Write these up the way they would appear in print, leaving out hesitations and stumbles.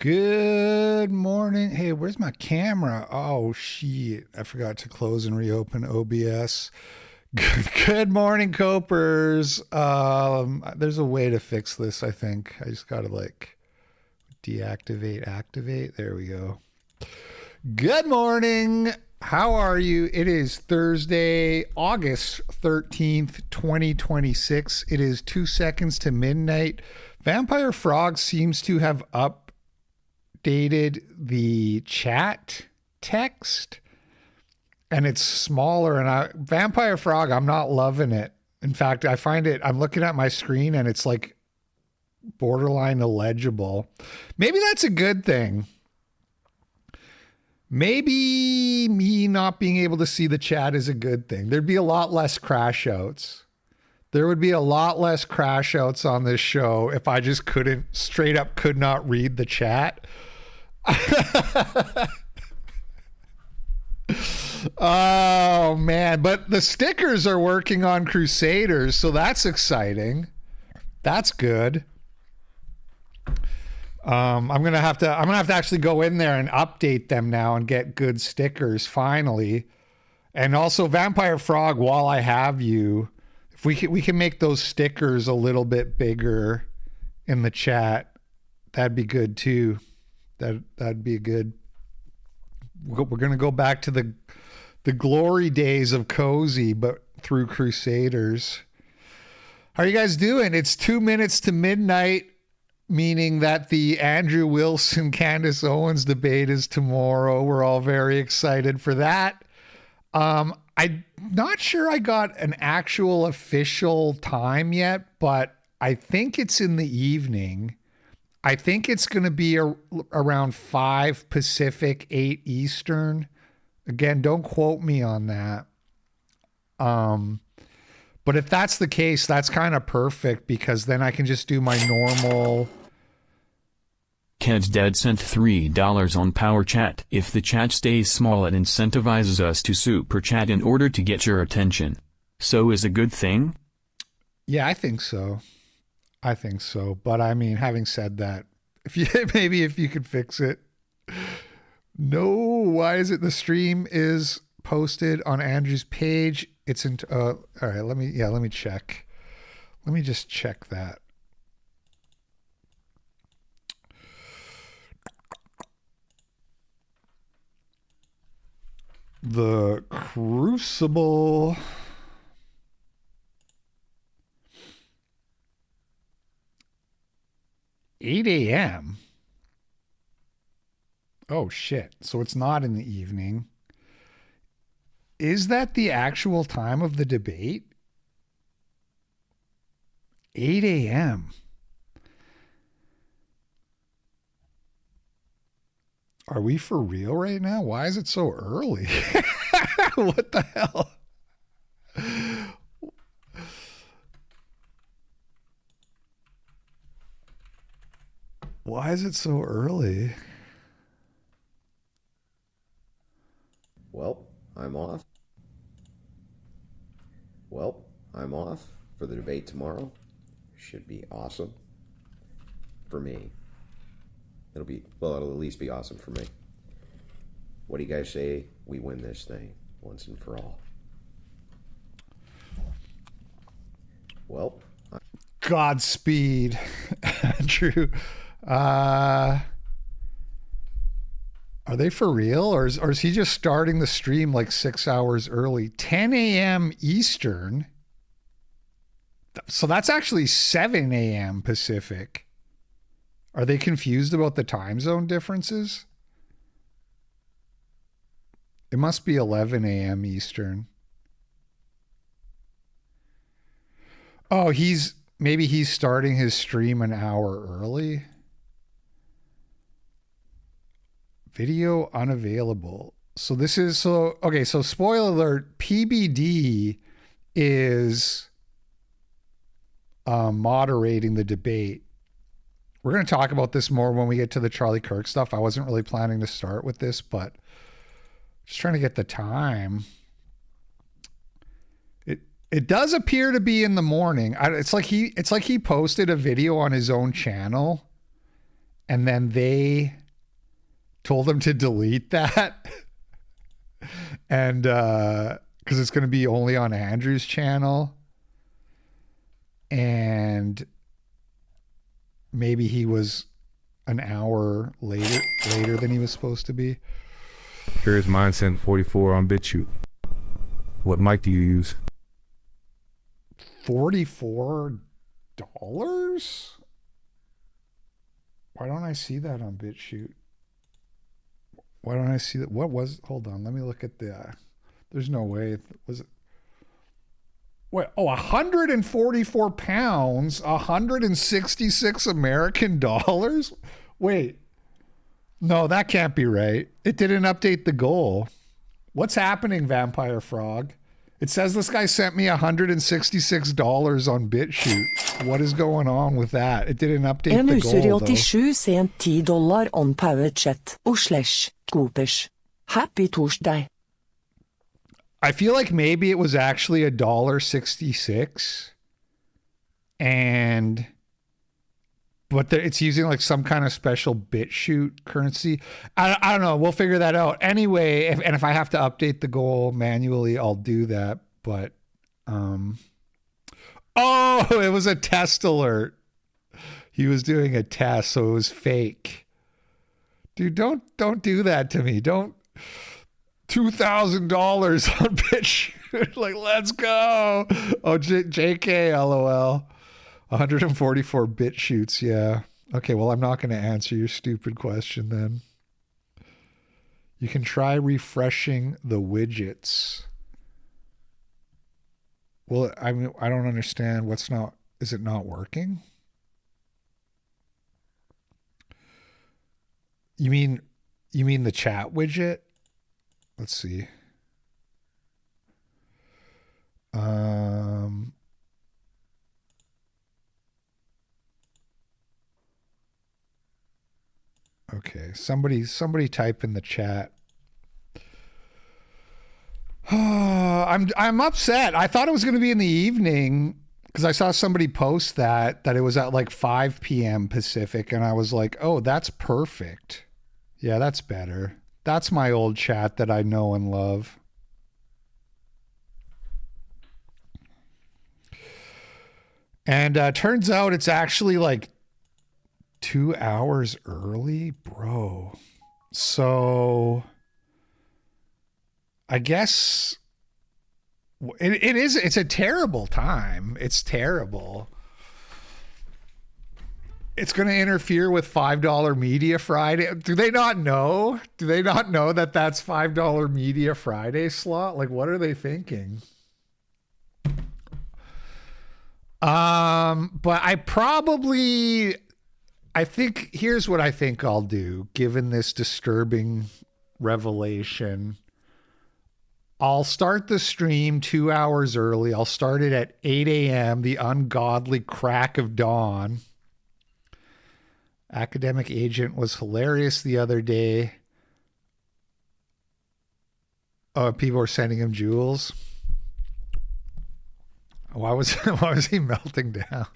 Good morning. Hey, where's my camera? Oh, shit. I forgot to close and reopen OBS. Good morning, Copers. There's a way to fix this, I think. I just got to deactivate, activate. There we go. Good morning. How are you? It is Thursday, August 13th, 2026. It is 2 seconds to midnight. Vampire Frog seems to have updated the chat text and it's smaller. And Vampire Frog, I'm not loving it. In fact, I'm looking at my screen and it's like borderline illegible. Maybe that's a good thing. Maybe me not being able to see the chat is a good thing. There'd be a lot less crash outs. There would be a lot less crash outs on this show if I just straight up could not read the chat. Oh, man. But the stickers are working on Crusaders, so that's exciting. That's good. I'm gonna have to actually go in there and update them now and get good stickers finally. And also Vampire Frog, while I have you, if we can make those stickers a little bit bigger in the chat, that'd be good too. That'd be good. We're gonna go back to the glory days of Cozy, but through Crusaders. How are you guys doing? It's 2 minutes to midnight. Meaning that the Andrew Wilson, Candace Owens debate is tomorrow. We're all very excited for that. I'm not sure I got an actual official time yet, but I think it's in the evening. I think it's going to be around 5 Pacific, 8 Eastern. Again, don't quote me on that. But if that's the case, that's kind of perfect because then I can just do my normal... Ked's Dead sent $3 on Power Chat. If the chat stays small, it incentivizes us to super chat in order to get your attention. So is a good thing? Yeah, I think so. But I mean, having said that, maybe if you could fix it. No, why is it the stream is posted on Andrew's page? It's in. All right, let me check. Let me just check that. The Crucible. $8 a.m. Oh shit. So it's not in the evening. Is that the actual time of the debate? 8 a.m. Are we for real right now? Why is it so early? What the hell? Why is it so early? Well, I'm off for the debate tomorrow. Should be awesome. For me. It'll at least be awesome for me. What do you guys say we win this thing once and for all? Well, Godspeed, Andrew. Are they for real? Or is he just starting the stream like 6 hours early? 10 a.m. Eastern. So that's actually 7 a.m. Pacific. Are they confused about the time zone differences? It must be 11 a.m. Eastern. Oh, maybe he's starting his stream an hour early. Video unavailable. So okay, so spoiler alert, PBD is moderating the debate. We're going to talk about this more when we get to the Charlie Kirk stuff. I wasn't really planning to start with this, but just trying to get the time. It does appear to be in the morning. It's like he posted a video on his own channel and then they told him to delete that. And because it's going to be only on Andrew's channel. And maybe he was an hour later than he was supposed to be. Here's mine sent 44 on BitChute. What mic do you use? $44? Why don't I see that on BitChute? Why don't I see that? What was? Hold on, let me look at the. There's no way. Was it? What? Oh, 144 pounds, 166 American dollars. Wait, no, that can't be right. It didn't update the goal. What's happening, Vampire Frog? It says this guy sent me $166 on BitChute. What is going on with that? It didn't update the goal, though. 87 sent $10 on PowerChat /Coopers. Happy Tuesday. I feel like maybe it was actually $1.66, but it's using like some kind of special BitChute currency. I don't know. We'll figure that out anyway. If I have to update the goal manually, I'll do that. But oh, it was a test alert. He was doing a test, so it was fake. Dude, don't do that to me. Don't. $2,000 on BitChute. Like, let's go. Oh, JK, LOL. 144 BitChutes, yeah. Okay, well, I'm not going to answer your stupid question then. You can try refreshing the widgets. Well, I mean, I don't understand is it not working? You mean the chat widget? Let's see. Okay, somebody type in the chat. I'm upset. I thought it was going to be in the evening because I saw somebody post that it was at like 5 p.m. Pacific, and I was like, oh, that's perfect. Yeah, that's better. That's my old chat that I know and love. And turns out it's actually like 2 hours early, bro. So I guess it's a terrible time. It's terrible. It's going to interfere with $5 Media Friday. Do they not know? Do they not know that that's $5 Media Friday slot? Like, what are they thinking? But I think here's what I think I'll do, given this disturbing revelation. I'll start the stream 2 hours early. I'll start it at 8 a.m., the ungodly crack of dawn. Academic Agent was hilarious the other day. Oh, people were sending him jewels. Why was he melting down?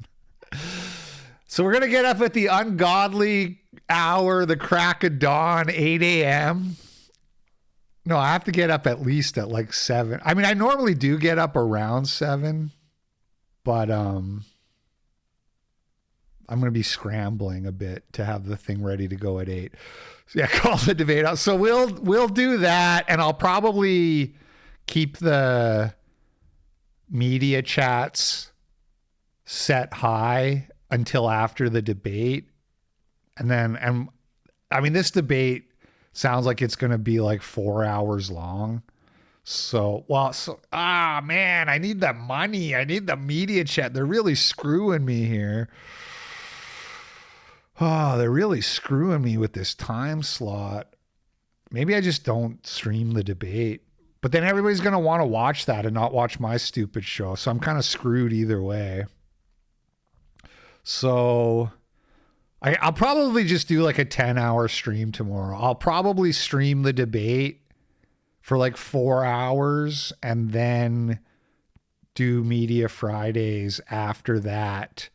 So we're going to get up at the ungodly hour, the crack of dawn, 8 a.m. No, I have to get up at least at like 7. I mean, I normally do get up around 7, but I'm going to be scrambling a bit to have the thing ready to go at 8. So yeah, call the debate out. So we'll do that, and I'll probably keep the media chats set high until after the debate. And I mean, this debate sounds like it's going to be like 4 hours long. Man, I need the money. I need the media chat. They're really screwing me here. Oh, they're really screwing me with this time slot. Maybe I just don't stream the debate. But then everybody's going to want to watch that and not watch my stupid show. So I'm kind of screwed either way. So I'll probably just do like a 10-hour stream tomorrow. I'll probably stream the debate for like 4 hours and then do Media Fridays after that.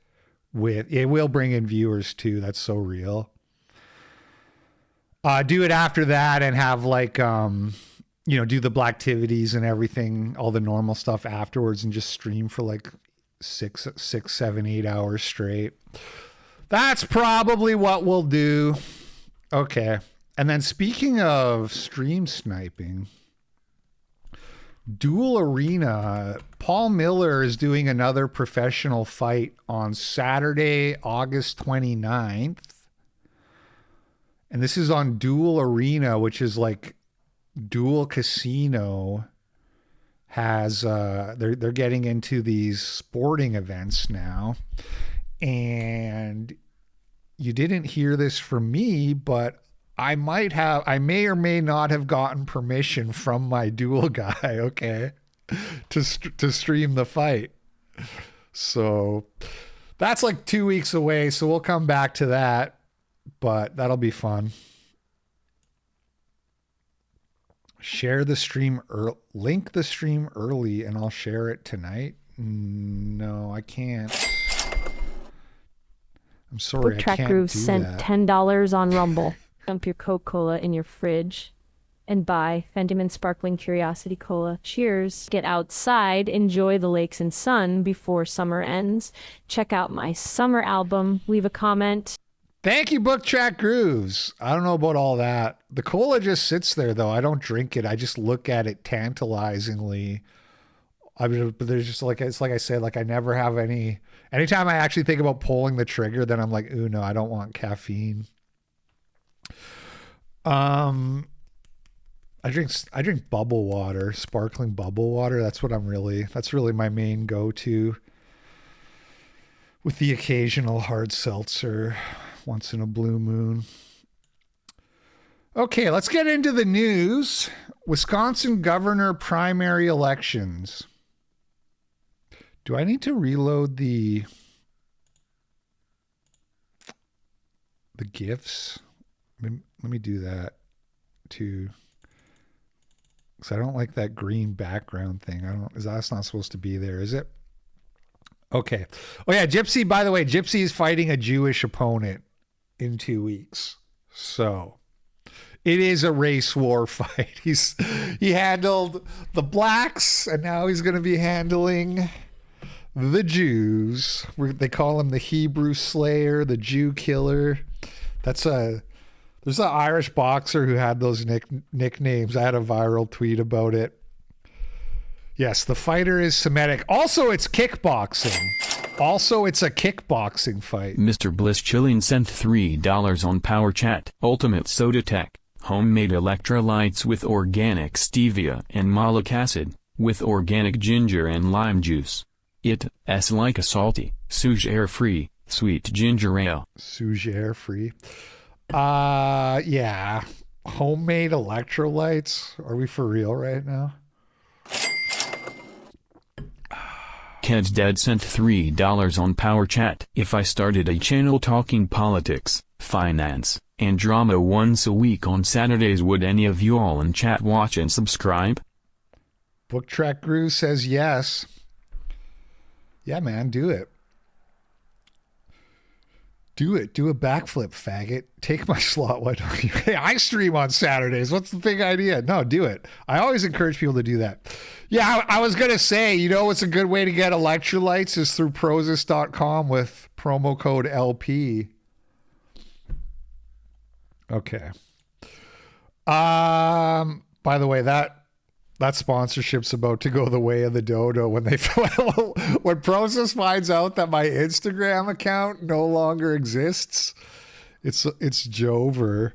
It will bring in viewers too. That's so real. Do it after that and have like, do the black activities and everything, all the normal stuff afterwards, and just stream for like 6, 7, 8 hours straight. That's probably what we'll do. Okay. And then speaking of stream sniping, Dual Arena, Paul Miller is doing another professional fight on Saturday, August 29th. And this is on Dual Arena, which is like Dual Casino has, they're getting into these sporting events now. And you didn't hear this from me, but I may or may not have gotten permission from my Dual guy, okay, to stream the fight. So that's like 2 weeks away, so we'll come back to that, but that'll be fun. Share the stream, link the stream early, and I'll share it tonight. No, I can't. I'm sorry, I can't Grooves do sent that. $10 on Rumble. Dump your Coca-Cola in your fridge and buy Fendiman Sparkling Curiosity Cola. Cheers. Get outside, enjoy the lakes and sun before summer ends. Check out my summer album. Leave a comment. Thank you, Book Track Grooves. I don't know about all that. The cola just sits there, though. I don't drink it. I just look at it tantalizingly. But there's just like, it's like I said, like I never have any. Anytime I actually think about pulling the trigger, then I'm like, ooh, no, I don't want caffeine. I drink bubble water, sparkling bubble water. That's really my main go-to, with the occasional hard seltzer once in a blue moon. Okay, let's get into the news. Wisconsin governor primary elections. Do I need to reload the GIFs? Let me do that too, because I don't like that green background thing. That's not supposed to be there, is it? Okay. Oh yeah, Gypsy, by the way, Gypsy is fighting a Jewish opponent in 2 weeks. So it is a race war fight. He handled the blacks, and now he's going to be handling the Jews. They call him the Hebrew Slayer, the Jew Killer. There's an Irish boxer who had those nicknames. I had a viral tweet about it. Yes, the fighter is Semitic. Also, it's kickboxing. It's a kickboxing fight. Mr. Bliss Chillin sent $3 on Power Chat. Ultimate Soda Tech. Homemade electrolytes with organic stevia and malic acid, with organic ginger and lime juice. It's like a salty, sugar-free, sweet ginger ale. Sugar-free. Yeah. Homemade electrolytes. Are we for real right now? Ked's Dead sent $3 on Power Chat. If I started a channel talking politics, finance, and drama once a week on Saturdays, would any of you all in chat watch and subscribe? Book Track Groove says yes. Yeah, man, do it. Do it. Do a backflip, faggot. Take my slot. Why don't you? Hey, I stream on Saturdays. What's the big idea? No, do it. I always encourage people to do that. Yeah, I was going to say, what's a good way to get electrolytes is through Prozis.com with promo code LP. Okay. By the way, that sponsorship's about to go the way of the dodo when Prozis finds out that my Instagram account no longer exists. It's Jover.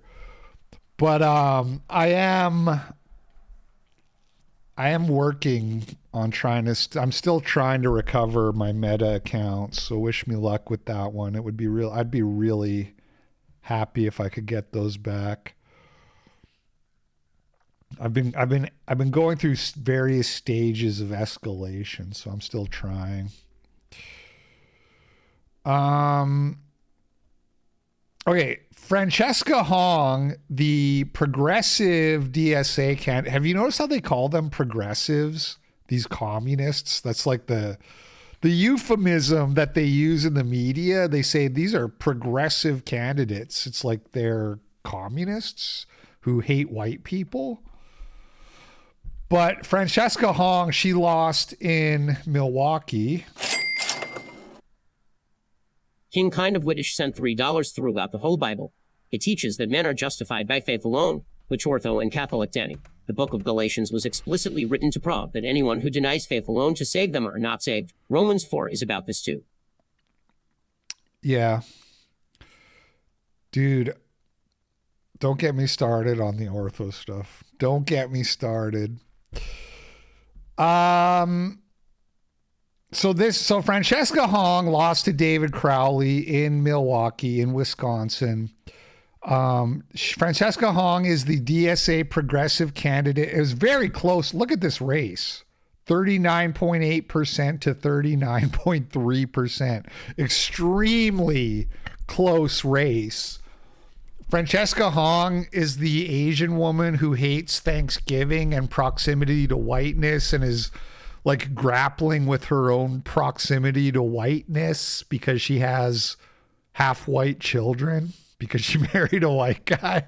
But I am working on I'm still trying to recover my Meta account, so wish me luck with that one. It would be I'd be really happy if I could get those back. I've been going through various stages of escalation, so I'm still trying. Okay, Francesca Hong, the progressive DSA candidate. Have you noticed how they call them progressives? These communists. That's like the euphemism that they use in the media. They say these are progressive candidates. It's like they're communists who hate white people. But Francesca Hong, she lost in Milwaukee. King Kind of Wittish sent $3 throughout the whole Bible. It teaches that men are justified by faith alone, which Ortho and Catholic Danny. The book of Galatians was explicitly written to prove that anyone who denies faith alone to save them are not saved. Romans 4 is about this too. Yeah. Dude, don't get me started on the ortho stuff. Don't get me started. So Francesca Hong lost to David Crowley in Milwaukee in Wisconsin. Francesca Hong is the DSA progressive candidate. It was very close. Look at this race. 39.8% to 39.3%. Extremely close race. Francesca Hong is the Asian woman who hates Thanksgiving and proximity to whiteness and is like grappling with her own proximity to whiteness because she has half white children because she married a white guy.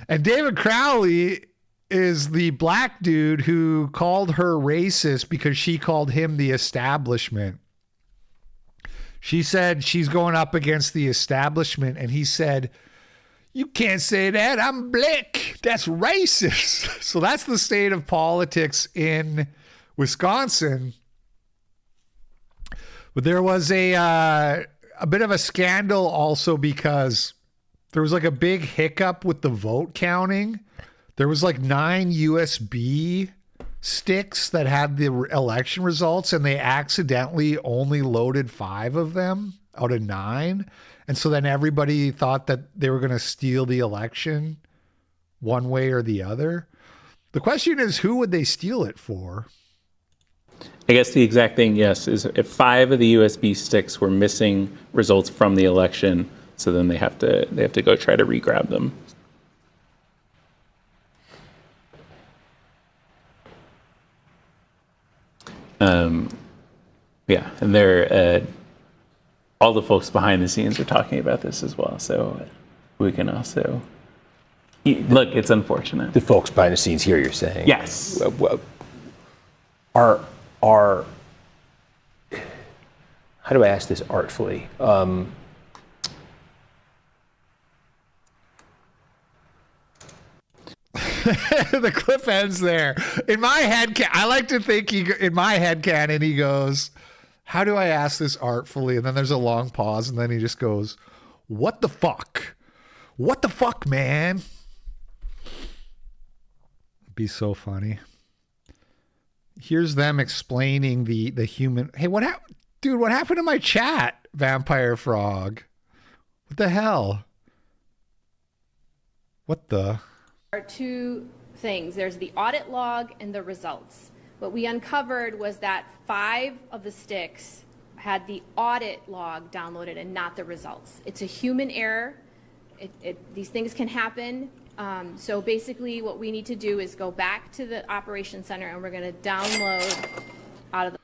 And David Crowley is the black dude who called her racist because she called him the establishment. She said she's going up against the establishment, and he said, "You can't say that. I'm black. That's racist." So that's the state of politics in Wisconsin. But there was a bit of a scandal also because there was like a big hiccup with the vote counting. There was like 9 USB sticks that had the election results, and they accidentally only loaded 5 of them out of 9. And so then everybody thought that they were going to steal the election one way or the other. The question is, who would they steal it for? I guess the exact thing, yes, is if 5 of the USB sticks were missing results from the election, so then they have to go try to re-grab them. Yeah, and they're all the folks behind the scenes are talking about this as well, so we can also look. It's unfortunate. The folks behind the scenes here, you're saying? Yes. Are how do I ask this artfully? The clip ends there. In my head, I like to think in my head canon, he goes, "How do I ask this artfully?" And then there's a long pause, and then he just goes, "What the fuck? What the fuck, man?" It'd be so funny. Here's them explaining the human. Hey, what happened? Dude, what happened to my chat, Vampire Frog? What the hell? What the? There are 2 things. There's the audit log and the results. What we uncovered was that 5 of the sticks had the audit log downloaded and not the results. It's a human error. These things can happen. So basically what we need to do is go back to the operations center, and we're going to download out of the...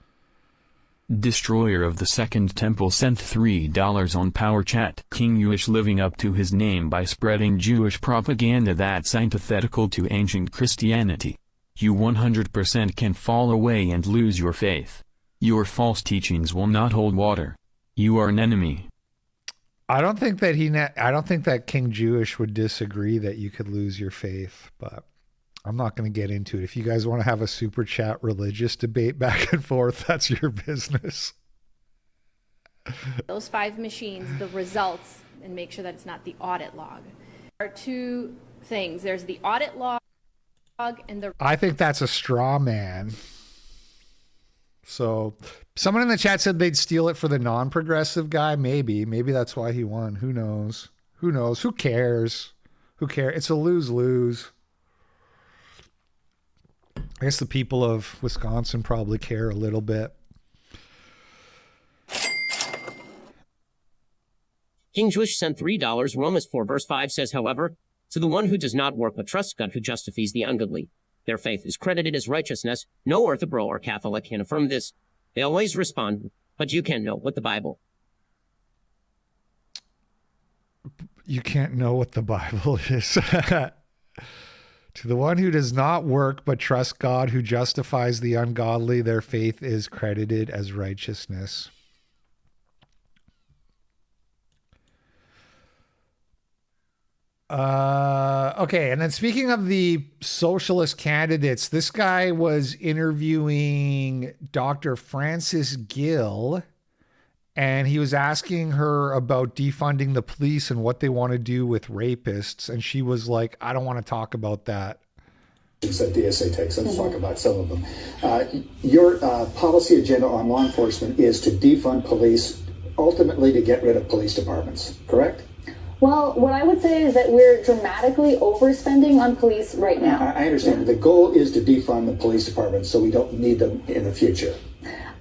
Destroyer of the Second Temple sent $3 on Power Chat. King Jewish living up to his name by spreading Jewish propaganda that's antithetical to ancient Christianity. You 100% can fall away and lose your faith. Your false teachings will not hold water. You are an enemy. I don't think that King Jewish would disagree that you could lose your faith, but I'm not going to get into it. If you guys want to have a super chat religious debate back and forth, that's your business. Those 5 machines, the results, and make sure that it's not the audit log. There are 2 things. There's the audit log and the... I think that's a straw man. So someone in the chat said they'd steal it for the non-progressive guy. Maybe that's why he won. Who knows? Who cares? It's a lose-lose. I guess the people of Wisconsin probably care a little bit. King Jewish sent $3. Romans 4 verse 5 says, however, to the one who does not work but trusts God who justifies the ungodly, their faith is credited as righteousness. No Orthobro or Catholic can affirm this. They always respond, but you can know what the Bible. You can't know what the Bible is. To the one who does not work but trusts God, who justifies the ungodly, their faith is credited as righteousness. Okay, and then speaking of the socialist candidates, this guy was interviewing Dr. Frances Gill, and he was asking her about defunding the police and what they want to do with rapists. And she was like, I don't want to talk about that. That DSA takes. Let's talk about some of them. Your policy agenda on law enforcement is to defund police, ultimately to get rid of police departments, correct? Well, what I would say is that we're dramatically overspending on police right now. I understand. The goal is to defund the police departments so we don't need them in the future.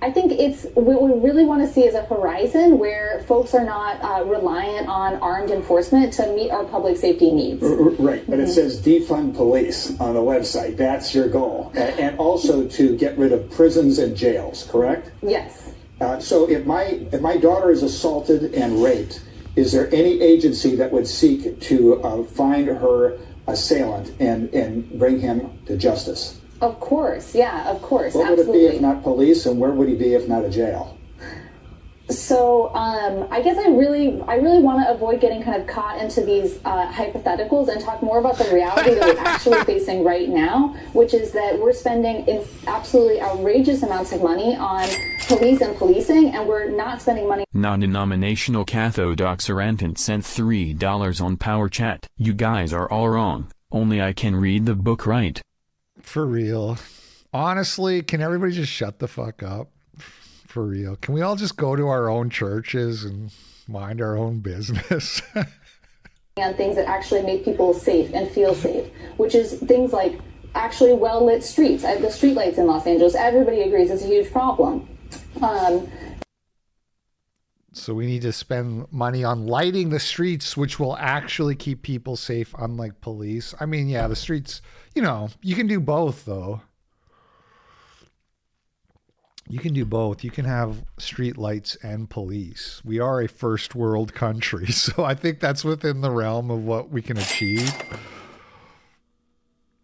I think it's what we really want to see is a horizon where folks are not reliant on armed enforcement to meet our public safety needs. Right, but it says defund police on the website. That's your goal. And also to get rid of prisons and jails, correct? Yes. So if my daughter is assaulted and raped, is there any agency that would seek to find her assailant and bring him to justice? Of course, yeah, of course. What would it be if not police, and where would he be if not a jail? So I guess I really want to avoid getting kind of caught into these hypotheticals and talk more about the reality that we're actually facing right now, which is that we're spending absolutely outrageous amounts of money on police and policing, and we're not spending money. Non-denominational Cathodox Arantant sent $3 on Power Chat. You guys are all wrong. Only I can read the book right. For real. Honestly, can everybody just shut the fuck up? For real. Can we all just go to our own churches and mind our own business? On things that actually make people safe and feel safe, which is things like actually well-lit streets. The streetlights in Los Angeles, everybody agrees it's a huge problem. So we need to spend money on lighting the streets, which will actually keep people safe, unlike police. I mean, yeah, the streets, you know, you can do both, though. You can do both. You can have street lights and police. We are a first world country, so I think that's within the realm of what we can achieve.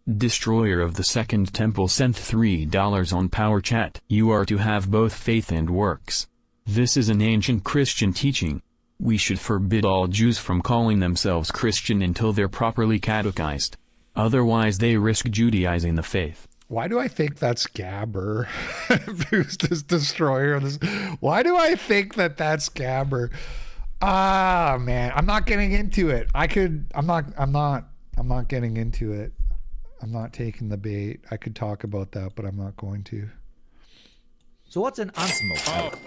Destroyer of the Second Temple sent $3 on Power Chat. You are to have both faith and works. This is an ancient Christian teaching. We should forbid all Jews from calling themselves Christian until they're properly catechized. Otherwise they risk Judaizing the faith. Why do I think that's Gabber? Who's this destroyer of this? Why do I think that that's Gabber? Ah, man, I'm not getting into it. I'm not getting into it. I'm not taking the bait. I could talk about that, but I'm not going to. So what's an unsmoke?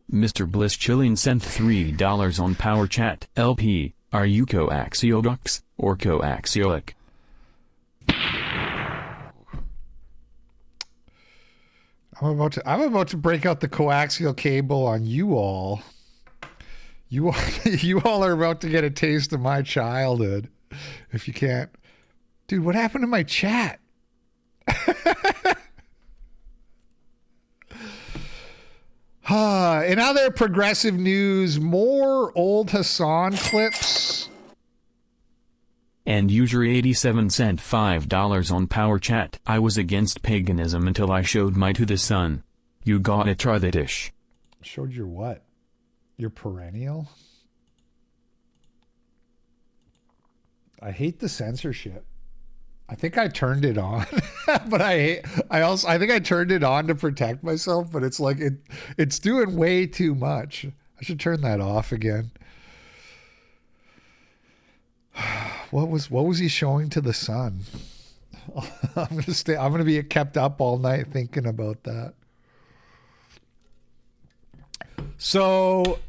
Mr. Bliss Chilling sent $3 on Power Chat. LP, are you coaxiodox or coaxiolic? I'm about to break out the coaxial cable on you all. You all are about to get a taste of my childhood. If you can't, dude, what happened to my chat? In other progressive news, more old Hassan clips. And Usury87 sent $5 on Power Chat. I was against paganism until I showed my to the sun. You gotta try that ish. Showed your what? Your perennial? I hate the censorship. I think I turned it on, but I think I turned it on to protect myself, but it's like it's doing way too much. I should turn that off again. What was he showing to the sun? I'm gonna be kept up all night thinking about that. So,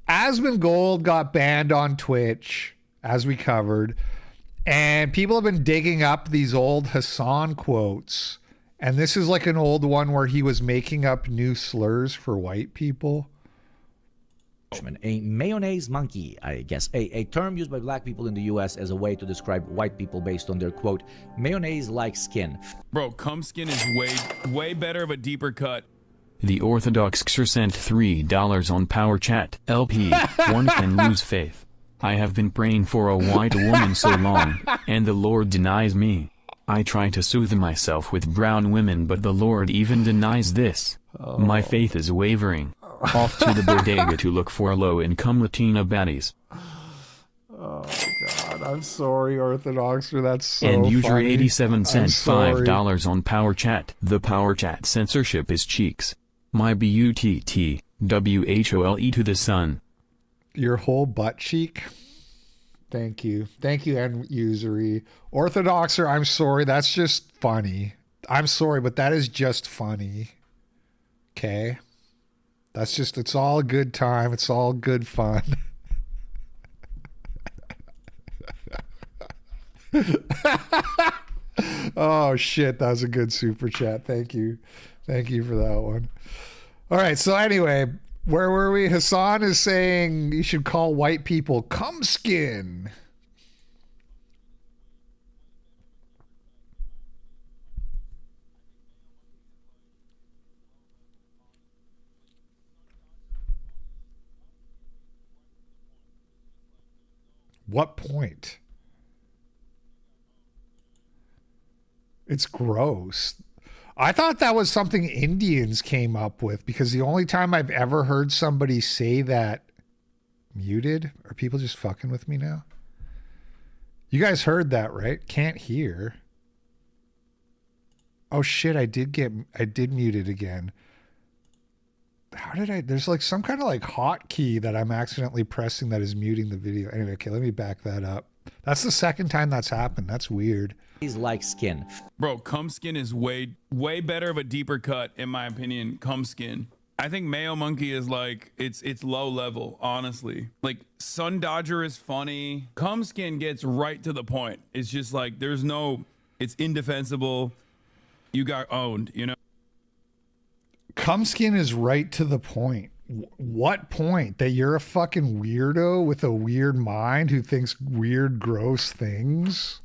Asmongold got banned on Twitch, as we covered, and people have been digging up these old Hassan quotes, and this is like an old one where he was making up new slurs for white people. A mayonnaise monkey, I guess, a term used by black people in the U.S. as a way to describe white people based on their, quote, mayonnaise-like skin. Bro, cum skin is way better of a deeper cut The Orthodox Xer sent $3 on Power Chat. LP, one can lose faith. I have been praying for a white woman so long, and the Lord denies me. I try to soothe myself with brown women, but the Lord even denies this. My faith is wavering. Off to the bodega to look for low-income Latina baddies. Oh God, I'm sorry, Orthodoxer. That's so And user funny. 87 cent sorry. $5 on Power Chat. The Power Chat censorship is cheeks. My BUTT, WHOLE to the sun. Your whole butt cheek. Thank you. Thank you, and usury. Orthodoxer, I'm sorry. That's just funny. I'm sorry, but that is just funny. Okay? That's just, it's all a good time. It's all good fun. Oh, shit. That was a good super chat. Thank you. Thank you for that one. All right. So, anyway, where were we? Hassan is saying you should call white people cum skin. What point? It's gross. I thought that was something Indians came up with, because the only time I've ever heard somebody say that. Muted? Are people just fucking with me now? You guys heard that, right? Can't hear. Oh shit, I did mute it again. How did I? There's like some kind of like hotkey that I'm accidentally pressing that is muting the video. Anyway, okay, let me back that up. That's the second time that's happened. That's weird. He's like skin. Bro, cum skin is way better of a deeper cut, in my opinion. Cum skin. I think Mayo Monkey is like, it's low level, honestly. Like, Sun Dodger is funny. Cum skin gets right to the point. It's just like, it's indefensible. You got owned, you know? Cum skin is right to the point. What point? That you're a fucking weirdo with a weird mind who thinks weird, gross things?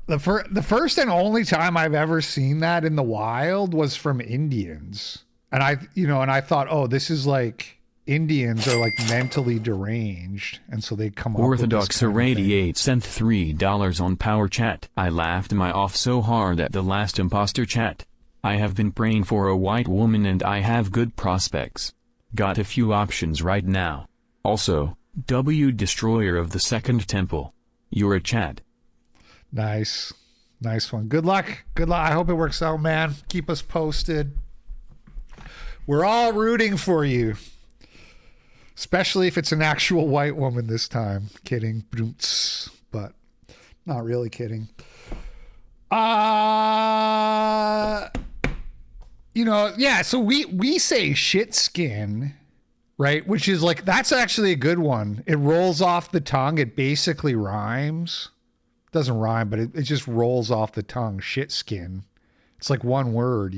The first and only time I've ever seen that in the wild was from Indians. And I thought, oh, this is like Indians are like mentally deranged. And so they come up Orthodox with this kind of thing. 88 sent $3 on Power Chat. I laughed my off so hard at the last imposter chat. I have been praying for a white woman and I have good prospects. Got a few options right now. Also, W Destroyer of the Second Temple. You're a chat. Nice. Nice one. Good luck. Good luck. I hope it works out, man. Keep us posted. We're all rooting for you. Especially if it's an actual white woman this time. Kidding. But not really kidding. Yeah, so we say shit skin, right? Which is like, that's actually a good one. It rolls off the tongue. It basically rhymes. Doesn't rhyme, but it just rolls off the tongue. Shit skin. It's like one word,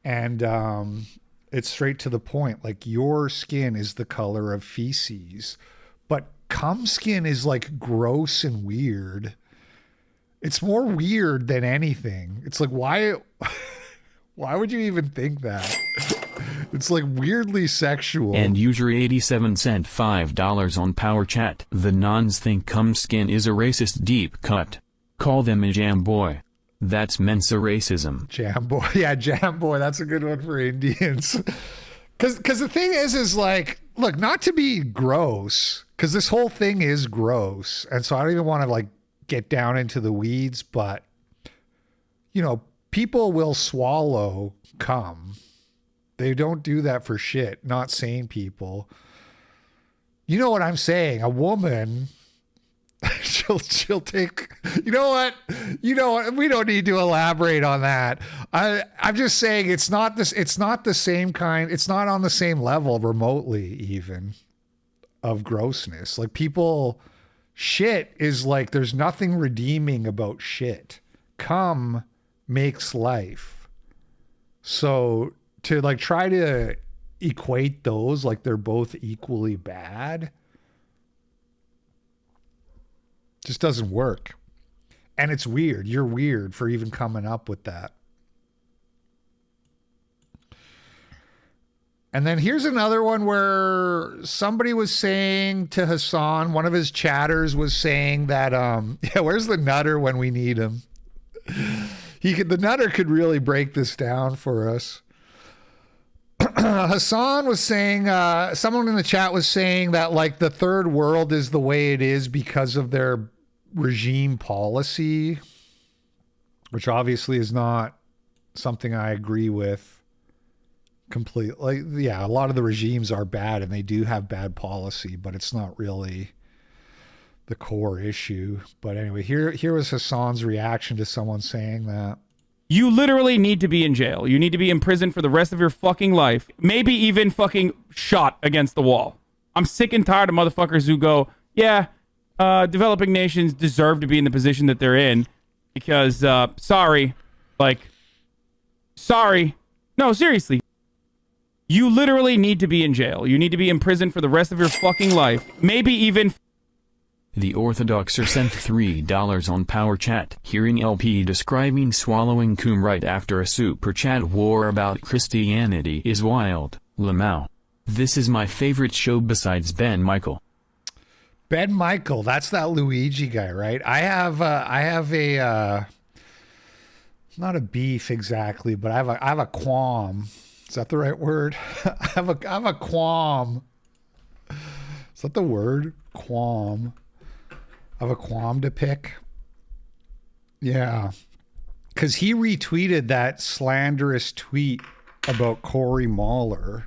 and it's straight to the point. Like, your skin is the color of feces, but cum skin is like gross and weird. It's more weird than anything. It's like, why would you even think that? It's like weirdly sexual. And user 87 sent $5 on Power Chat. The nuns think cum skin is a racist deep cut. Call them a jam boy. That's Mensa racism. Jam boy. Yeah, jam boy. That's a good one for Indians. Because the thing is like, look, not to be gross, because this whole thing is gross. And so I don't even want to like get down into the weeds, but people will swallow cum. They don't do that for shit. Not sane people. You know what I'm saying? A woman, she'll take. You know what? We don't need to elaborate on that. I'm just saying it's not this. It's not the same kind. It's not on the same level remotely even of grossness. Like, people, shit is like, there's nothing redeeming about shit. Cum makes life. So to like try to equate those like they're both equally bad just doesn't work. And it's weird. You're weird for even coming up with that. And then here's another one where somebody was saying to Hassan, one of his chatters was saying that, yeah, where's the nutter when we need him? The nutter could really break this down for us. Hassan was saying, someone in the chat was saying that like the third world is the way it is because of their regime policy, which obviously is not something I agree with completely. Like, yeah, a lot of the regimes are bad and they do have bad policy, but it's not really the core issue. But anyway, here was Hassan's reaction to someone saying that. You literally need to be in jail. You need to be in prison for the rest of your fucking life. Maybe even fucking shot against the wall. I'm sick and tired of motherfuckers who go, yeah, developing nations deserve to be in the position that they're in because, sorry. No, seriously. You literally need to be in jail. You need to be in prison for the rest of your fucking life. Maybe even... The Orthodoxer sent $3 on Power Chat. Hearing LP describing swallowing cum right after a super chat war about Christianity is wild. Lamau. This is my favorite show besides Ben Michael. Ben Michael, that's that Luigi guy, right? I have a not a beef exactly, but I have a qualm. Is that the right word? I have a qualm. Is that the word? Qualm. I have a qualm to pick. Yeah. Because he retweeted that slanderous tweet about Corey Mahler.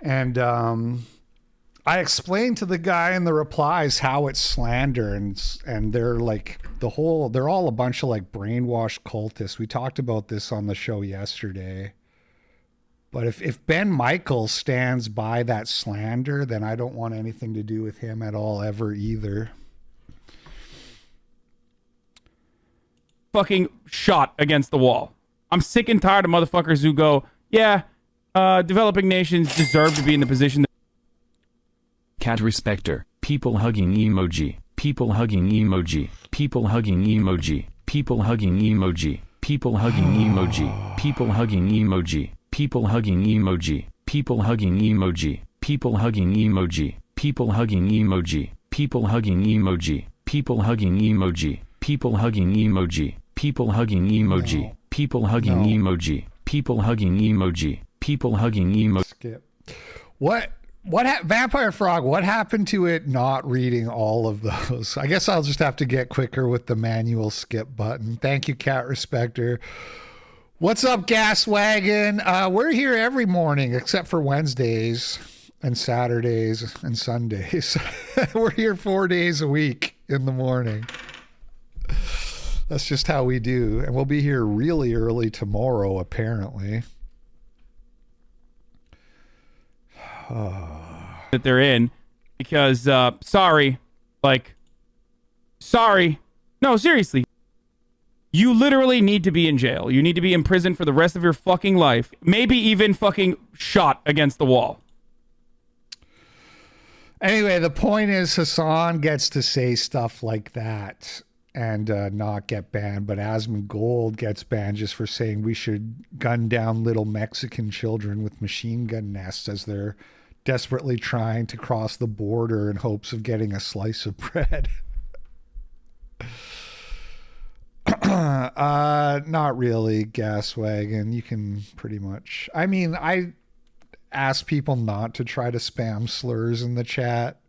And I explained to the guy in the replies how it's slander. And they're like they're all a bunch of like brainwashed cultists. We talked about this on the show yesterday. But if Ben Michael stands by that slander, then I don't want anything to do with him at all ever either. Fucking shot against the wall. I'm sick and tired of motherfuckers who go, yeah, developing nations deserve to be in the position that... Cat Respecter. People hugging emoji. People hugging emoji. People hugging emoji. People hugging emoji. People hugging emoji. People hugging emoji. People hugging emoji. People hugging emoji. People hugging emoji. People hugging emoji. People hugging emoji. People hugging emoji. People hugging emoji. People hugging emoji. People hugging emoji. People hugging emoji. People hugging emoji. Skip. What Vampire Frog, what happened to it not reading all of those? I guess I'll just have to get quicker with the manual skip button. Thank you, Cat Respecter. What's up, Gas Wagon? We're here every morning except for Wednesdays and Saturdays and Sundays. We're here 4 days a week in the morning. That's just how we do. And we'll be here really early tomorrow, apparently. that they're in because, sorry. No, seriously. You literally need to be in jail. You need to be in prison for the rest of your fucking life. Maybe even fucking shot against the wall. Anyway, the point is Hassan gets to say stuff like that and not get banned, but Asmongold gets banned just for saying we should gun down little Mexican children with machine gun nests as they're desperately trying to cross the border in hopes of getting a slice of bread. Not really, Gas Wagon. You can pretty much... I mean, I ask people not to try to spam slurs in the chat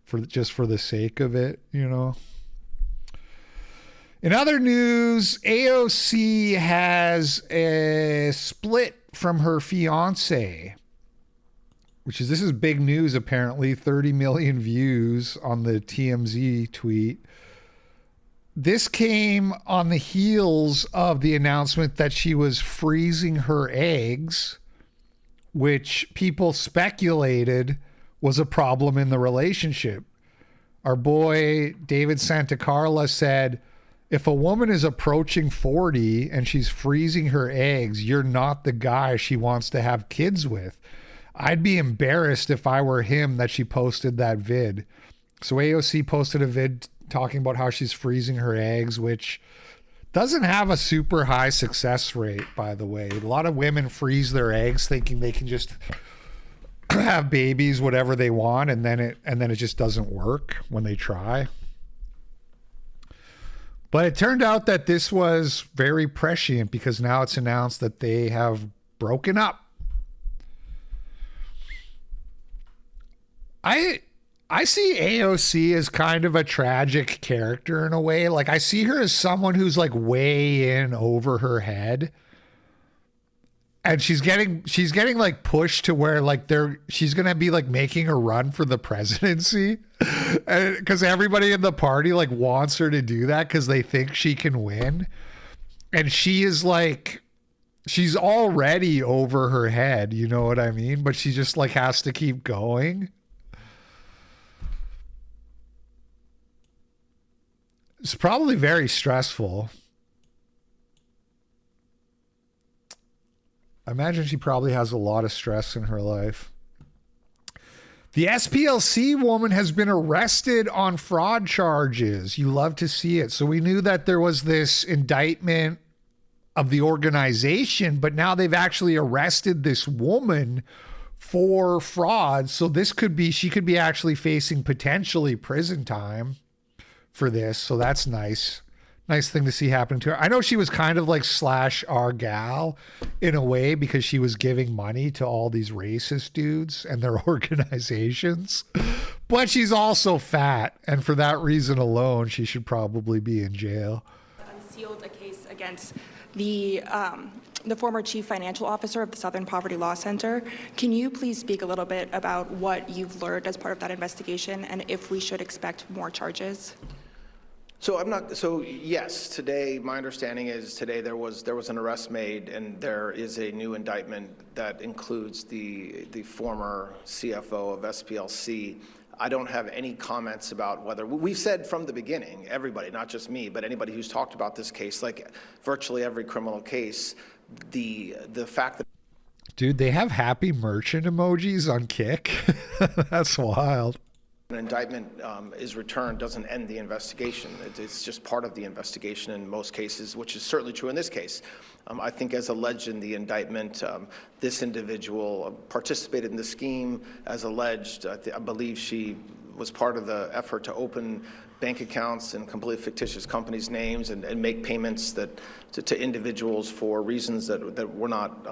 for the sake of it, you know. In other news, AOC has a split from her fiance, this is big news apparently, 30 million views on the TMZ tweet. This came on the heels of the announcement that she was freezing her eggs, which people speculated was a problem in the relationship. Our boy David Santacarla said, if a woman is approaching 40 and she's freezing her eggs, you're not the guy she wants to have kids with. I'd be embarrassed if I were him that she posted that vid. So AOC posted a vid talking about how she's freezing her eggs, which Doesn't have a super high success rate, by the way. A lot of women freeze their eggs thinking they can just have babies whatever they want, and then it just doesn't work when they try. But it turned out that this was very prescient because now it's announced that they have broken up. I see AOC as kind of a tragic character in a way. Like, I see her as someone who's like way in over her head. And she's getting like pushed to where like she's going to be like making a run for the presidency. Because everybody in the party like wants her to do that because they think she can win. And she is like, she's already over her head. You know what I mean? But she just like has to keep going. It's probably very stressful. I imagine she probably has a lot of stress in her life. The SPLC woman has been arrested on fraud charges. You love to see it. So we knew that there was this indictment of the organization, but now they've actually arrested this woman for fraud. So this could be, she could be actually facing potentially prison time for this. So that's nice. Nice thing to see happen to her. I know she was kind of like slash our gal in a way because she was giving money to all these racist dudes and their organizations, but she's also fat. And for that reason alone, she should probably be in jail. Unsealed a case against the former chief financial officer of the Southern Poverty Law Center. Can you please speak a little bit about what you've learned as part of that investigation and if we should expect more charges? So yes, today, my understanding is today there was an arrest made and there is a new indictment that includes the former CFO of SPLC. I don't have any comments about whether, we've said from the beginning, everybody, not just me, but anybody who's talked about this case, like virtually every criminal case, the fact that Dude, they have happy merchant emojis on Kick. That's wild. an indictment is returned doesn't end the investigation. It's just part of the investigation in most cases, which is certainly true in this case. I think as alleged in the indictment, this individual participated in the scheme as alleged. I believe she was part of the effort to open bank accounts in completely fictitious companies' names and make payments to individuals for reasons that were not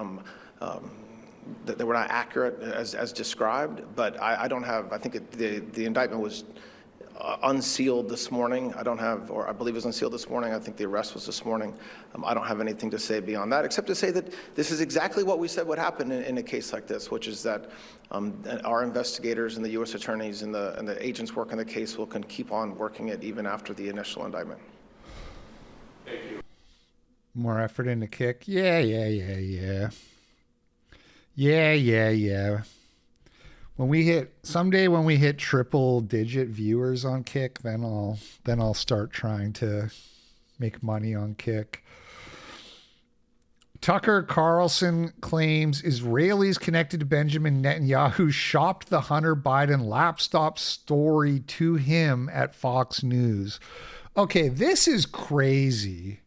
that were not accurate as described. But I don't have, I think the indictment was unsealed this morning. I believe it was unsealed this morning. I think the arrest was this morning. I don't have anything to say beyond that, except to say that this is exactly what we said would happen in a case like this, which is that our investigators and the U.S. attorneys and the agents working the case can keep on working it even after the initial indictment. Thank you. More effort into Kick. Yeah. When we hit triple digit viewers on Kick, then I'll start trying to make money on Kick. Tucker Carlson claims Israelis connected to Benjamin Netanyahu shopped the Hunter Biden laptop story to him at Fox News. Okay, this is crazy.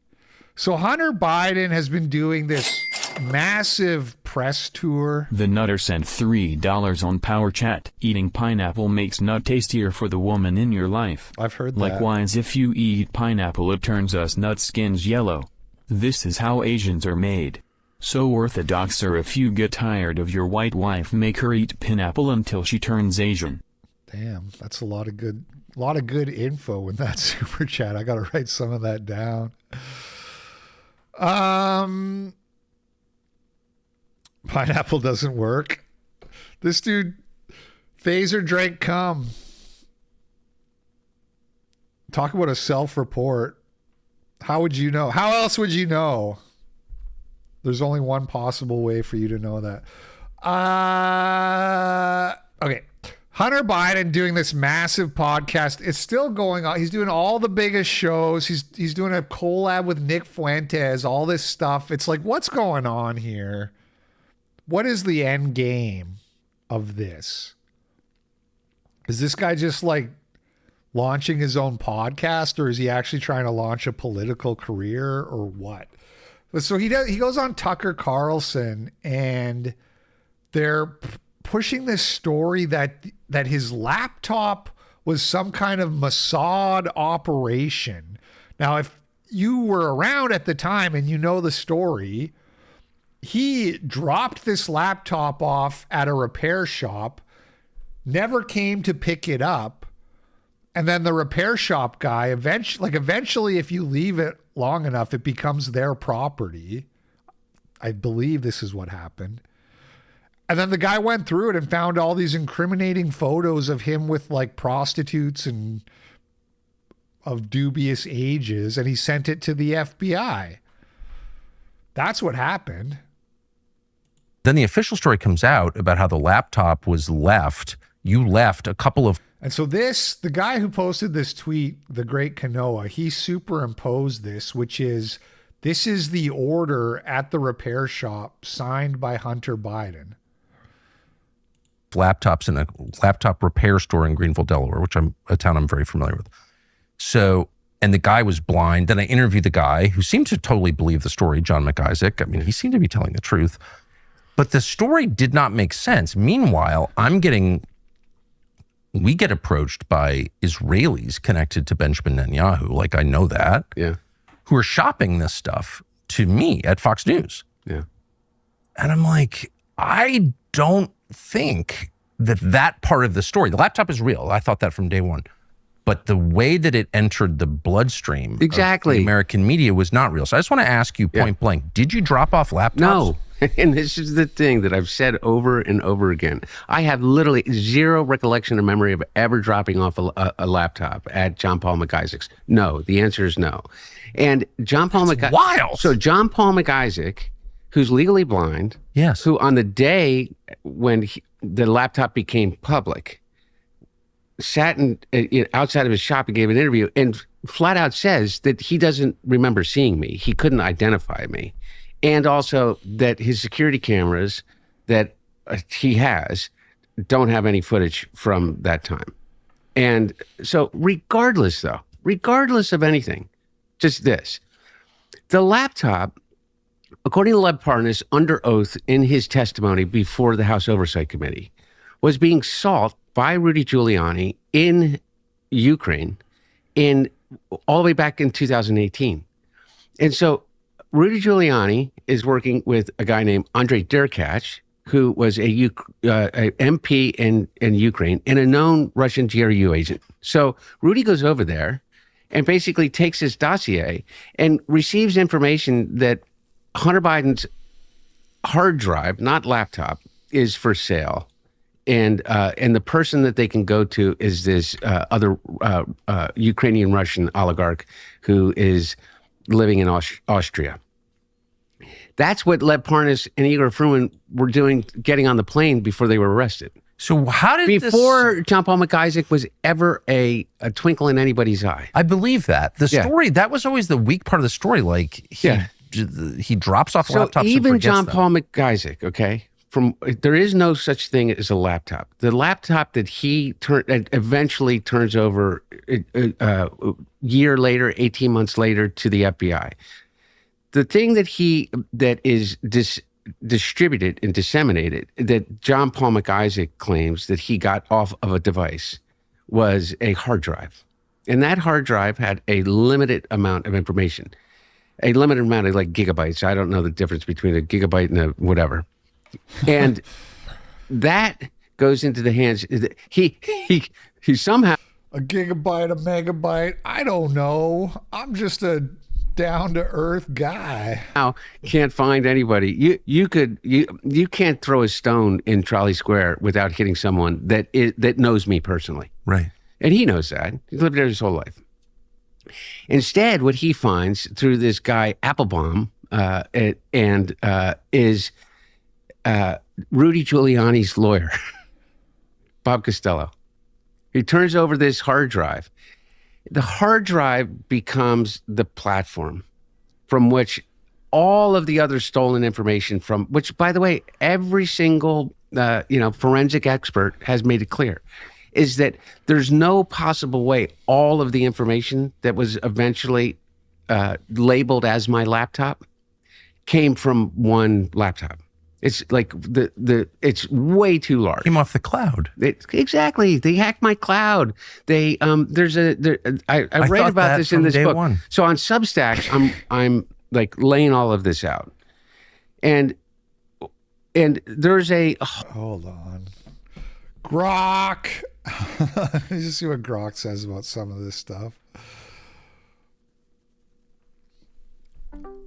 So Hunter Biden has been doing this massive press tour. The Nutter sent $3 on Power Chat. Eating pineapple makes nut tastier for the woman in your life. I've heard that. Likewise, if you eat pineapple, it turns us nut skins yellow. This is how Asians are made. So orthodox are if you get tired of your white wife, make her eat pineapple until she turns Asian. Damn, that's a lot of good info in that super chat. I gotta write some of that down. Pineapple doesn't work. This dude, Phaser drank cum. Talk about a self-report. How would you know? How else would you know? There's only one possible way for you to know that. Okay. Hunter Biden doing this massive podcast. It's still going on. He's doing all the biggest shows. He's doing a collab with Nick Fuentes, all this stuff. It's like, what's going on here? What is the end game of this? Is this guy just like launching his own podcast, or is he actually trying to launch a political career, or what? But so he goes on Tucker Carlson, and they're pushing this story that his laptop was some kind of Mossad operation. Now, if you were around at the time and you know the story, he dropped this laptop off at a repair shop, never came to pick it up, and then the repair shop guy eventually, if you leave it long enough, it becomes their property. I believe this is what happened. And then the guy went through it and found all these incriminating photos of him with like prostitutes and of dubious ages, and he sent it to the FBI. That's what happened. Then the official story comes out about how the laptop was left. You left a couple of... And so the guy who posted this tweet, the great Kanoa, he superimposed this, this is the order at the repair shop signed by Hunter Biden. Laptops in a laptop repair store in Greenville, Delaware, which a town I'm very familiar with. So, and the guy was blind. Then I interviewed the guy who seemed to totally believe the story, John McIsaac. I mean, he seemed to be telling the truth. But the story did not make sense. Meanwhile, we get approached by Israelis connected to Benjamin Netanyahu, like I know that, who are shopping this stuff to me at Fox News. Yeah. And I'm like, I don't think that part of the story, the laptop is real. I thought that from day one. But the way that it entered the bloodstream of the American media was not real. So I just want to ask you point blank, did you drop off laptops? No. And this is the thing that I've said over and over again. I have literally zero recollection or memory of ever dropping off a laptop at John Paul McIsaac's. No, the answer is no. And John Paul McIsaac... Wild! So John Paul McIsaac, who's legally blind, yes, who on the day when the laptop became public, sat outside of his shop and gave an interview and flat out says that he doesn't remember seeing me. He couldn't identify me. And also that his security cameras that he has don't have any footage from that time. And so regardless of anything, just this, the laptop, according to Lev Parnas, under oath in his testimony before the House Oversight Committee, was being sought by Rudy Giuliani in Ukraine all the way back in 2018. And so Rudy Giuliani is working with a guy named Andrei Derkach, who was a MP in Ukraine and a known Russian GRU agent. So Rudy goes over there and basically takes his dossier and receives information that Hunter Biden's hard drive, not laptop, is for sale. And the person that they can go to is this other Ukrainian Russian oligarch who is living in Austria. That's what Lev Parnas and Igor Fruman were doing, getting on the plane before they were arrested. So how did Before John Paul McIsaac was ever a twinkle in anybody's eye. I believe that. The story, that was always the weak part of the story. Like, he drops off laptops and even forgets John them. Paul McIsaac, okay? There is no such thing as a laptop. The laptop that he eventually turns over a year later, 18 months later, to the FBI. The thing that is distributed and disseminated that John Paul McIsaac claims that he got off of a device was a hard drive. And that hard drive had a limited amount of information, a limited amount of like gigabytes. I don't know the difference between a gigabyte and a whatever. And that goes into the hands. He somehow a gigabyte, a megabyte. I don't know. I'm just a down to earth guy. Now can't find anybody. You can't throw a stone in Trolley Square without hitting someone that knows me personally. Right. And he knows that. He's lived there his whole life. Instead, what he finds through this guy Applebaum is Rudy Giuliani's lawyer, Bob Costello. He turns over this hard drive. The hard drive becomes the platform from which all of the other stolen information from which, by the way, every single forensic expert has made it clear. is that there's no possible way all of the information that was eventually labeled as my laptop came from one laptop. It's like it's way too large. Came off the cloud. Exactly. They hacked my cloud. I write about this in this book. One. So on Substack, I'm like laying all of this out. And there's a hold on. Grok. Let me just see what Grok says about some of this stuff.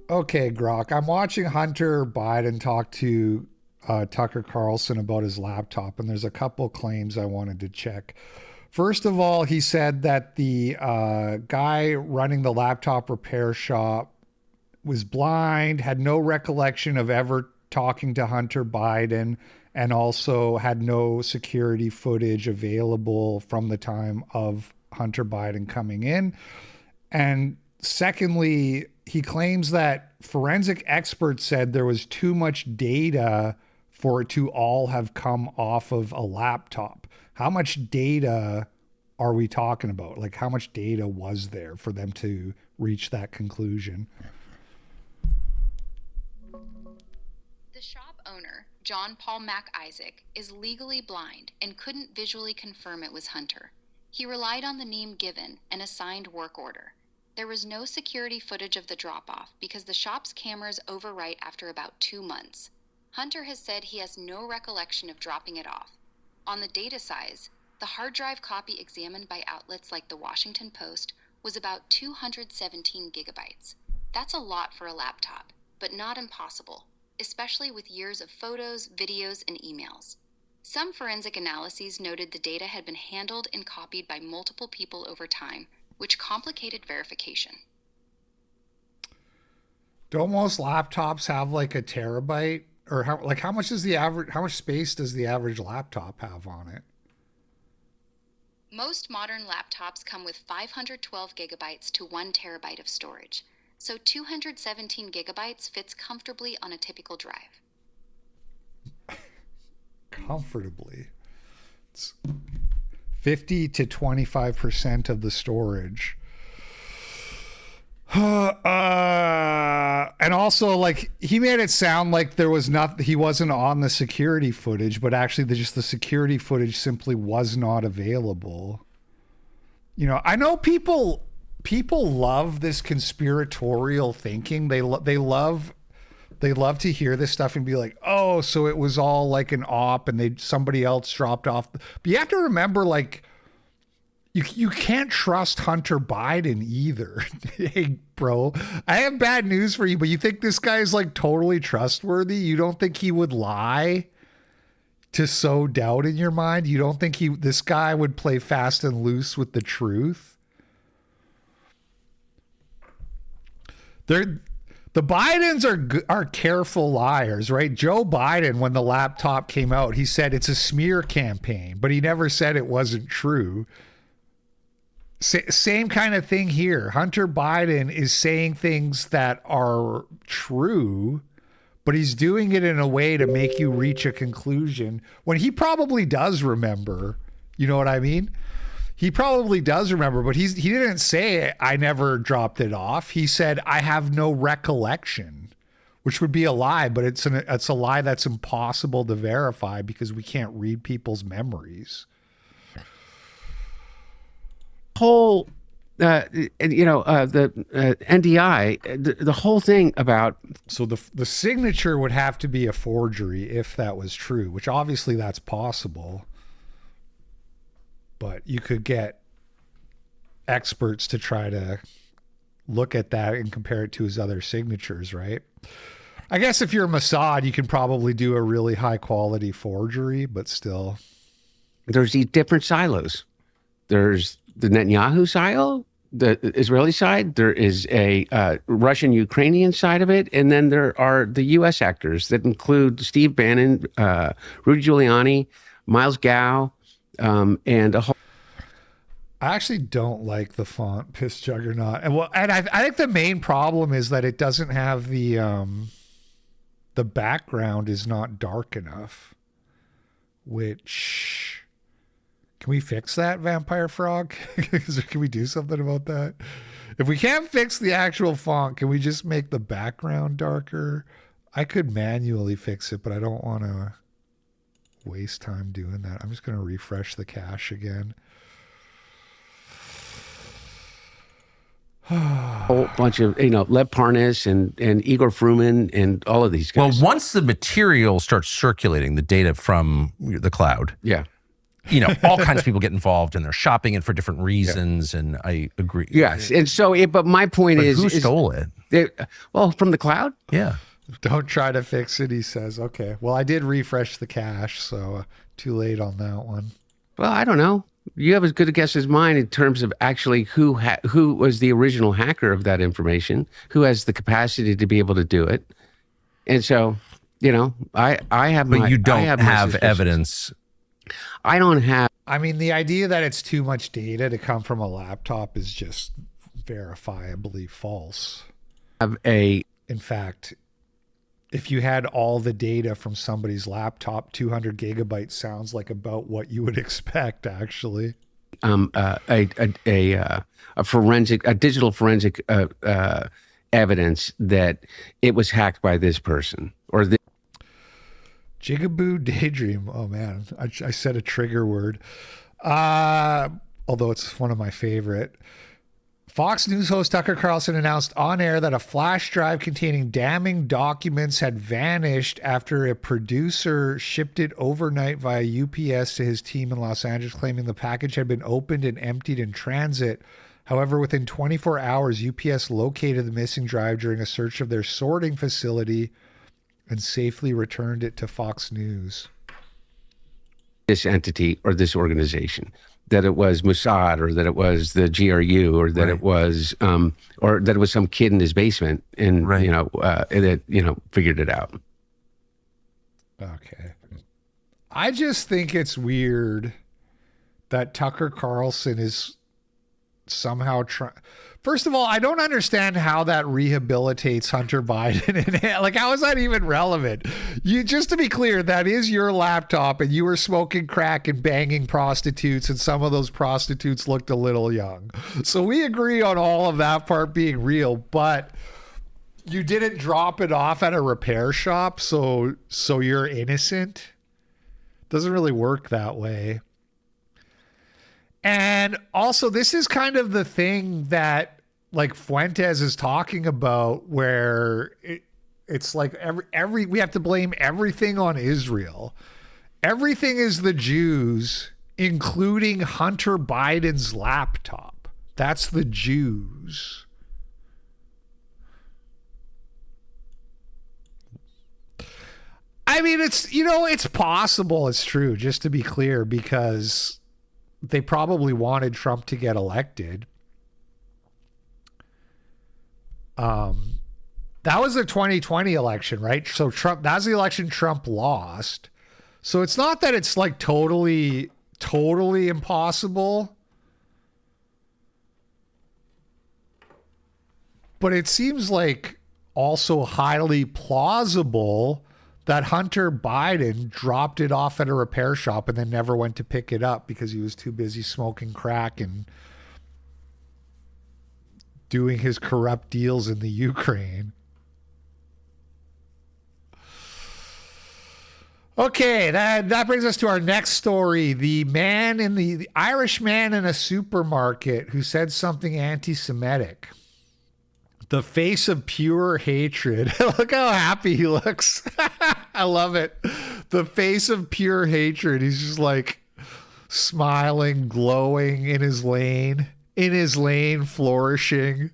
Okay, Grok. I'm watching Hunter Biden talk to Tucker Carlson about his laptop, and there's a couple claims I wanted to check. First of all, he said that the guy running the laptop repair shop was blind, had no recollection of ever talking to Hunter Biden, and also had no security footage available from the time of Hunter Biden coming in. And secondly, he claims that forensic experts said there was too much data for it to all have come off of a laptop. How much data are we talking about? Like, how much data was there for them to reach that conclusion? The shop owner, John Paul Mac Isaac, is legally blind and couldn't visually confirm it was Hunter. He relied on the name given and a signed work order. There was no security footage of the drop-off because the shop's cameras overwrite after about 2 months. Hunter has said he has no recollection of dropping it off. On the data size, the hard drive copy examined by outlets like the Washington Post was about 217 gigabytes. That's a lot for a laptop, but not impossible, especially with years of photos, videos, and emails. Some forensic analyses noted the data had been handled and copied by multiple people over time, which complicated verification. Don't most laptops have like a terabyte? Or how much space does the average laptop have on it? Most modern laptops come with 512 gigabytes to 1 terabyte of storage, so 217 gigabytes fits comfortably on a typical drive. Comfortably. It's 50 to 25% of the storage. And also, like, he made it sound like there was he wasn't on the security footage, but actually the security footage simply was not available. You know, I know people love this conspiratorial thinking. They love to hear this stuff and be like, oh, so it was all like an op and somebody else dropped off. But you have to remember, like, you can't trust Hunter Biden either. Hey, bro, I have bad news for you, but you think this guy is like totally trustworthy? You don't think he would lie to sow doubt in your mind? You don't think this guy would play fast and loose with the truth? The Bidens are careful liars, right? Joe Biden, when the laptop came out, he said it's a smear campaign, but he never said it wasn't true. Same kind of thing here. Hunter Biden is saying things that are true, but he's doing it in a way to make you reach a conclusion when he probably does remember. You know what I mean? He probably does remember, but he didn't say, I never dropped it off. He said, I have no recollection, which would be a lie, but it's a lie that's impossible to verify because we can't read people's memories. Whole, the NDI, the whole thing about... So the signature would have to be a forgery if that was true, which obviously that's possible. But you could get experts to try to look at that and compare it to his other signatures, right? I guess if you're Mossad, you can probably do a really high quality forgery, but still. There's these different silos. There's the Netanyahu silo, the Israeli side. There is a Russian-Ukrainian side of it. And then there are the U.S. actors that include Steve Bannon, Rudy Giuliani, Miles Gow, and a whole... I actually don't like the font Piss Juggernaut. And I think the main problem is that it doesn't have the background is not dark enough, which Can we fix that, Vampire Frog? Can we do something about that? If we can't fix the actual font, can we just make the background darker? I could manually fix it, but I don't want to waste time doing that. I'm just going to refresh the cache again. A whole bunch of, Lev Parnas and Igor Fruman and all of these guys. Well, once the material starts circulating, the data from the cloud, all kinds of people get involved and they're shopping it for different reasons. And I agree. Yes. And so, but my point is, who stole it? Well, from the cloud? Yeah. Don't try to fix it, he says. Okay. Well, I did refresh the cache, so too late on that one. Well, I don't know. You have as good a guess as mine in terms of actually who was the original hacker of that information, who has the capacity to be able to do it. And so, I have but my... you don't have have evidence. I don't have... I mean, the idea that it's too much data to come from a laptop is just verifiably false. In fact, if you had all the data from somebody's laptop, 200 gigabytes sounds like about what you would expect, actually. A digital forensic evidence that it was hacked by this person or this. Jigaboo Daydream. Oh man, I said a trigger word. Although it's one of my favorite. Fox News host Tucker Carlson announced on air that a flash drive containing damning documents had vanished after a producer shipped it overnight via UPS to his team in Los Angeles, claiming the package had been opened and emptied in transit. However, within 24 hours, UPS located the missing drive during a search of their sorting facility and safely returned it to Fox News. This entity or this organization, that it was Mossad or that it was the GRU or that it was some kid in his basement and figured it out. Okay. I just think it's weird that Tucker Carlson is somehow trying. First of all, I don't understand how that rehabilitates Hunter Biden. Like, how is that even relevant? Just to be clear, that is your laptop and you were smoking crack and banging prostitutes, and some of those prostitutes looked a little young. So we agree on all of that part being real, but you didn't drop it off at a repair shop, so you're innocent. Doesn't really work that way. And also, this is kind of the thing that like Fuentes is talking about, where it's like every we have to blame everything on Israel. Everything is the Jews, including Hunter Biden's laptop. That's the Jews. I mean, it's possible it's true, just to be clear, because they probably wanted Trump to get elected. That was the 2020 election, right? So that's the election Trump lost. So it's not that it's like totally impossible. But it seems like also highly plausible that Hunter Biden dropped it off at a repair shop and then never went to pick it up because he was too busy smoking crack and doing his corrupt deals in the Ukraine. Okay, that brings us to our next story. The Irish man in a supermarket who said something anti-Semitic. The face of pure hatred. Look how happy he looks. I love it. The face of pure hatred. He's just like smiling, glowing in his lane, flourishing.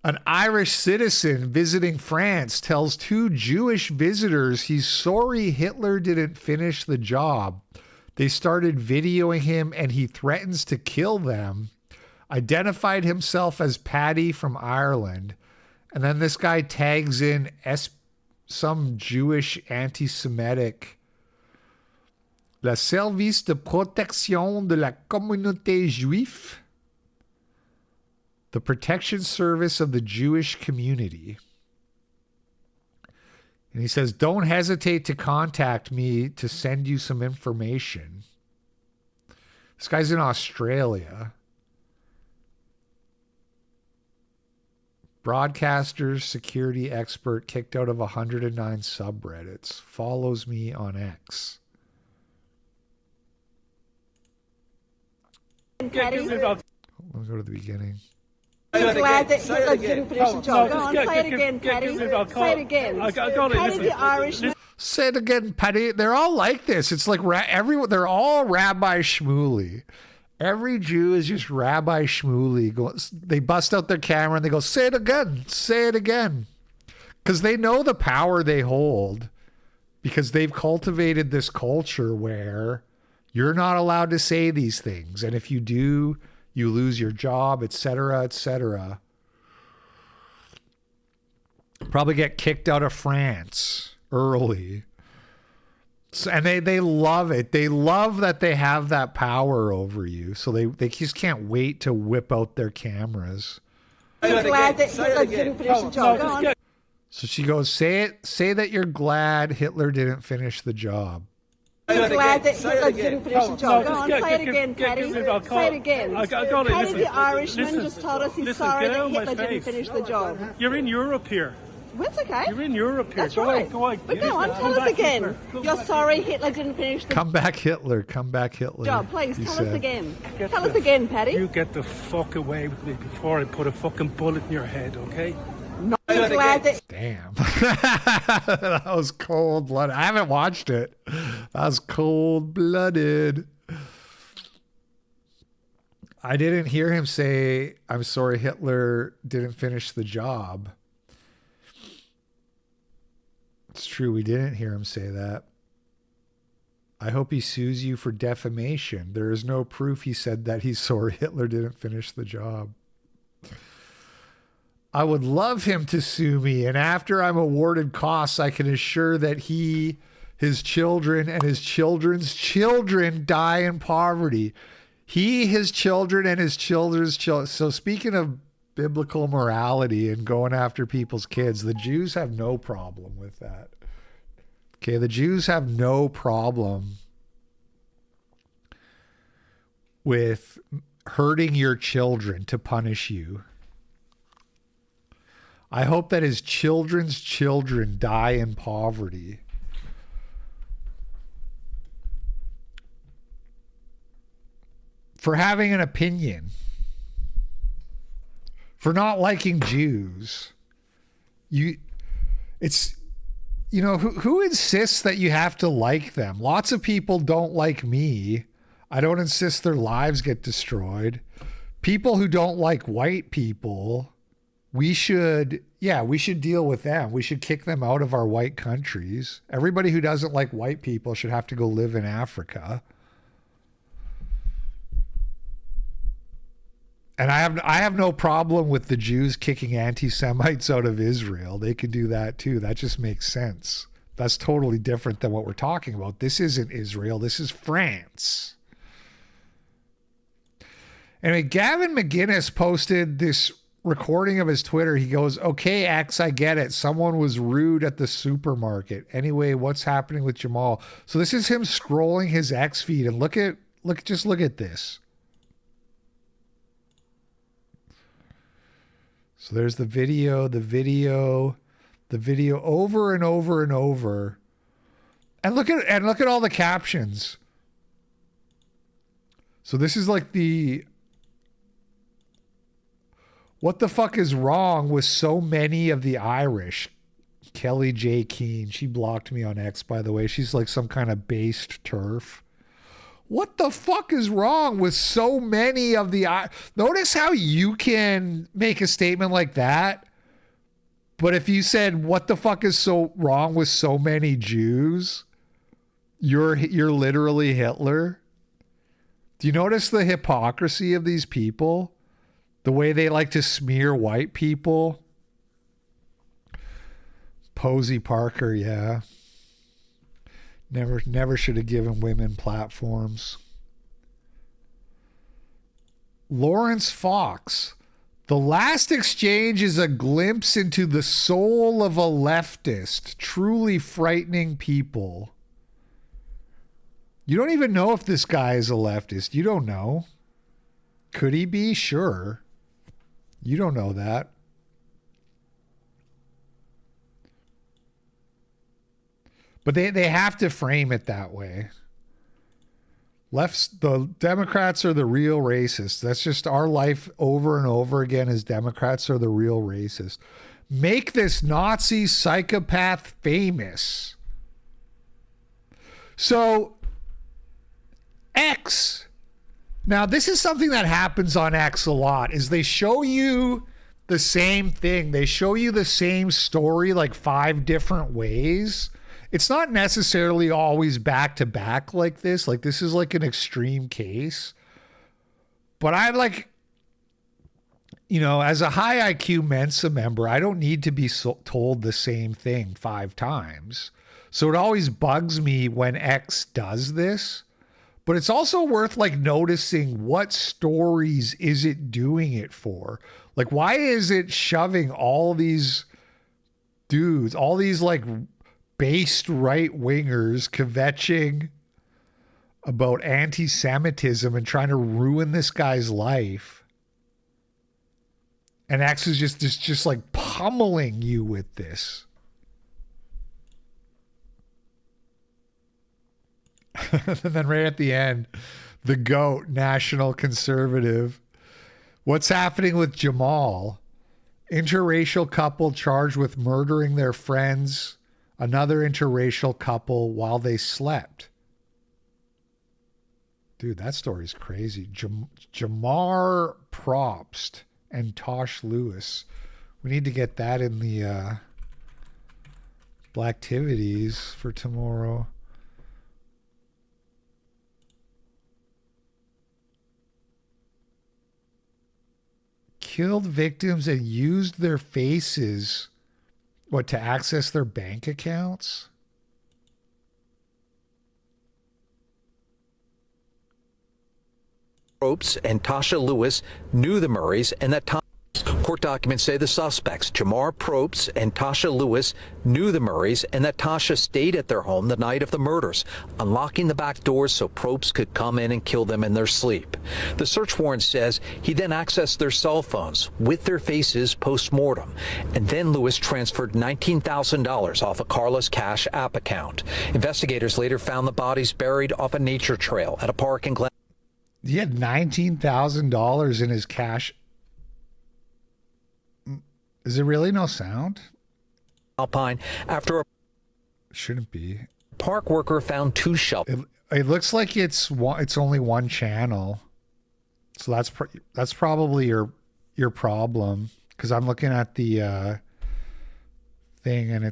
An Irish citizen visiting France tells two Jewish visitors he's sorry Hitler didn't finish the job. They started videoing him and he threatens to kill them. Identified himself as Paddy from Ireland. And then this guy tags in some Jewish anti-Semitic. Le Service de Protection de la Communauté Juive. The Protection Service of the Jewish Community. And he says, don't hesitate to contact me to send you some information. This guy's in Australia. Broadcaster security expert kicked out of 109 subreddits. Follows me on X. Let me go to the beginning. I'm glad that Hitler didn't finish the job. Go on, play it again, Paddy. Play it again. Paddy the Irishman. Say it again, Paddy. They're all like this. It's like they're all Rabbi Shmuley. Every Jew is just Rabbi Shmuley. They bust out their camera and they go, say it again, say it again. Because they know the power they hold. Because they've cultivated this culture where you're not allowed to say these things. And if you do, you lose your job, etc., etc. Probably get kicked out of France early. So, and they love it. They love that they have that power over you. So they just can't wait to whip out their cameras. I'm glad that Hitler didn't finish the job. Go on. So she goes, say that you're glad Hitler didn't finish the job. I'm glad that Hitler didn't finish the job. Go on, play it again, Paddy. Play it again. Paddy the Irishman just told us he's sorry that Hitler didn't finish the job. You're in Europe here. That's okay. You're in Europe here. That's right. Go on. But go on, tell us again. You're sorry Hitler didn't finish the Come back, Hitler. Come back, Hitler. job. Please, he tell said. us again. Tell us again, Paddy. You get the fuck away with me before I put a fucking bullet in your head, okay? I'm glad that... Damn. That was cold-blooded. I haven't watched it. That was cold-blooded. I didn't hear him say, I'm sorry Hitler didn't finish the job. It's true, we didn't hear him say that. I hope he sues you for defamation. There is no proof he said that he's sorry Hitler didn't finish the job. I would love him to sue me, and after I'm awarded costs, I can assure that he, his children, and his children's children die in poverty. He, his children, and his children's children. So speaking of biblical morality and going after people's kids, the Jews have no problem with that. Okay, the Jews have no problem with hurting your children to punish you. I hope that his children's children die in poverty. For having an opinion. For not liking Jews. Who insists that you have to like them? Lots of people don't like me. I don't insist their lives get destroyed. People who don't like white people, we should deal with them. We should kick them out of our white countries. Everybody who doesn't like white people should have to go live in Africa. And I have no problem with the Jews kicking anti-Semites out of Israel. They could do that too. That just makes sense. That's totally different than what we're talking about. This isn't Israel. This is France. Anyway, Gavin McGinnis posted this recording of his Twitter. He goes, okay, X, I get it. Someone was rude at the supermarket. Anyway, what's happening with Jamal? So this is him scrolling his X feed, and look at this. So there's the video over and over and over. And look at all the captions. So this is like what the fuck is wrong with so many of the Irish? Kelly J. Keane. She blocked me on X, by the way. She's like some kind of based turf. What the fuck is wrong with so many of the... Notice how you can make a statement like that, but if you said, what the fuck is so wrong with so many Jews, you're literally Hitler. Do you notice the hypocrisy of these people? The way they like to smear white people? Posey Parker, yeah. Never should have given women platforms. Lawrence Fox. The last exchange is a glimpse into the soul of a leftist. Truly frightening people. You don't even know if this guy is a leftist. You don't know. Could he be? Sure. You don't know that. But they have to frame it that way. The Democrats are the real racists. That's just our life over and over again as Democrats are the real racists. Make this Nazi psychopath famous. So, X. Now, this is something that happens on X a lot, is they show you the same thing. They show you the same story like 5 different ways. It's not necessarily always back to back like this. Like, this is like an extreme case. But I like, you know, as a high IQ Mensa member, I don't need to be told the same thing 5 times. So it always bugs me when X does this. But it's also worth like noticing what stories is it doing it for? Like, why is it shoving all these dudes, all these like based right-wingers kvetching about anti-Semitism and trying to ruin this guy's life? And X is just like pummeling you with this. And then right at the end, the GOAT, national conservative. What's happening with Jamal? Interracial couple charged with murdering their friends. Another interracial couple while they slept. Dude, that story's crazy. Jamar Probst and Tosh Lewis. We need to get that in the Blacktivities for tomorrow. Killed victims and used their faces, to access their bank accounts? Probst and Tasha Lewis knew the Murrays and that court documents say the suspects, Jamar Probst and Tasha Lewis, knew the Murrays and that Tasha stayed at their home the night of the murders, unlocking the back doors so Probst could come in and kill them in their sleep. The search warrant says he then accessed their cell phones with their faces post-mortem, and then Lewis transferred $19,000 off a Carla's Cash app account. Investigators later found the bodies buried off a nature trail at a park in Glen. He had $19,000 in his cash. Is there really no sound? Alpine after a shouldn't be. Park worker found 2 shells. It looks like it's only one channel. So that's probably your problem, because I'm looking at the thing and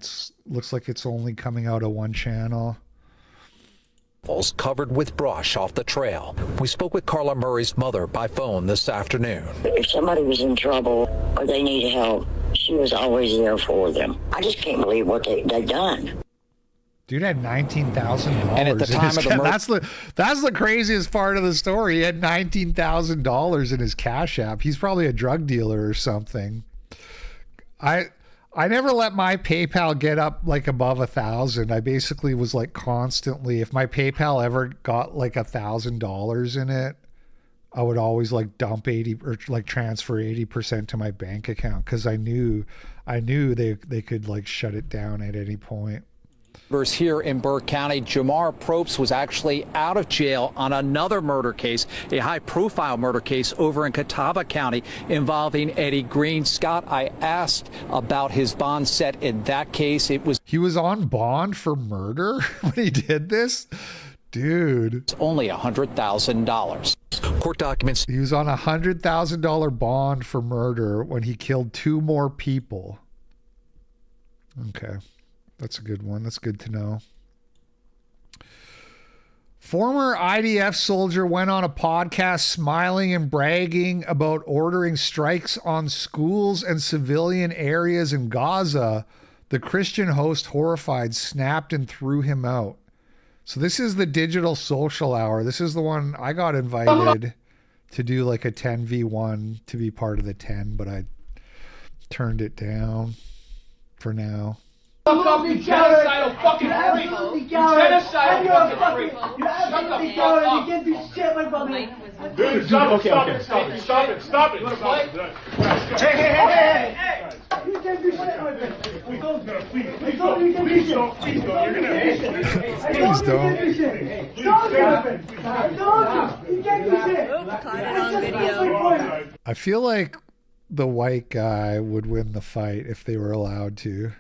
looks like it's only coming out of one channel. Covered with brush off the trail. We spoke with Carla Murray's mother by phone this afternoon. If somebody was in trouble or they needed help, she was always there for them. I just can't believe what they've done. Dude had $19,000. And at the time of the murder, that's the craziest part of the story. He had $19,000 in his Cash App. He's probably a drug dealer or something. I never let my PayPal get up like above 1,000. I basically was like constantly, if my PayPal ever got like $1,000 in it, I would always like dump 80 or like transfer 80% to my bank account, because I knew they could like shut it down at any point. Here in Burke County, Jamar Probst was actually out of jail on another murder case, a high-profile murder case over in Catawba County involving Eddie Green. Scott, I asked about his bond set in that case. He was on bond for murder when he did this? Dude. It's only $100,000. Court documents. He was on $100,000 bond for murder when he killed 2 more people. Okay. That's a good one. That's good to know. Former IDF soldier went on a podcast smiling and bragging about ordering strikes on schools and civilian areas in Gaza. The Christian host, horrified, snapped and threw him out. So this is the Digital Social Hour. This is the one I got invited to do, like a 10v1 to be part of the 10, but I turned it down for now. Fuck up, you genocidal fucking freak! You genocidal fucking freak! Shut the fuck up! You can't do shit, my brother! Dude, stop it! Hey! You can't do shit, my brother! Please don't. You're gonna... Please don't. You can't do shit! Caught it on video. I feel like the white guy would win the fight if they were allowed to.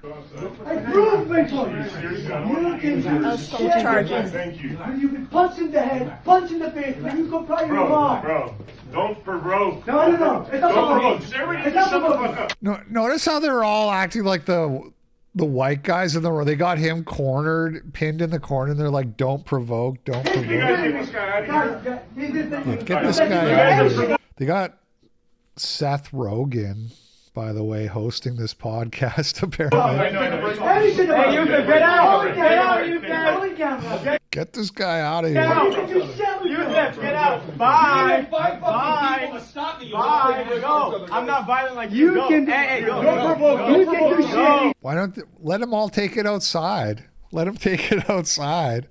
I proved my point. You can do Assault charges. Thank you. You've been punched in the head, punched in the face, and you go cry your mom. Bro, don't provoke. No. It's not don't provoke. Just everybody just shut the fuck up. No, notice how they're all acting like the white guys in the room. They got him cornered, pinned in the corner, and they're like, "Don't provoke, don't provoke." Get this guy out of here. Get this guy out of here. They got Seth Rogen, by the way, hosting this podcast, apparently. Hey, you can get out! Get out, you can! Get this guy out of here. Get out! Bye! Bye! Go! I'm not violent like you. Go! Hey, go! Don't provoke! You can do shit! Why don't let them all take it outside? Let them take it outside.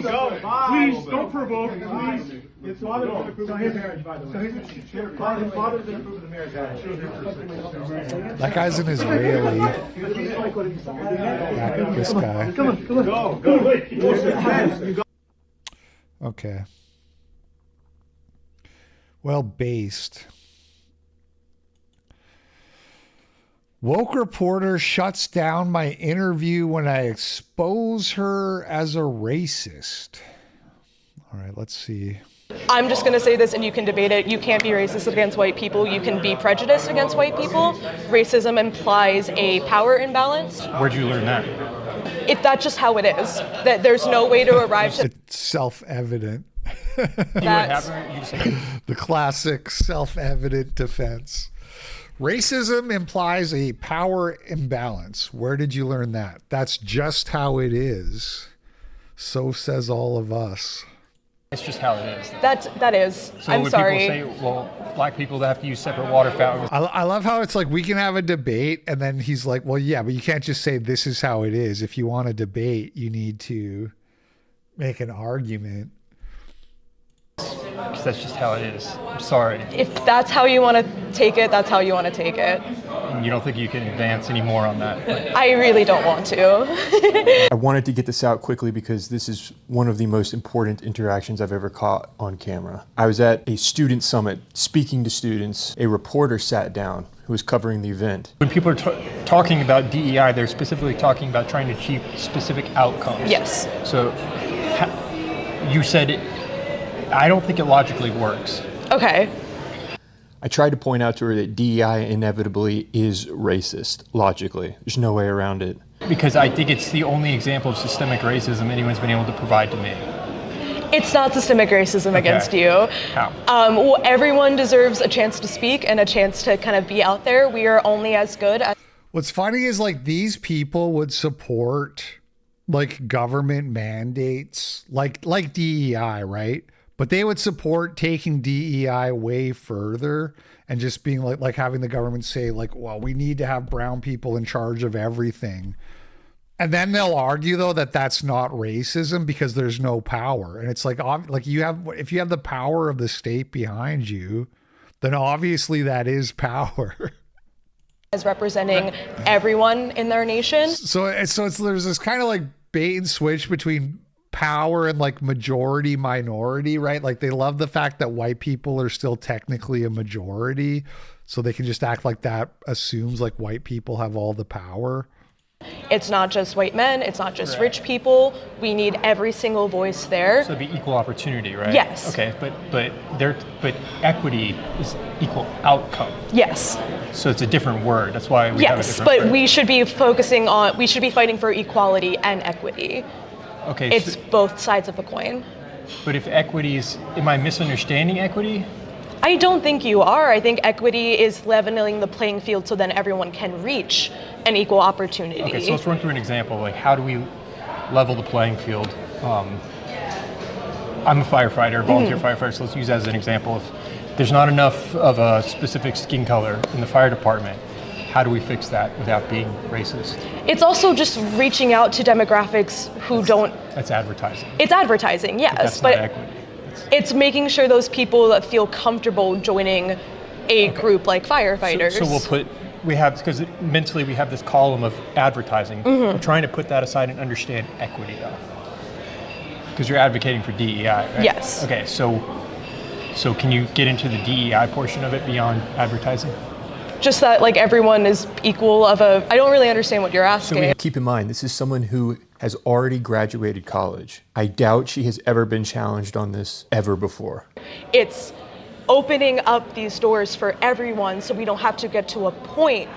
Go! Please, don't provoke, please. His father's going to approve of the marriage, by the way. His father's going to approve of the marriage. That guy's an Israeli. This guy. Come on. Go. Okay. Well, based. Woke reporter shuts down my interview when I expose her as a racist. All right, let's see. I'm just going to say this and you can debate it. You can't be racist against white people. You can be prejudiced against white people. Racism implies a power imbalance. Where'd you learn that? That's just how it is. That there's no way to arrive to... It's self-evident. That's... The classic self-evident defense. Racism implies a power imbalance. Where did you learn that? That's just how it is. So says all of us. It's just how it is. That is. So I'm when sorry. people say, well, black people have to use separate water fountains. I love how it's like we can have a debate and then he's like, well, yeah, but you can't just say this is how it is. If you want to debate, you need to make an argument. Because that's just how it is. I'm sorry. If that's how you want to take it, that's how you want to take it. And you don't think you can advance any more on that? I really don't want to. I wanted to get this out quickly because this is one of the most important interactions I've ever caught on camera. I was at a student summit speaking to students. A reporter sat down who was covering the event. When people are talking about DEI, they're specifically talking about trying to achieve specific outcomes. Yes. So you said I don't think it logically works. Okay. I tried to point out to her that DEI inevitably is racist, logically. There's no way around it. Because I think it's the only example of systemic racism anyone's been able to provide to me. It's not systemic racism against you. How? Well, everyone deserves a chance to speak and a chance to kind of be out there. We are only as good as... What's funny is like these people would support like government mandates, like DEI, right? But they would support taking DEI way further and just being like having the government say like, well, we need to have brown people in charge of everything. And then they'll argue though that that's not racism because there's no power. And it's like if you have the power of the state behind you, then obviously that is power. As representing everyone in their nation. So there's this kind of like bait and switch between power and like majority minority, right? Like they love the fact that white people are still technically a majority, so they can just act like that assumes like white people have all the power. It's not just white men, it's not just rich people. We need every single voice there. So it'd be equal opportunity, right? Yes. Okay, but equity is equal outcome. Yes. So it's a different word. That's why we have a different word. we should be fighting for equality and equity. Okay. It's both sides of the coin. But if equity is, am I misunderstanding equity? I don't think you are. I think equity is leveling the playing field so then everyone can reach an equal opportunity. Okay, so let's run through an example. Like, how do we level the playing field? I'm a firefighter, volunteer firefighter, so let's use that as an example. If there's not enough of a specific skin color in the fire department, How do we fix that without being racist? It's also just reaching out to demographics who don't. That's advertising. It's advertising, yes, But that's not equity. It's making sure those people that feel comfortable joining a group like firefighters. So we'll put, because mentally we have this column of advertising. Mhm. We're trying to put that aside and understand equity though. Because you're advocating for DEI, right? Yes. Okay, so can you get into the DEI portion of it beyond advertising? Just that like everyone is equal of a, I don't really understand what you're asking. Keep in mind, this is someone who has already graduated college. I doubt she has ever been challenged on this ever before. It's opening up these doors for everyone so we don't have to get to a point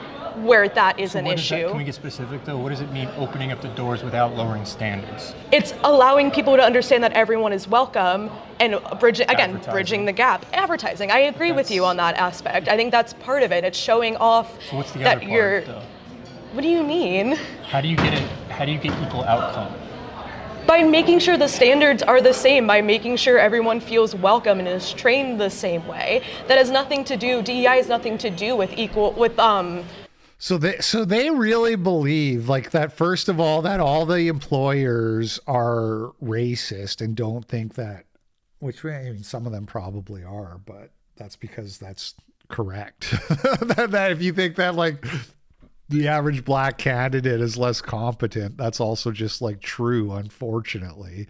where that is an issue. Can we get specific though? What does it mean opening up the doors without lowering standards? It's allowing people to understand that everyone is welcome and bridging the gap. Advertising. I agree with you on that aspect. I think that's part of it. It's showing off So what's the that other you're. part though? What do you mean? How do you get equal outcome? By making sure the standards are the same, by making sure everyone feels welcome and is trained the same way. That has nothing to do. DEI has nothing to do with So they really believe like that. First of all, that all the employers are racist and don't think that. Which I mean, some of them probably are, but that's because that's correct. that if you think that like the average black candidate is less competent, that's also just like true, unfortunately.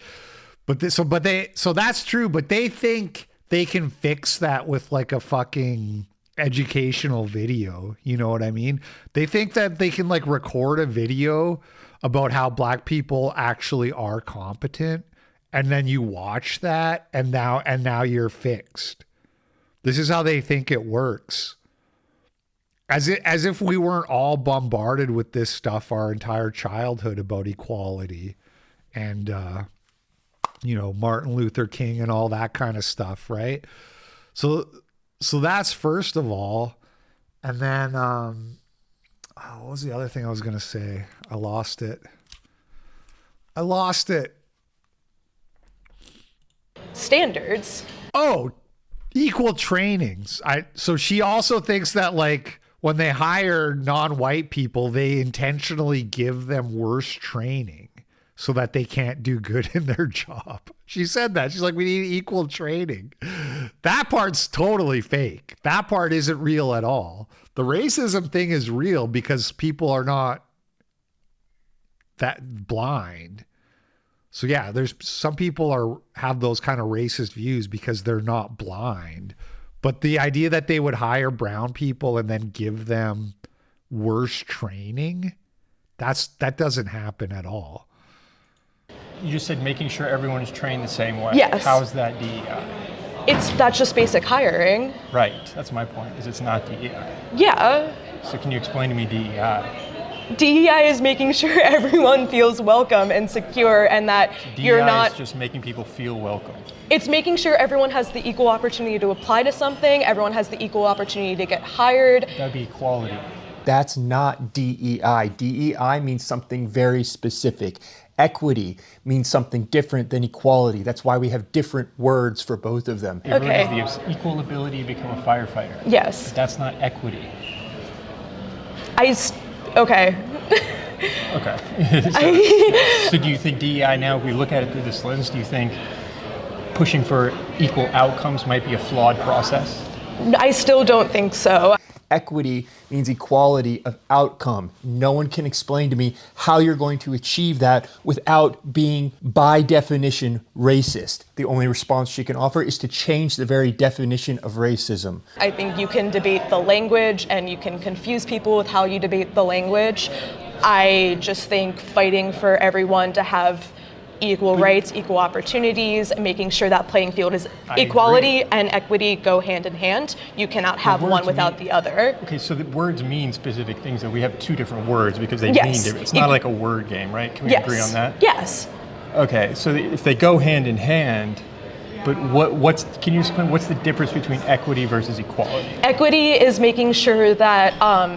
But that's true. But they think they can fix that with like a fucking educational video. You know what I mean? They think that they can like record a video about how black people actually are competent, and then you watch that, and now you're fixed. This is how they think it works. As if we weren't all bombarded with this stuff our entire childhood about equality and Martin Luther King and all that kind of stuff, right? So that's first of all. And then what was the other thing I was going to say? I lost it. Standards. Oh, equal trainings. So she also thinks that like when they hire non-white people, they intentionally give them worse training so that they can't do good in their job. She said that. She's like, we need equal training. That part's totally fake. That part isn't real at all. The racism thing is real because people are not that blind. So yeah, there's some people have those kind of racist views because they're not blind. But the idea that they would hire brown people and then give them worse training, that doesn't happen at all. You just said making sure everyone is trained the same way. Yes. How is that DEI? That's just basic hiring. Right. That's my point. Is it's not DEI. Yeah. So can you explain to me DEI? DEI is making sure everyone feels welcome and secure, and that you're not. DEI is just making people feel welcome. It's making sure everyone has the equal opportunity to apply to something. Everyone has the equal opportunity to get hired. That'd be equality. That's not DEI. DEI means something very specific. Equity means something different than equality. That's why we have different words for both of them. Okay. Everyone has the equal ability to become a firefighter. Yes. But that's not equity. Okay. Okay. So do you think DEI now, if we look at it through this lens, do you think pushing for equal outcomes might be a flawed process? I still don't think so. Equity means equality of outcome. No one can explain to me how you're going to achieve that without being, by definition, racist. The only response she can offer is to change the very definition of racism. I think you can debate the language and you can confuse people with how you debate the language. I just think fighting for everyone to have equal rights, equal opportunities, making sure that playing field is equality and equity go hand in hand. You cannot have one without the other. Okay, so the words mean specific things, though. We have two different words because they Yes. mean different. It's not like a word game, right? Can we agree on that? Yes. Okay, so if they go hand in hand, but can you explain what's the difference between equity versus equality? Equity is making sure that,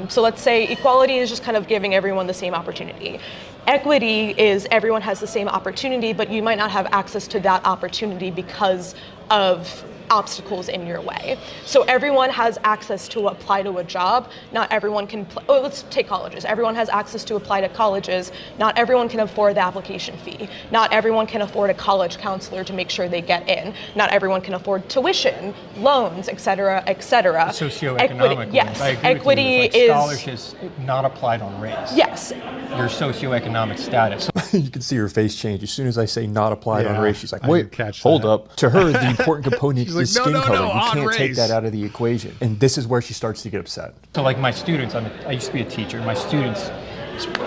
so let's say equality is just kind of giving everyone the same opportunity. Equity is everyone has the same opportunity, but you might not have access to that opportunity because of obstacles in your way. So everyone has access to apply to a job. Not everyone can, let's take colleges. Everyone has access to apply to colleges. Not everyone can afford the application fee. Not everyone can afford a college counselor to make sure they get in. Not everyone can afford tuition, loans, et cetera, et cetera. Socioeconomic. Yes, I agree equity with you. is scholarships not applied on race. Yes. Your socioeconomic status. You can see her face change as soon as I say not applied on race. She's like, I wait, catch hold that. up. To her, the important component She's like, is no, skin no, color. no, You on can't take race. that out of the equation. And this is where she starts to get upset. So like my students, I used to be a teacher. My students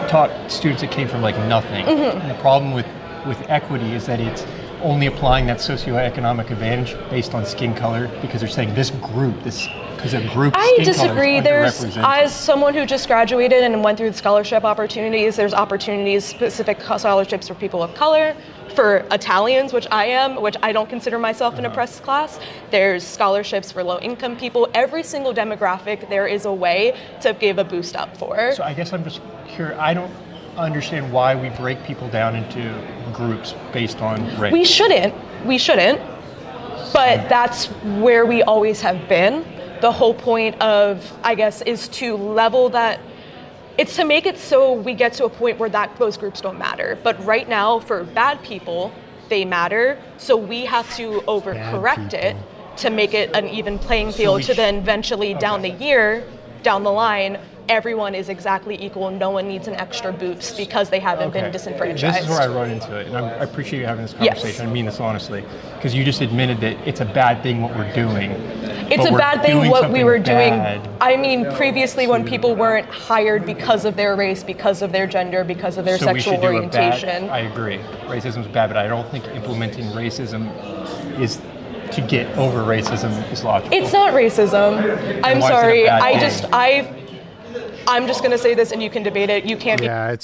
taught students that came from like nothing. And the problem with equity is that it's only applying that socioeconomic advantage based on skin color, because they're saying this group, because a group I skin disagree. color is There's, underrepresented. as someone who just graduated and went through the scholarship opportunities, there's opportunities, specific scholarships for people of color, for Italians, which I am, which I don't consider myself an oppressed class. There's scholarships for low-income people. Every single demographic, there is a way to give a boost up for. So I guess I'm just curious. I don't understand why we break people down into groups based on race. We shouldn't, but that's where we always have been. The whole point of, I guess, is to level that. It's to make it so we get to a point where those groups don't matter. But right now, for bad people, they matter. So we have to overcorrect it to make it an even playing field, to then eventually down the line, everyone is exactly equal. No one needs an extra boost because they haven't been disenfranchised. This is where I run into it, and I appreciate you having this conversation. I mean this honestly, because you just admitted that it's a bad thing what we're doing. It's a bad thing what we were doing. I mean, previously when people weren't hired because of their race, because of their gender, because of their sexual orientation. I agree. Racism is bad, but I don't think implementing racism is to get over racism is logical. It's not racism. I'm sorry. I'm just gonna say this, and you can debate it. You can't. Yeah,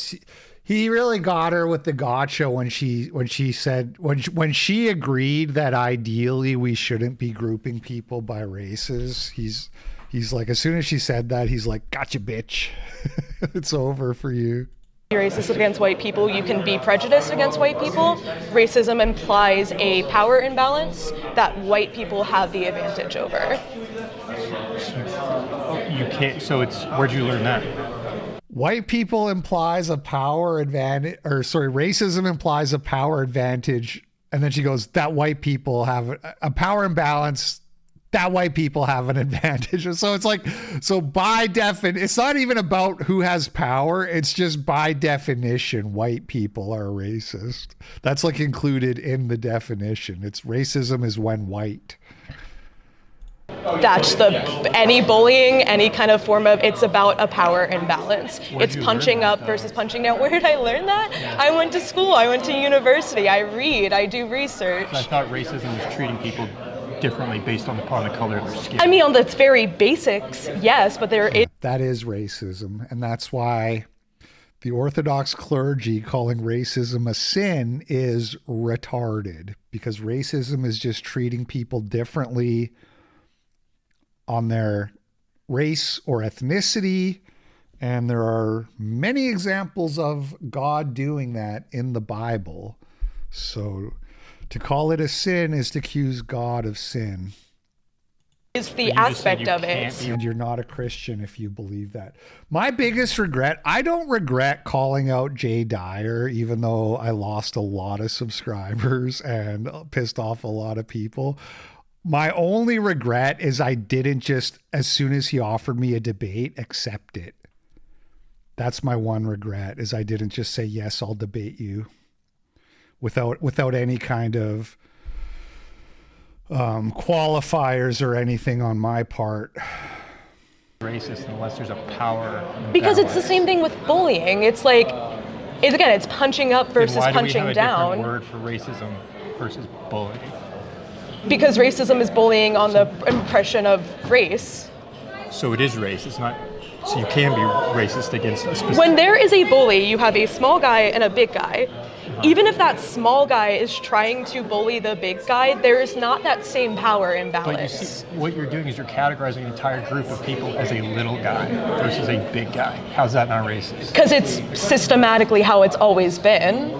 he really got her with the gotcha when she said when she agreed that ideally we shouldn't be grouping people by races. He's like, as soon as she said that, he's like, gotcha, bitch. It's over for you. Racist against white people, you can be prejudiced against white people. Racism implies a power imbalance that white people have the advantage over. You can't. So it's, where'd you learn that? White people implies a power advantage, or sorry, racism implies a power advantage, and then she goes, that white people have a power imbalance. That white people have an advantage. So it's like, so by definition, it's not even about who has power. It's just by definition, white people are racist. That's like included in the definition. It's racism is when white. That's any bullying, any kind of form of, it's about a power imbalance. It's punching up versus punching down. Where did I learn that? I went to school, I went to university, I read, I do research. I thought racism was treating people differently based upon the color of their skin. I mean, on the very basics, yes, but there is. That is racism, and that's why the Orthodox clergy calling racism a sin is retarded, because racism is just treating people differently on their race or ethnicity, and there are many examples of God doing that in the Bible. So to call it a sin is to accuse God of sin. Is the aspect of it. And you're not a Christian if you believe that. My biggest regret, I don't regret calling out Jay Dyer, even though I lost a lot of subscribers and pissed off a lot of people. My only regret is I didn't just, as soon as he offered me a debate, accept it. That's my one regret, is I didn't just say, yes, I'll debate you without any kind of qualifiers or anything on my part. Racist unless there's a power imbalance. Because it's the same thing with bullying. It's like, it's punching up versus punching down. Why do we have a different word for racism versus bullying? Because racism is bullying on the impression of race. So it is race. It's not. So you can be racist against a specific. When there is a bully, you have a small guy and a big guy. Even if that small guy is trying to bully the big guy, there is not that same power imbalance. But you see, what you're doing is you're categorizing an entire group of people as a little guy versus a big guy. How's that not racist? Because it's systematically how it's always been.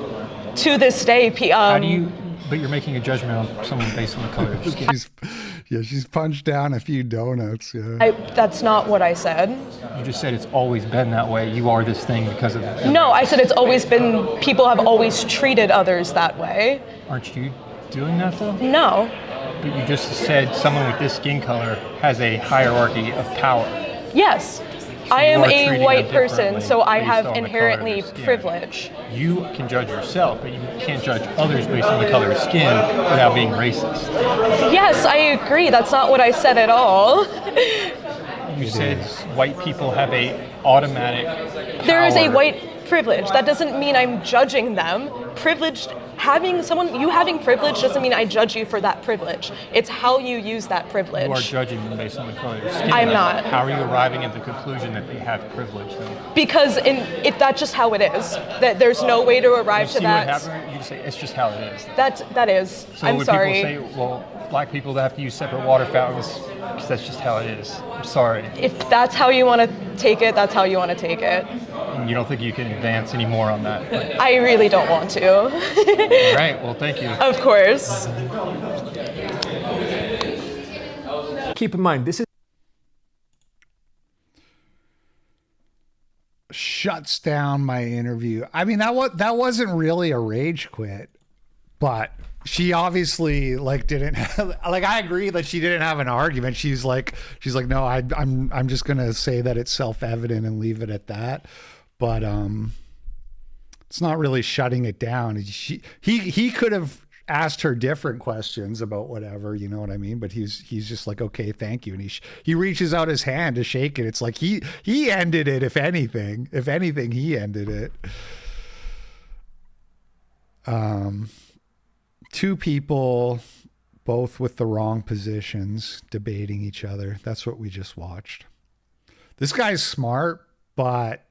To this day, how do you But you're making a judgment on someone based on the color of their skin. She's punched down a few donuts. Yeah. That's not what I said. You just said it's always been that way. You are this thing because of it. No, I said it's always been, people have always treated others that way. Aren't you doing that though? No. But you just said someone with this skin color has a hierarchy of power. Yes. I am a white person, so I have inherently privilege. You can judge yourself, but you can't judge others based on the color of skin without being racist. Yes, I agree. That's not what I said at all. You said white people have a automatic power. There is a white privilege. That doesn't mean I'm judging them. Privileged, you having privilege doesn't mean I judge you for that privilege. It's how you use that privilege. You are judging them based on the color of your skin. I'm not. How are you arriving at the conclusion that they have privilege then? Because that's just how it is. That there's no way to arrive to that. What happened? You just say it's just how it is. That is. So I'm when sorry. people say, well, black people have to use separate water fountains, because that's just how it is. I'm sorry. If that's how you want to take it, that's how you want to take it. You don't think you can advance any more on that? But... I really don't want to. All right. Well, thank you. Of course. Keep in mind, this is shuts down my interview. I mean, that wasn't really a rage quit, but she obviously didn't have, I agree that she didn't have an argument. She's like, no, I'm just gonna say that it's self-evident and leave it at that. But it's not really shutting it down. He could have asked her different questions about whatever, you know what I mean? But he's just like, okay, thank you. And he reaches out his hand to shake it. It's like he ended it. If anything, he ended it. Two people, both with the wrong positions, debating each other. That's what we just watched. This guy's smart, but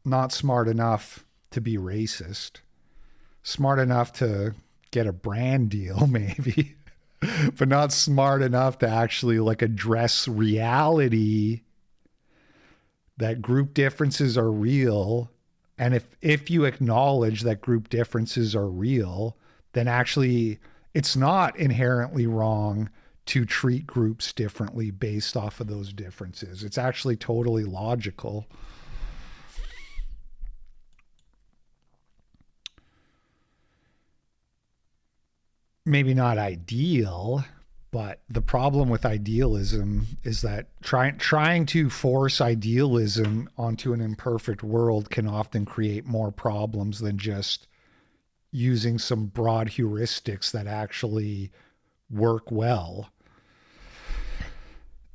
not smart enough to be racist. Smart enough to get a brand deal, maybe, but not smart enough to actually address reality, that group differences are real. And if you acknowledge that group differences are real, then actually it's not inherently wrong to treat groups differently based off of those differences. It's actually totally logical. Maybe not ideal, but the problem with idealism is that trying to force idealism onto an imperfect world can often create more problems than just using some broad heuristics that actually work well.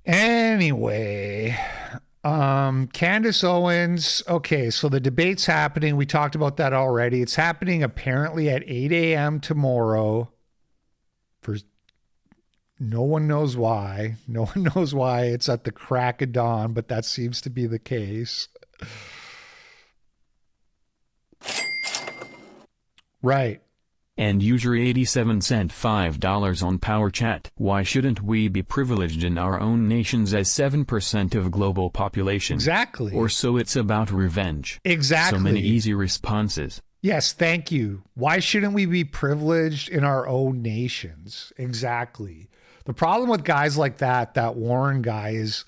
Anyway, Candace Owens. Okay, so the debate's happening. We talked about that already. It's happening apparently at 8 a.m. tomorrow. For no one knows why. No one knows why it's at the crack of dawn, but that seems to be the case. Right. And user 87 cent $5 on Power Chat. Why shouldn't we be privileged in our own nations as 7% of global population? Exactly. Or so it's about revenge. Exactly. So many easy responses. Yes, thank you. Why shouldn't we be privileged in our own nations? Exactly. The problem with guys like that Warren guy is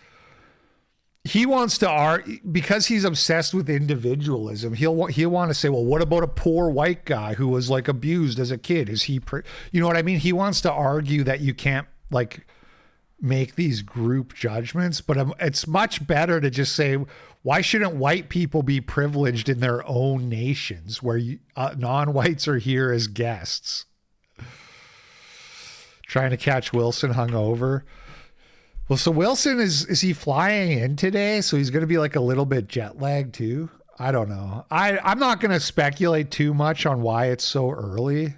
he wants to argue, because he's obsessed with individualism. He'll want to say, well, what about a poor white guy who was abused as a kid? Is he, you know what I mean? He wants to argue that you can't make these group judgments, but it's much better to just say, why shouldn't white people be privileged in their own nations where non-whites are here as guests? Trying to catch Wilson hungover. Well, so Wilson, is he flying in today? So he's going to be a little bit jet lagged too? I don't know. I'm not going to speculate too much on why it's so early.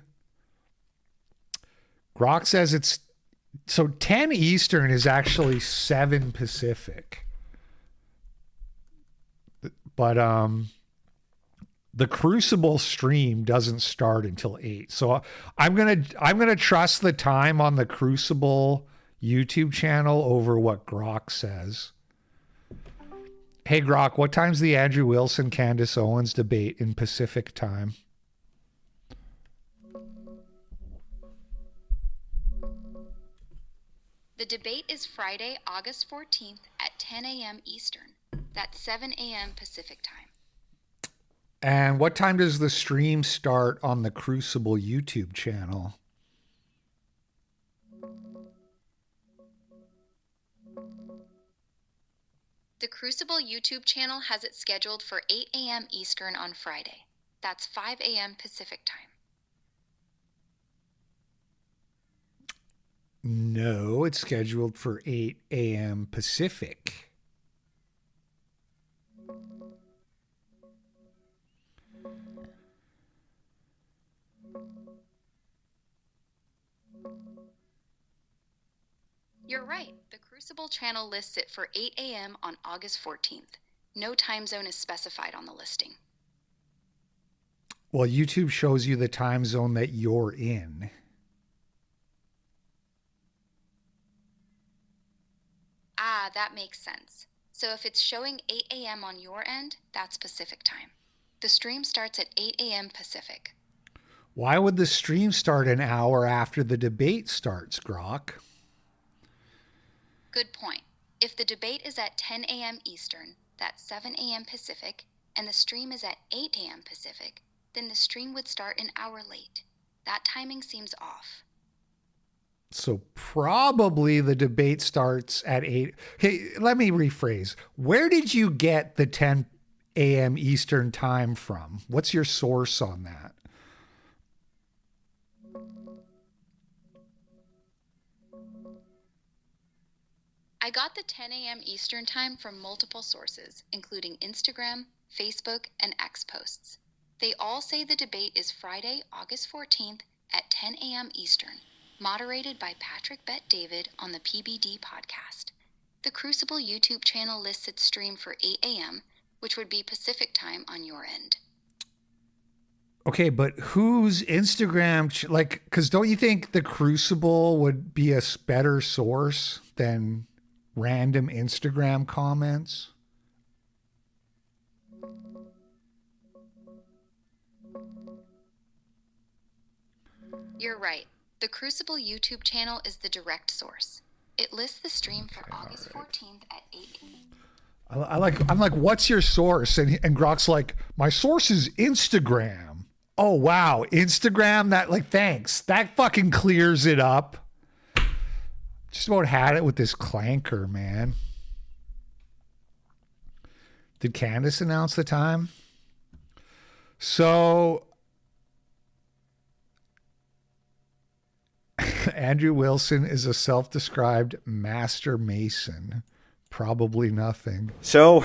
Grok says it's, so 10 Eastern is actually 7 Pacific. But the Crucible stream doesn't start until 8. So I'm gonna trust the time on the Crucible YouTube channel over what Grok says. Hey Grok, what time's the Andrew Wilson Candace Owens debate in Pacific time? The debate is Friday, August 14th at 10 a.m. Eastern. That's 7 a.m. Pacific time. And what time does the stream start on the Crucible YouTube channel? The Crucible YouTube channel has it scheduled for 8 a.m. Eastern on Friday. That's 5 a.m. Pacific time. No, it's scheduled for 8 a.m. Pacific. You're right. The Crucible channel lists it for 8 a.m. on August 14th. No time zone is specified on the listing. Well, YouTube shows you the time zone that you're in. Ah, that makes sense. So if it's showing 8 a.m. on your end, that's Pacific time. The stream starts at 8 a.m. Pacific. Why would the stream start an hour after the debate starts, Grok? Good point. If the debate is at 10 a.m. Eastern, that's 7 a.m. Pacific, and the stream is at 8 a.m. Pacific, then the stream would start an hour late. That timing seems off. So probably the debate starts at 8. Hey, let me rephrase. Where did you get the 10 a.m. Eastern time from? What's your source on that? I got the 10 a.m. Eastern time from multiple sources, including Instagram, Facebook, and X posts. They all say the debate is Friday, August 14th at 10 a.m. Eastern, moderated by Patrick Bet-David on the PBD podcast. The Crucible YouTube channel lists its stream for 8 a.m., which would be Pacific time on your end. Okay, but whose Instagram, because don't you think the Crucible would be a better source than random Instagram comments? You're right. The Crucible YouTube channel is the direct source. It lists the stream for August 14th at 8 a.m. I'm like, what's your source? And Grok's like, my source is Instagram. Oh, wow. Instagram? Thanks. That fucking clears it up. Just about had it with this clanker, man. Did Candace announce the time? So Andrew Wilson is a self-described master mason. Probably nothing. So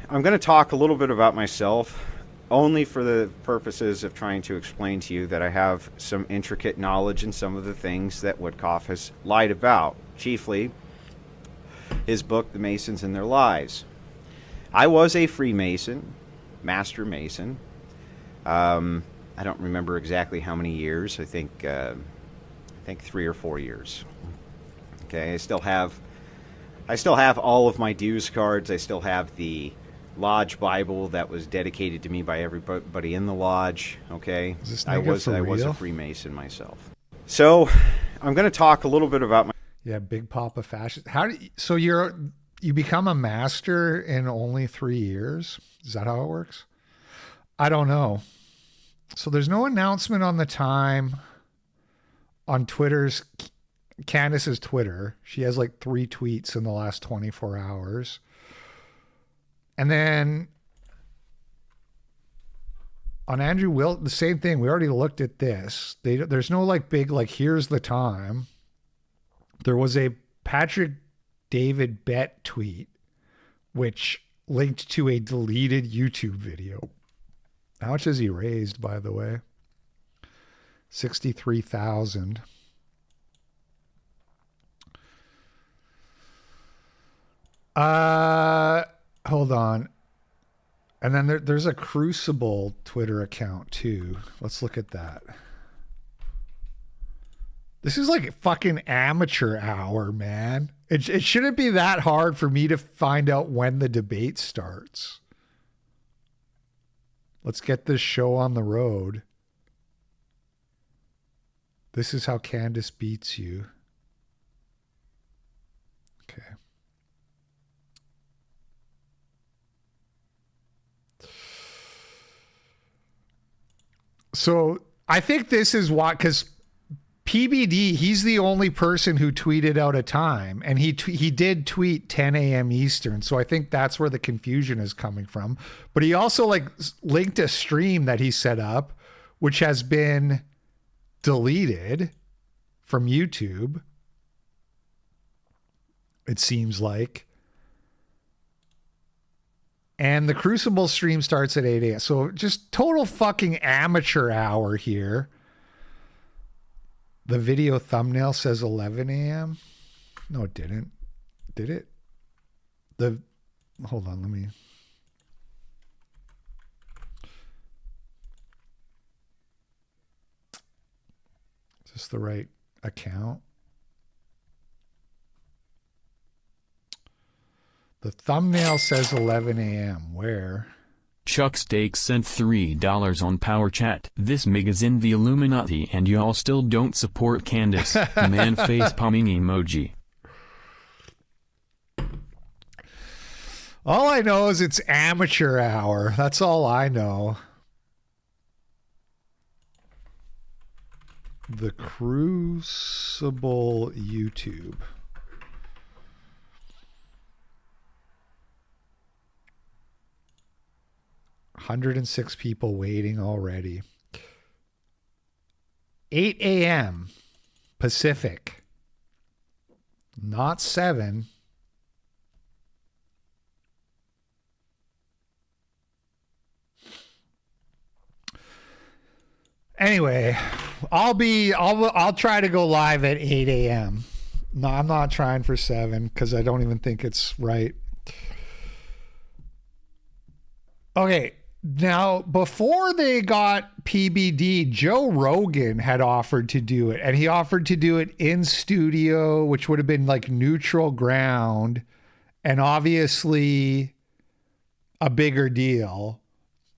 I'm going to talk a little bit about myself, only for the purposes of trying to explain to you that I have some intricate knowledge in some of the things that Woodcoff has lied about, chiefly his book, The Masons and Their Lies. I was a Freemason, master mason. I don't remember exactly how many years. I think 3 or 4 years. Okay, I still have all of my dues cards. I still have the Lodge Bible that was dedicated to me by everybody in the lodge. Okay, I was a Freemason myself. So I'm going to talk a little bit about my. Yeah, Big Papa Fascist. So you become a master in only 3 years? Is that how it works? I don't know. So there's no announcement on the time on Candace's Twitter. She has 3 tweets in the last 24 hours. And then on Andrew Wilson, the same thing. We already looked at this. There's no big, here's the time. There was a Patrick David Bet tweet, which linked to a deleted YouTube video. How much has he raised, by the way? 63,000. Hold on. And then there's a Crucible Twitter account too. Let's look at that. This is fucking amateur hour, man. It shouldn't be that hard for me to find out when the debate starts. Let's get this show on the road. This is how Candace beats you. So I think this is why, because PBD, he's the only person who tweeted out a time, and he did tweet 10 a.m. Eastern. So I think that's where the confusion is coming from. But he also like linked a stream that he set up, which has been deleted from YouTube. It seems like. And the Crucible stream starts at 8 a.m. So just total fucking amateur hour here. The video thumbnail says 11 a.m. No, it didn't. Did it? Hold on, let me. Is this the right account? The thumbnail says 11 a.m. Where? Chuck Steak sent $3 on Power Chat. This mig is in the Illuminati and y'all still don't support Candace. Man face palming emoji. All I know is it's amateur hour. That's all I know. The Crucible YouTube. $106 people waiting already. 8 a.m. Pacific. Not 7. Anyway, I'll try to go live at 8 a.m. No, I'm not trying for 7 because I don't even think it's right. Okay. Now, before they got PBD, Joe Rogan had offered to do it, and he offered to do it in studio, which would have been like neutral ground and obviously a bigger deal.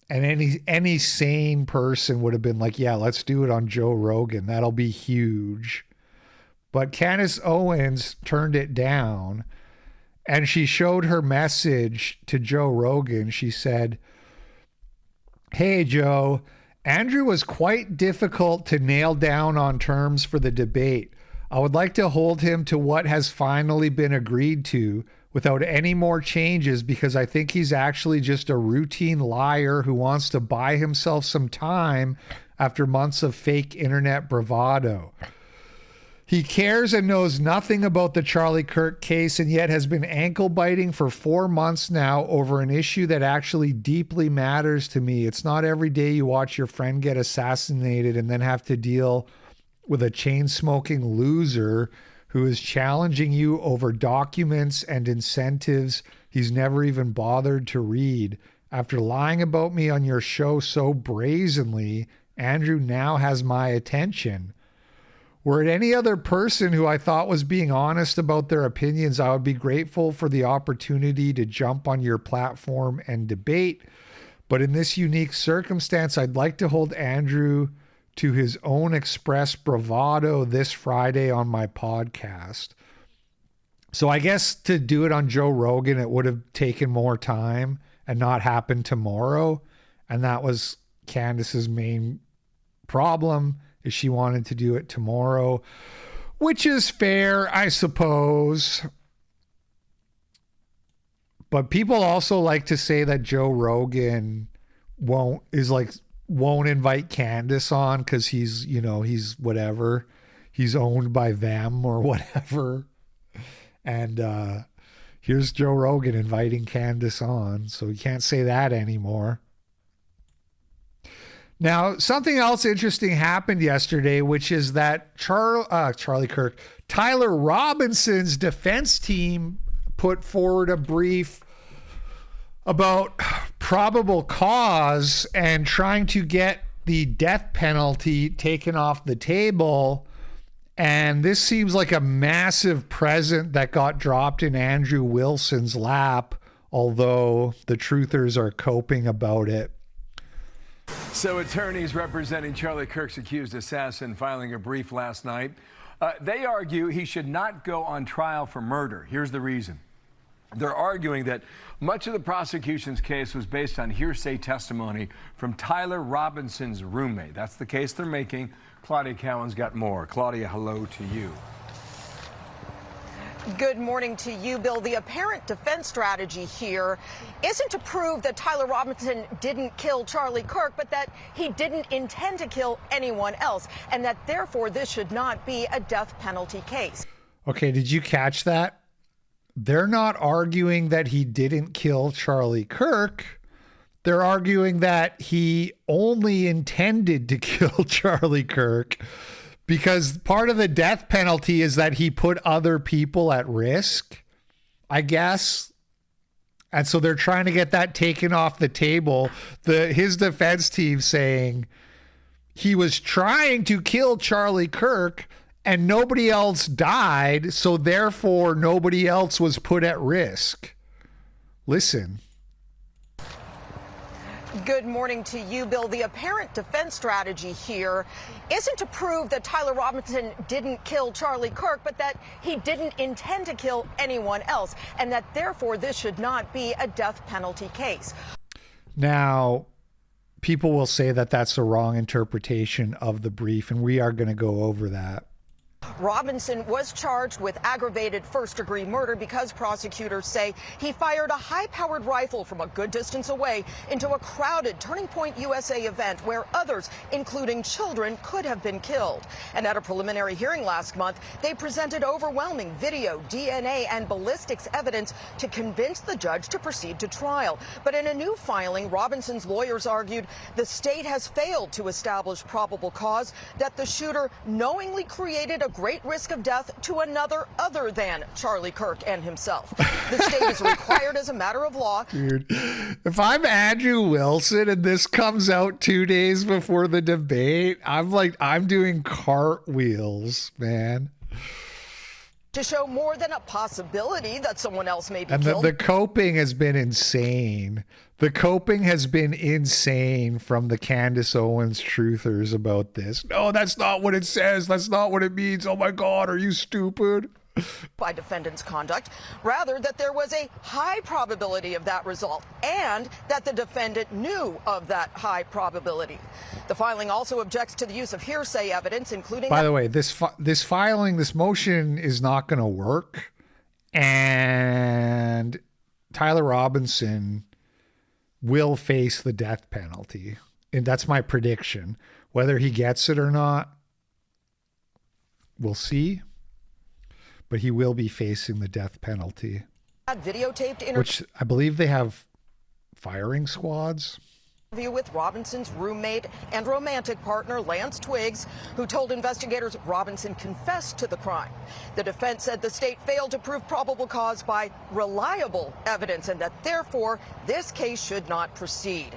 And any sane person would have been like, yeah, let's do it on Joe Rogan. That'll be huge. But Candace Owens turned it down, and she showed her message to Joe Rogan. She said, "Hey, Joe, Andrew was quite difficult to nail down on terms for the debate. I would like to hold him to what has finally been agreed to without any more changes because I think he's actually just a routine liar who wants to buy himself some time after months of fake internet bravado. He cares and knows nothing about the Charlie Kirk case and yet has been ankle biting for 4 months now over an issue that actually deeply matters to me. It's not every day you watch your friend get assassinated and then have to deal with a chain-smoking loser who is challenging you over documents and incentives he's never even bothered to read. After lying about me on your show so brazenly, Andrew now has my attention. Were it any other person who I thought was being honest about their opinions, I would be grateful for the opportunity to jump on your platform and debate. But in this unique circumstance, I'd like to hold Andrew to his own express bravado this Friday on my podcast." So I guess to do it on Joe Rogan, it would have taken more time and not happened tomorrow. And that was Candace's main problem, is she wanted to do it tomorrow, which is fair, I suppose. But people also like to say that Joe Rogan won't invite Candace on because he's whatever. He's owned by them or whatever. And here's Joe Rogan inviting Candace on. So you can't say that anymore. Now, something else interesting happened yesterday, which is that Charlie Kirk, Tyler Robinson's defense team put forward a brief about probable cause and trying to get the death penalty taken off the table. And this seems like a massive present that got dropped in Andrew Wilson's lap, although the truthers are coping about it. So attorneys representing Charlie Kirk's accused assassin filing a brief last night. They argue he should not go on trial for murder. Here's the reason. They're arguing that much of the prosecution's case was based on hearsay testimony from Tyler Robinson's roommate. That's the case they're making. Claudia Cowan's got more. Claudia, hello to you. Good morning to you, Bill. The apparent defense strategy here isn't to prove that Tyler Robinson didn't kill Charlie Kirk, but that he didn't intend to kill anyone else, and that therefore this should not be a death penalty case. Okay, did you catch that? They're not arguing that he didn't kill Charlie Kirk. They're arguing that he only intended to kill Charlie Kirk because part of the death penalty is that he put other people at risk, I guess. And so they're trying to get that taken off the table. His defense team saying he was trying to kill Charlie Kirk and nobody else died, so therefore nobody else was put at risk. Listen. Good morning to you, Bill. The apparent defense strategy here isn't to prove that Tyler Robinson didn't kill Charlie Kirk, but that he didn't intend to kill anyone else, and that therefore this should not be a death penalty case. Now, people will say that that's the wrong interpretation of the brief, and we are going to go over that. Robinson was charged with aggravated first-degree murder because prosecutors say he fired a high-powered rifle from a good distance away into a crowded Turning Point USA event where others, including children, could have been killed. And at a preliminary hearing last month, they presented overwhelming video, DNA, and ballistics evidence to convince the judge to proceed to trial. But in a new filing, Robinson's lawyers argued the state has failed to establish probable cause, that the shooter knowingly created a great risk of death to another other than Charlie Kirk and himself. The state is required as a matter of law. Dude, if I'm Andrew Wilson and this comes out 2 days before the debate, I'm doing cartwheels, man. To show more than a possibility that someone else may be And killed. the coping has been insane. The coping has been insane from the Candace Owens truthers about this. No, that's not what it says. That's not what it means. Oh my God, are you stupid? By defendant's conduct, rather that there was a high probability of that result and that the defendant knew of that high probability. The filing also objects to the use of hearsay evidence, including... By the way, this motion is not going to work. And Tyler Robinson will face the death penalty. And that's my prediction. Whether he gets it or not, we'll see. But he will be facing the death penalty. Videotaped Which I believe they have firing squads. Interview with Robinson's roommate and romantic partner, Lance Twiggs, who told investigators Robinson confessed to the crime. The defense said the state failed to prove probable cause by reliable evidence and that therefore this case should not proceed.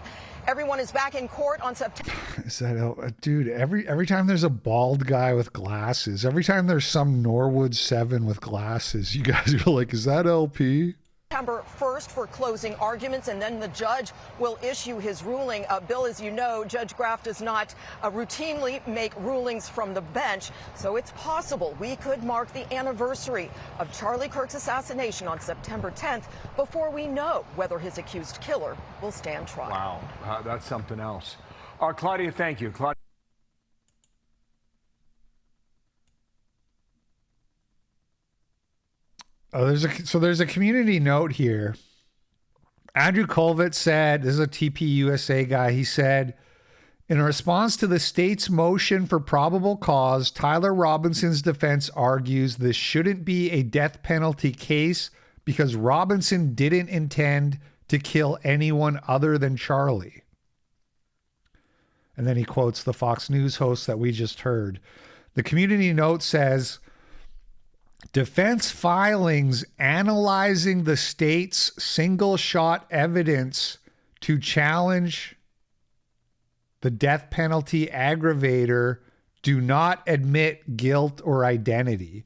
Everyone is back in court on September. Is that dude? Every time there's a bald guy with glasses, every time there's some Norwood 7 with glasses, you guys are like, is that LP? September 1st for closing arguments, and then the judge will issue his ruling. Bill, as you know, Judge Graff does not routinely make rulings from the bench, so it's possible we could mark the anniversary of Charlie Kirk's assassination on September 10th before we know whether his accused killer will stand trial. Wow, that's something else. Claudia, thank you. Claudia. Oh, there's a community note here. Andrew Colvett said, this is a TPUSA guy, he said, in response to the state's motion for probable cause, Tyler Robinson's defense argues this shouldn't be a death penalty case because Robinson didn't intend to kill anyone other than Charlie. And then he quotes the Fox News host that we just heard. The community note says, defense filings analyzing the state's single shot evidence to challenge the death penalty aggravator do not admit guilt or identity.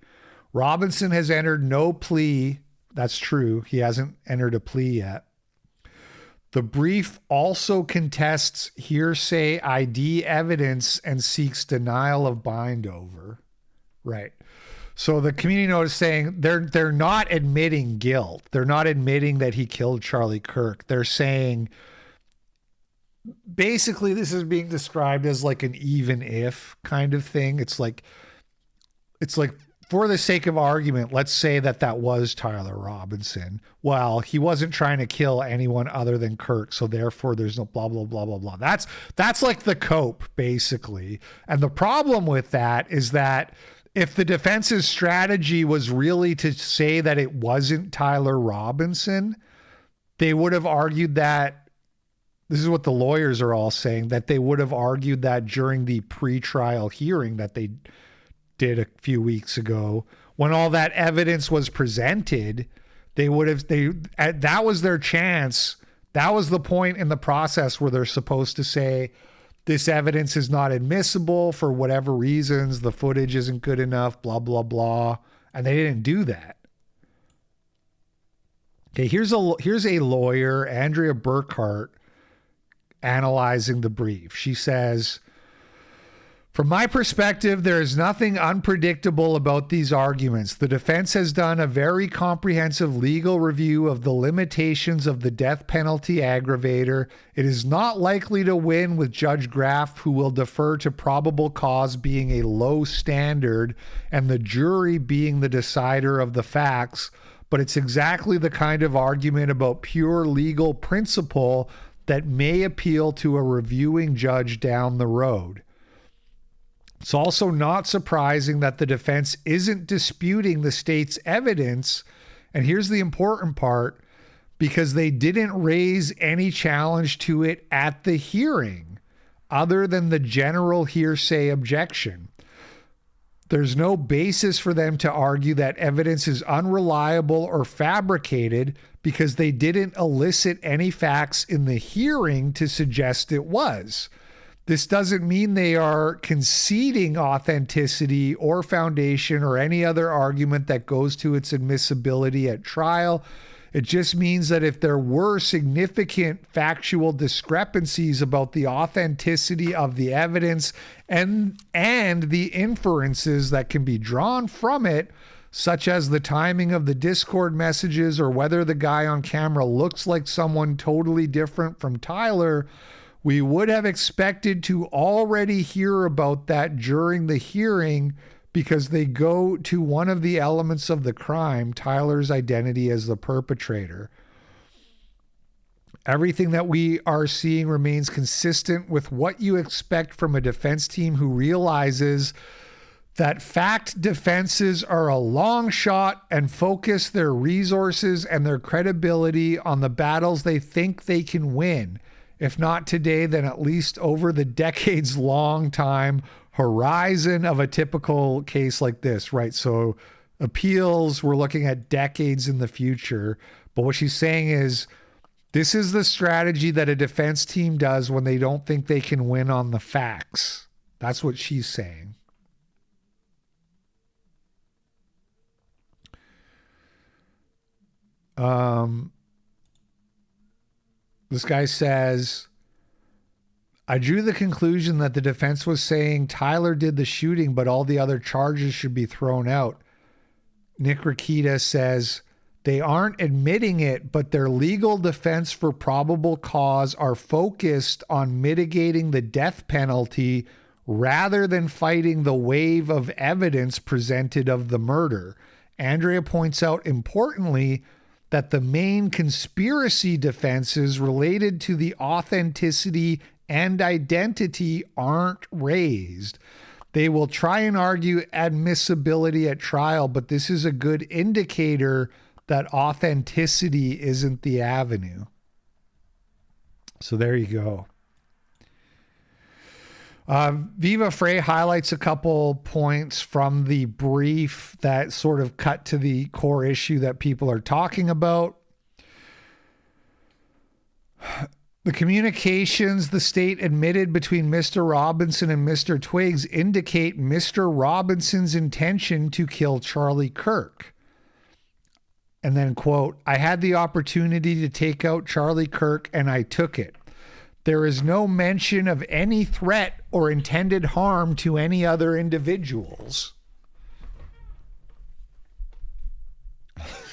Robinson has entered no plea. That's true. He hasn't entered a plea yet. The brief also contests hearsay ID evidence and seeks denial of bind over. Right. So the community note is saying they're not admitting guilt. They're not admitting that he killed Charlie Kirk. They're saying basically this is being described as like an even if kind of thing. It's like for the sake of argument, let's say that was Tyler Robinson. Well, he wasn't trying to kill anyone other than Kirk, so therefore there's no blah, blah, blah, blah, blah. That's like the cope, basically. And the problem with that is that if the defense's strategy was really to say that it wasn't Tyler Robinson, they would have argued that, this is what the lawyers are all saying, that they would have argued that during the pretrial hearing that they did a few weeks ago, when all that evidence was presented, that was their chance. That was the point in the process where they're supposed to say, this evidence is not admissible for whatever reasons, the footage isn't good enough, blah, blah, blah. And they didn't do that. Okay, here's a lawyer, Andrea Burkhart, analyzing the brief. She says, from my perspective, there is nothing unpredictable about these arguments. The defense has done a very comprehensive legal review of the limitations of the death penalty aggravator. It is not likely to win with Judge Graff, who will defer to probable cause being a low standard and the jury being the decider of the facts. But it's exactly the kind of argument about pure legal principle that may appeal to a reviewing judge down the road. It's also not surprising that the defense isn't disputing the state's evidence. And here's the important part, because they didn't raise any challenge to it at the hearing other than the general hearsay objection. There's no basis for them to argue that evidence is unreliable or fabricated because they didn't elicit any facts in the hearing to suggest it was. This doesn't mean they are conceding authenticity or foundation or any other argument that goes to its admissibility at trial. It just means that if there were significant factual discrepancies about the authenticity of the evidence and the inferences that can be drawn from it, such as the timing of the Discord messages or whether the guy on camera looks like someone totally different from Tyler, we would have expected to already hear about that during the hearing because they go to one of the elements of the crime, Tyler's identity as the perpetrator. Everything that we are seeing remains consistent with what you expect from a defense team who realizes that fact defenses are a long shot and focus their resources and their credibility on the battles they think they can win. If not today, then at least over the decades-long time horizon of a typical case like this, right? So appeals, we're looking at decades in the future. But what she's saying is, this is the strategy that a defense team does when they don't think they can win on the facts. That's what she's saying. This guy says, I drew the conclusion that the defense was saying Tyler did the shooting, but all the other charges should be thrown out. Nick Rakita says, they aren't admitting it, but their legal defense for probable cause are focused on mitigating the death penalty rather than fighting the wave of evidence presented of the murder. Andrea points out, importantly, that the main conspiracy defenses related to the authenticity and identity aren't raised. They will try and argue admissibility at trial, but this is a good indicator that authenticity isn't the avenue. So there you go. Viva Frey highlights a couple points from the brief that sort of cut to the core issue that people are talking about. The communications the state admitted between Mr. Robinson and Mr. Twiggs indicate Mr. Robinson's intention to kill Charlie Kirk. And then, quote, I had the opportunity to take out Charlie Kirk and I took it. There is no mention of any threat or intended harm to any other individuals.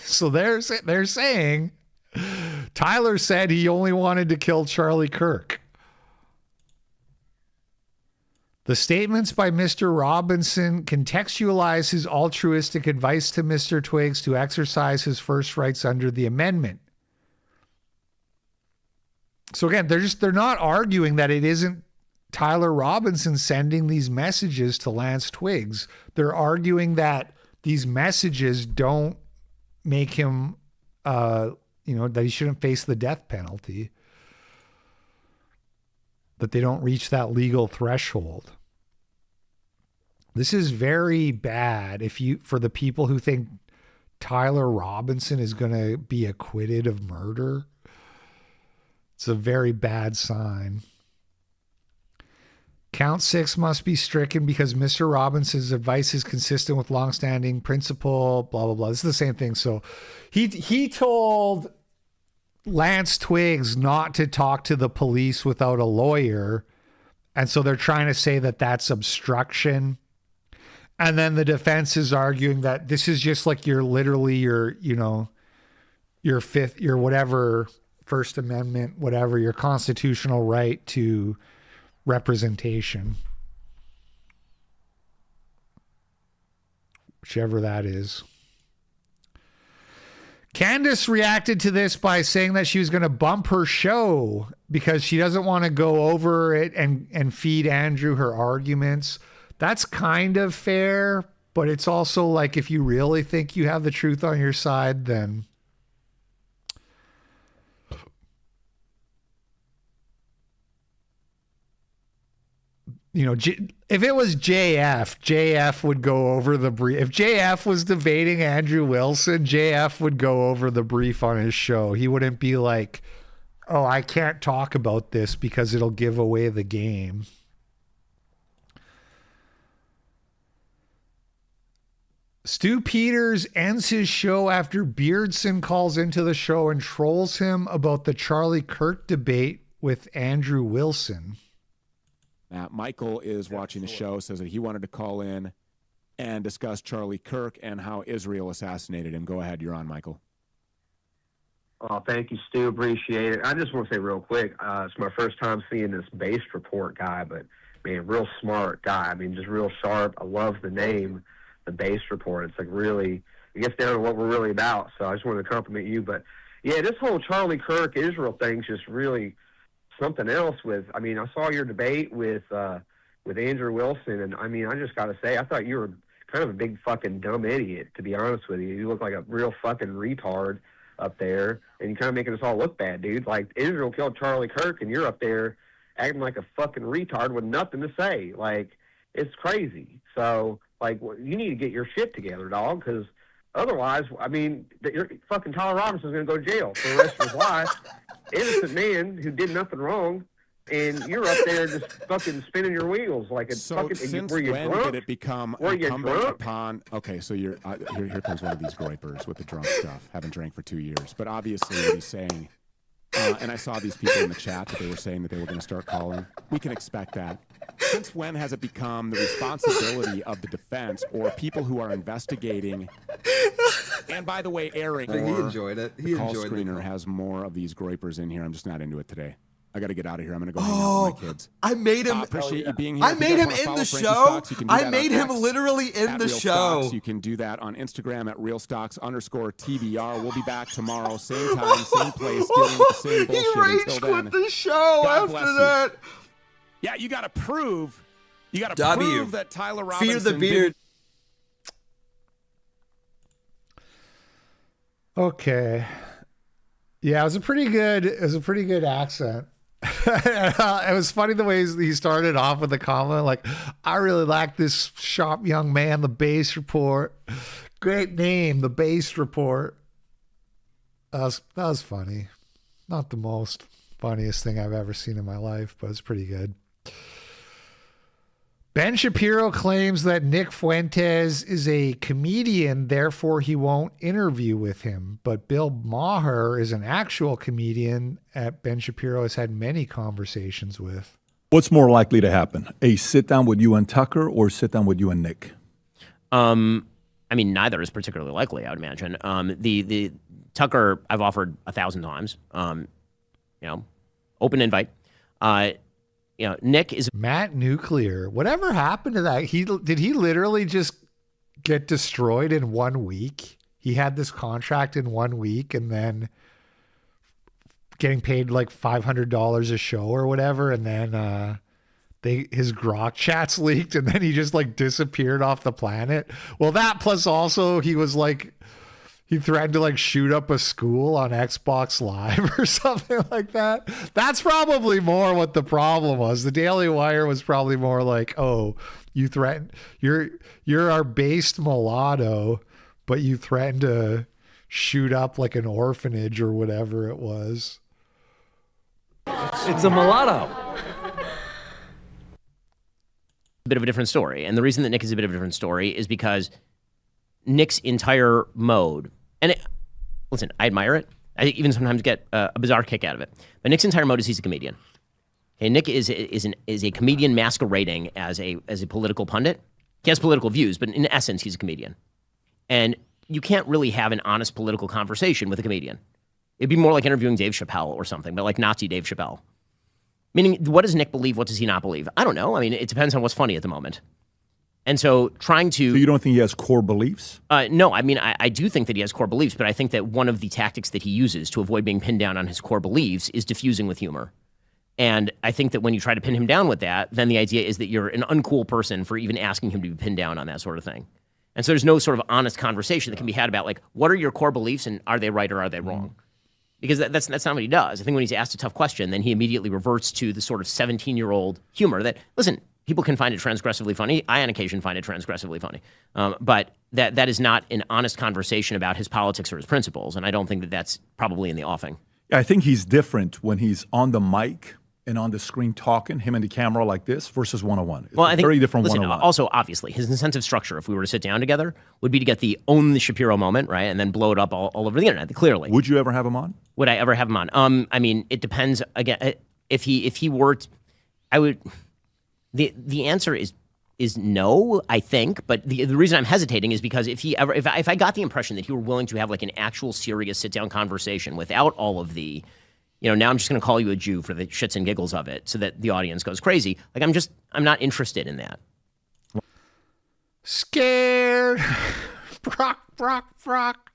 So they're saying Tyler said he only wanted to kill Charlie Kirk. The statements by Mr. Robinson contextualize his altruistic advice to Mr. Twiggs to exercise his first rights under the amendment. So again, they're not arguing that it isn't Tyler Robinson sending these messages to Lance Twiggs. They're arguing that these messages don't make him, that he shouldn't face the death penalty. That they don't reach that legal threshold. This is very bad for the people who think Tyler Robinson is going to be acquitted of murder. It's a very bad sign. Count 6 must be stricken because Mr. Robinson's advice is consistent with longstanding principle, blah, blah, blah. This is the same thing. So he told Lance Twiggs not to talk to the police without a lawyer. And so they're trying to say that that's obstruction. And then the defense is arguing that this is just like your whatever First Amendment, whatever, your constitutional right to representation, whichever that is. Candace reacted to this by saying that she was going to bump her show because she doesn't want to go over it and feed Andrew her arguments. That's kind of fair, but it's also like, if you really think you have the truth on your side, then if it was JF would go over the brief. If JF was debating Andrew Wilson, JF would go over the brief on his show. He wouldn't be like, oh, I can't talk about this because it'll give away the game. Stu Peters ends his show after Beardson calls into the show and trolls him about the Charlie Kirk debate with Andrew Wilson. Now, Michael is watching the show, says that he wanted to call in and discuss Charlie Kirk and how Israel assassinated him. Go ahead. You're on, Michael. Oh, thank you, Stu. Appreciate it. I just want to say real quick, it's my first time seeing this Based Report guy, but, man, real smart guy. I mean, just real sharp. I love the name, the Based Report. It's like really, it gets down to what we're really about. So I just wanted to compliment you. But, yeah, this whole Charlie Kirk Israel thing's just really something else I saw your debate with Andrew Wilson, and I mean, I just got to say, I thought you were kind of a big fucking dumb idiot, to be honest with you. You look like a real fucking retard up there, and you're kind of making us all look bad, dude. Like, Israel killed Charlie Kirk, and you're up there acting like a fucking retard with nothing to say. Like, it's crazy. So, like, you need to get your shit together, dog, because otherwise, I mean, your fucking Tyler Robinson's going to go to jail for the rest of his life. Innocent man who did nothing wrong, and you're up there just fucking spinning your wheels like a fucking. Since were you when drunk? did it become incumbent upon? Okay, so you're here comes one of these groypers with the drunk stuff. Haven't drank for 2 years, but obviously what he's saying. And I saw these people in the chat that they were saying that they were going to start calling. We can expect that. Since when has it become the responsibility of the defense or people who are investigating? And by the way, airing. He enjoyed it. The call screener has more of these groypers in here. I'm just not into it today. I got to get out of here. I'm going to go hang out with my kids. I made him. Appreciate you being here. I made him in the show. I made him literally in the show. You can do that on Instagram at realstocks_TBR. We'll be back tomorrow, same time, same place, dealing with the same bullshit. He rage quit the show after that. Yeah, you got to prove. You got to prove that Tyler Robinson. Fear the beard. Okay. Yeah, it was a pretty good accent. It was funny the way he started off with the comment, like, I really like this sharp young man, the Based Report. Great name, the Based Report. That was funny. Not the most funniest thing I've ever seen in my life, but it's pretty good. Ben Shapiro claims that Nick Fuentes is a comedian, therefore he won't interview with him. But Bill Maher is an actual comedian that Ben Shapiro has had many conversations with. What's more likely to happen? A sit down with you and Tucker or sit down with you and Nick? I mean, neither is particularly likely, I would imagine. The Tucker, I've offered 1,000 times. Open invite. Nick is Matt Nuclear. Whatever happened to that? Did he literally just get destroyed in 1 week? He had this contract in 1 week and then getting paid like $500 a show or whatever, and then his Grok chats leaked, and then he just like disappeared off the planet. Well, that plus also he was like, he threatened to like shoot up a school on Xbox Live or something like that. That's probably more what the problem was. The Daily Wire was probably more like, oh, you threatened, you're our based mulatto, but you threatened to shoot up like an orphanage or whatever it was. It's a mulatto. a bit of a different story. And the reason that Nick is a bit of a different story is because Nick's entire mode, and listen, I admire it. I even sometimes get a bizarre kick out of it. But Nick's entire mode is he's a comedian. Okay, Nick is a comedian masquerading as a political pundit. He has political views, but in essence, he's a comedian. And you can't really have an honest political conversation with a comedian. It'd be more like interviewing Dave Chappelle or something, but like Nazi Dave Chappelle. Meaning, what does Nick believe? What does he not believe? I don't know. I mean, it depends on what's funny at the moment. And so trying to... So you don't think he has core beliefs? No, I mean, I do think that he has core beliefs, but I think that one of the tactics that he uses to avoid being pinned down on his core beliefs is diffusing with humor. And I think that when you try to pin him down with that, then the idea is that you're an uncool person for even asking him to be pinned down on that sort of thing. And so there's no sort of honest conversation that can be had about, like, what are your core beliefs and are they right or are they wrong? Because that's not what he does. I think when he's asked a tough question, then he immediately reverts to the sort of 17-year-old humor that, listen, people can find it transgressively funny. I, on occasion, find it transgressively funny. But that is not an honest conversation about his politics or his principles, and I don't think that that's probably in the offing. I think he's different when he's on the mic and on the screen talking, him and the camera like this, versus one-on-one. It's I think, very different listen, one-on-one. Also, obviously, his incentive structure, if we were to sit down together, would be to get the own the Shapiro moment, right, and then blow it up all over the internet, clearly. Would you ever have him on? Would I ever have him on? I mean, it depends. Again, if he were to, I would... The answer is no, I think. But the reason I'm hesitating is because if I got the impression that he were willing to have like an actual serious sit-down conversation without all of the, now I'm just going to call you a Jew for the shits and giggles of it so that the audience goes crazy. Like, I'm not interested in that. Scared. Brock.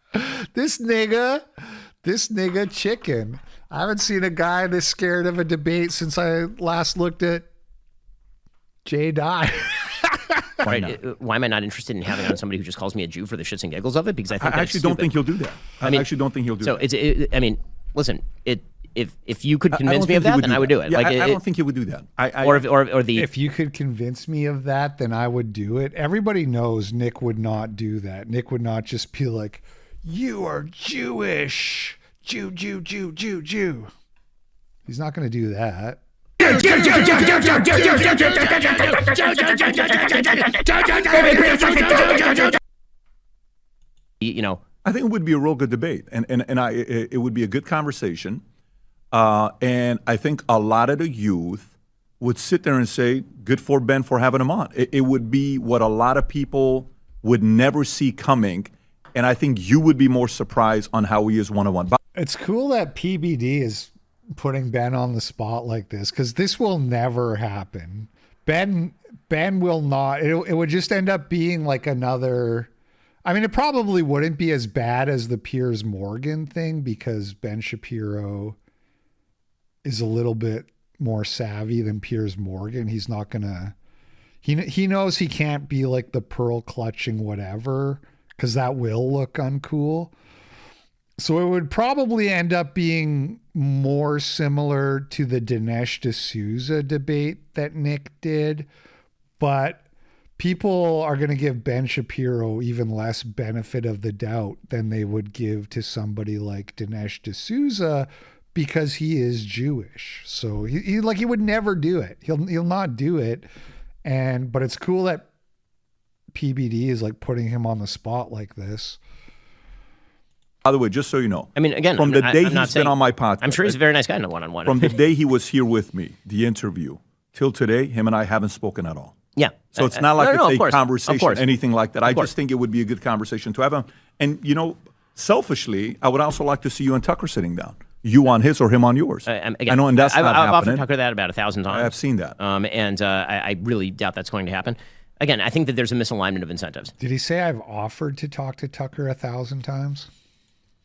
This nigga chicken. I haven't seen a guy this scared of a debate since I last looked at Jay Dye. Why am I not interested in having on somebody who just calls me a Jew for the shits and giggles of it? Because I think I actually don't think he'll do that. I actually don't think he'll do that. So I mean, listen, if you could convince me of that, then I would do it. Yeah, I don't think he would do that. If you could convince me of that, then I would do it. Everybody knows Nick would not do that. Nick would not just be like, "You are Jewish, Jew." He's not going to do that. I think it would be a real good debate, and it would be a good conversation, and I think a lot of the youth would sit there and say, "Good for Ben for having him on." It would be what a lot of people would never see coming, and I think you would be more surprised on how he is one-on-one. It's cool that PBD is putting Ben on the spot like this, because this will never happen. Ben will not. It would just end up being like another. I mean, it probably wouldn't be as bad as the Piers Morgan thing, because Ben Shapiro is a little bit more savvy than Piers Morgan. He's not gonna. He knows he can't be like the pearl clutching whatever, because that will look uncool. So it would probably end up being more similar to the Dinesh D'Souza debate that Nick did, but people are going to give Ben Shapiro even less benefit of the doubt than they would give to somebody like Dinesh D'Souza, because he is Jewish. So he would never do it. He'll not do it. But it's cool that PBD is like putting him on the spot like this. By the way, just so you know, I mean, again, from the day he's been on my podcast, I'm sure he's a very nice guy in a one-on-one. From the day he was here with me, the interview, till today, him and I haven't spoken at all. Yeah. So it's not like it's a conversation, of anything like that. I just think it would be a good conversation to have. And, you know, selfishly, I would also like to see you and Tucker sitting down. You on his or him on yours. Again, I know, and that's not happening. I've offered Tucker that about 1,000 times. I've seen that. I really doubt that's going to happen. Again, I think that there's a misalignment of incentives. Did he say I've offered to talk to Tucker 1,000 times?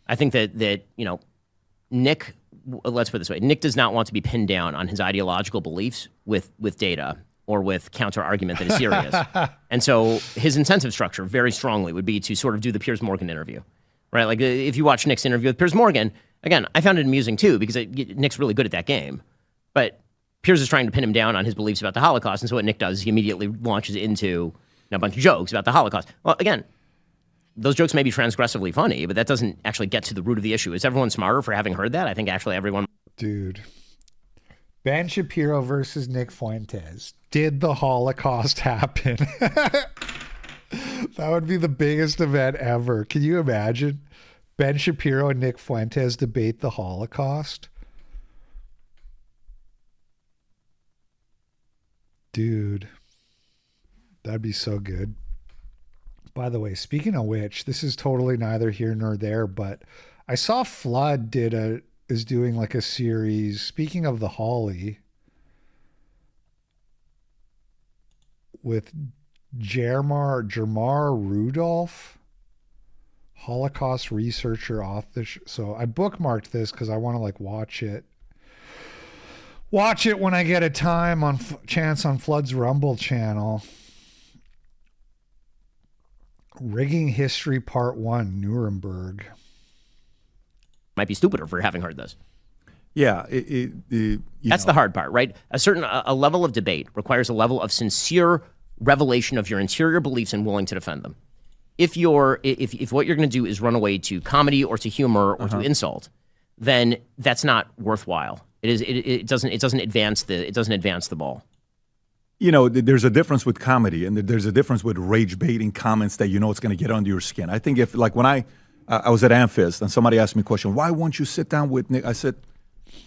I think that you know, Nick, let's put it this way, Nick does not want to be pinned down on his ideological beliefs with data or with counter-argument that is serious. And so his incentive structure very strongly would be to sort of do the Piers Morgan interview, right? Like if you watch Nick's interview with Piers Morgan, again, I found it amusing too because Nick's really good at that game. But Piers is trying to pin him down on his beliefs about the Holocaust. And so what Nick does is he immediately launches into a bunch of jokes about the Holocaust. Well, again, those jokes may be transgressively funny, but that doesn't actually get to the root of the issue. Is everyone smarter for having heard that? I think actually everyone... Dude. Ben Shapiro versus Nick Fuentes. Did the Holocaust happen? That would be the biggest event ever. Can you imagine? Ben Shapiro and Nick Fuentes debate the Holocaust. Dude, that'd be so good. By the way, speaking of which, this is totally neither here nor there, but I saw Flood is doing like a series, speaking of the Holly, with Jermar Rudolph, Holocaust researcher, author. So I bookmarked this because I want to like watch it when I get a time on chance on Flood's Rumble channel. Rigging History Part 1, Nuremberg. Might be stupider for having heard this. Yeah. That's the hard part, right? A level of debate requires a level of sincere revelation of your interior beliefs and willing to defend them. If what you're going to do is run away to comedy or to humor or to insult, then that's not worthwhile. It doesn't advance the ball. You know, there's a difference with comedy, and there's a difference with rage-baiting comments that you know it's going to get under your skin. I think if, like, when I was at Amphist and somebody asked me a question, why won't you sit down with Nick? I said,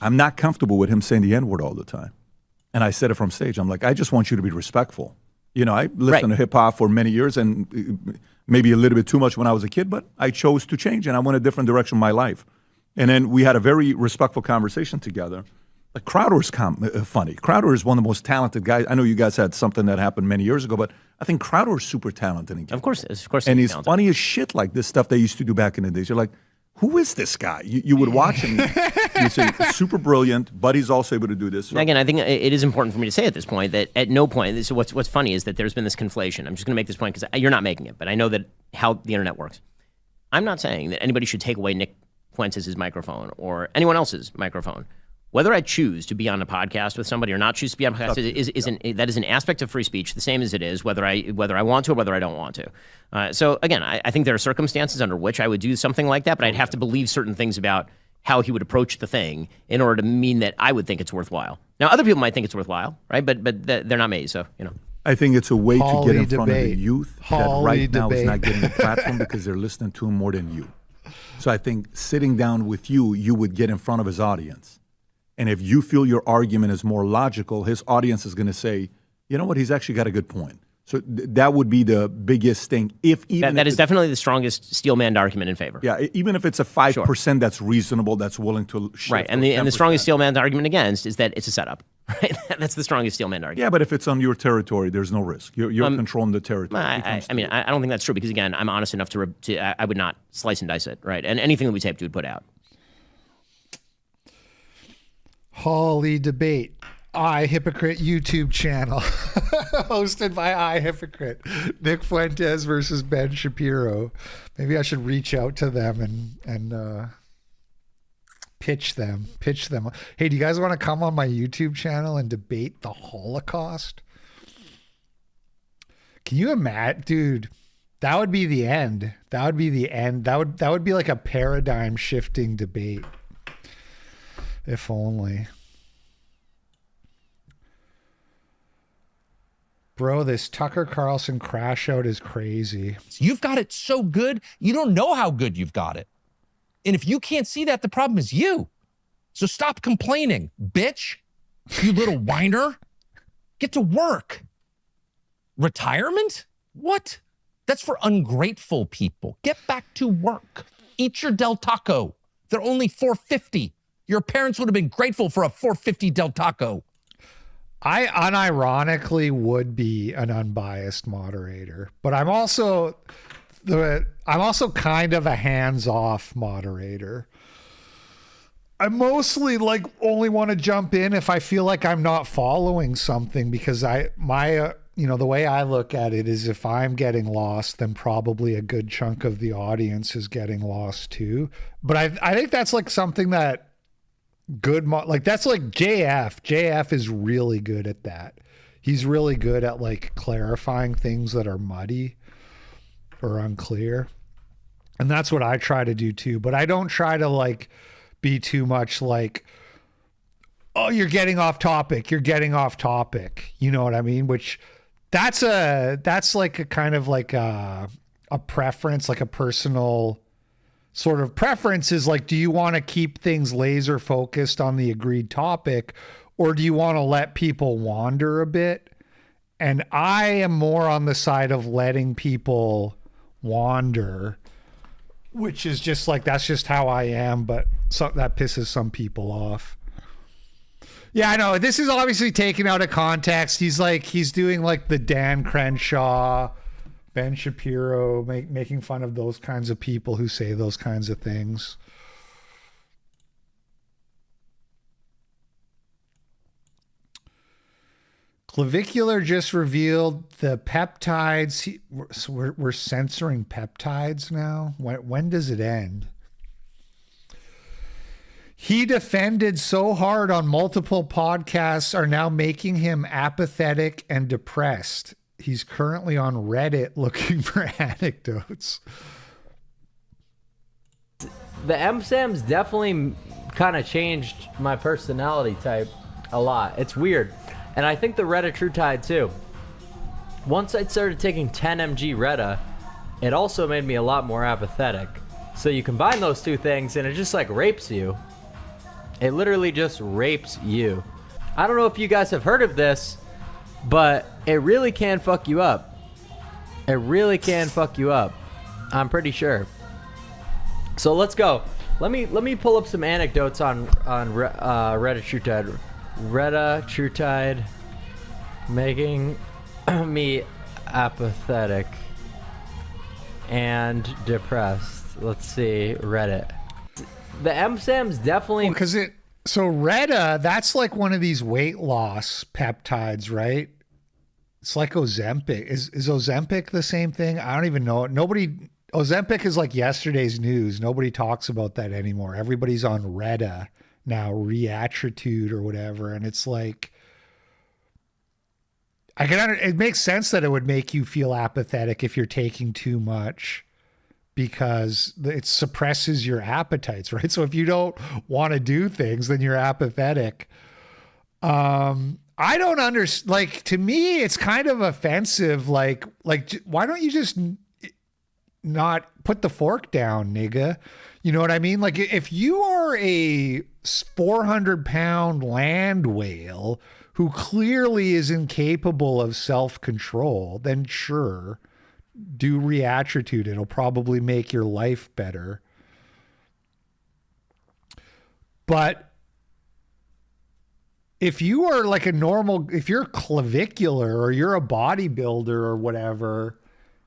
I'm not comfortable with him saying the N-word all the time. And I said it from stage. I'm like, I just want you to be respectful. You know, I listened to hip-hop for many years and maybe a little bit too much when I was a kid, but I chose to change, and I went a different direction in my life. And then we had a very respectful conversation together. Like Crowder's funny. Crowder is one of the most talented guys. I know you guys had something that happened many years ago, but I think Crowder is super talented. Of course. And he's funny as shit, like this stuff they used to do back in the days. You're like, who is this guy? You would watch him. You'd say, super brilliant, but he's also able to do this. So. Again, I think it is important for me to say at this point that at no point, so what's funny is that there's been this conflation. I'm just going to make this point because you're not making it, but I know that how the internet works. I'm not saying that anybody should take away Nick Fuentes' microphone or anyone else's microphone. Whether I choose to be on a podcast with somebody or not choose to be on a podcast that is an aspect of free speech, the same as it is whether I want to or whether I don't want to. So again, I think there are circumstances under which I would do something like that, but I'd have to believe certain things about how he would approach the thing in order to mean that I would think it's worthwhile. Now, other people might think it's worthwhile, right? But they're not me, so you know. I think it's a way to get in front of the debate. youth Holly that right now debate. is not getting a platform because they're listening to him more than you. So I think sitting down with you would get in front of his audience. And if you feel your argument is more logical, his audience is going to say, you know what, he's actually got a good point. So that would be the biggest thing. That is definitely the strongest steel-manned argument in favor. Yeah, even if it's a 5% that's reasonable, that's willing to shift. Right, and the strongest steel-manned argument against is that it's a setup. Right, that's the strongest steel-manned argument. Yeah, but if it's on your territory, there's no risk. You're controlling the territory. I don't think that's true because again, I'm honest enough to I would not slice and dice it. Right, and anything that we taped, we would put out. Holly Debate, Hypocrite YouTube channel, hosted by Hypocrite. Nick Fuentes versus Ben Shapiro. Maybe I should reach out to them and pitch them. Hey, do you guys want to come on my YouTube channel and debate the Holocaust? Can you imagine, dude? That would be the end. That would be the end. That would be like a paradigm shifting debate. If only. Bro, this Tucker Carlson crash out is crazy. You've got it so good, you don't know how good you've got it. And if you can't see that, the problem is you. So stop complaining, bitch. You little whiner. Get to work. Retirement? What? That's for ungrateful people. Get back to work. Eat your Del Taco. They're only $4.50. Your parents would have been grateful for a $4.50 Del Taco. I unironically would be an unbiased moderator, but I'm also kind of a hands-off moderator. I mostly like only want to jump in if I feel like I'm not following something, because the way I look at it is if I'm getting lost, then probably a good chunk of the audience is getting lost too. But I think that's like something that that's like JF. JF is really good at that. He's really good at like clarifying things that are muddy or unclear. And that's what I try to do too. But I don't try to like be too much like, oh, you're getting off topic. You're getting off topic. You know what I mean? Which that's like a kind of like a preference, like a personal sort of preference is like, do you want to keep things laser focused on the agreed topic, or do you want to let people wander a bit? And I am more on the side of letting people wander, which is just like, that's just how I am, but that pisses some people off. Yeah, I know. This is obviously taken out of context. He's doing like the Dan Crenshaw, Ben Shapiro, making fun of those kinds of people who say those kinds of things. Clavicular just revealed the peptides. We're censoring peptides now. When does it end? He defended so hard on multiple podcasts are now making him apathetic and depressed. He's currently on Reddit looking for anecdotes. The MSAM's definitely kind of changed my personality type a lot. It's weird. And I think the Retta True Tide too. Once I started taking 10 mg Retta, it also made me a lot more apathetic. So you combine those two things and it just like rapes you. It literally just rapes you. I don't know if you guys have heard of this, but it really can fuck you up. It really can fuck you up. I'm pretty sure. So let's go. Let me pull up some anecdotes on Retta True Tide. Retta True Tide making me apathetic and depressed. Let's see, Reddit. The MSAM's definitely So Retta, that's like one of these weight loss peptides, right? It's like Ozempic. Is Ozempic the same thing? I don't even know. Ozempic is like yesterday's news. Nobody talks about that anymore. Everybody's on Retta now, Reatritude or whatever, and it's like, it makes sense that it would make you feel apathetic if you're taking too much, because it suppresses your appetites, right? So if you don't want to do things, then you're apathetic. I don't understand. Like, to me, it's kind of offensive. Like, why don't you just not put the fork down, nigga? You know what I mean? Like, if you are a 400-pound land whale who clearly is incapable of self-control, then sure, do Reatritude. It'll probably make your life better. But if you are like if you're clavicular or you're a bodybuilder or whatever,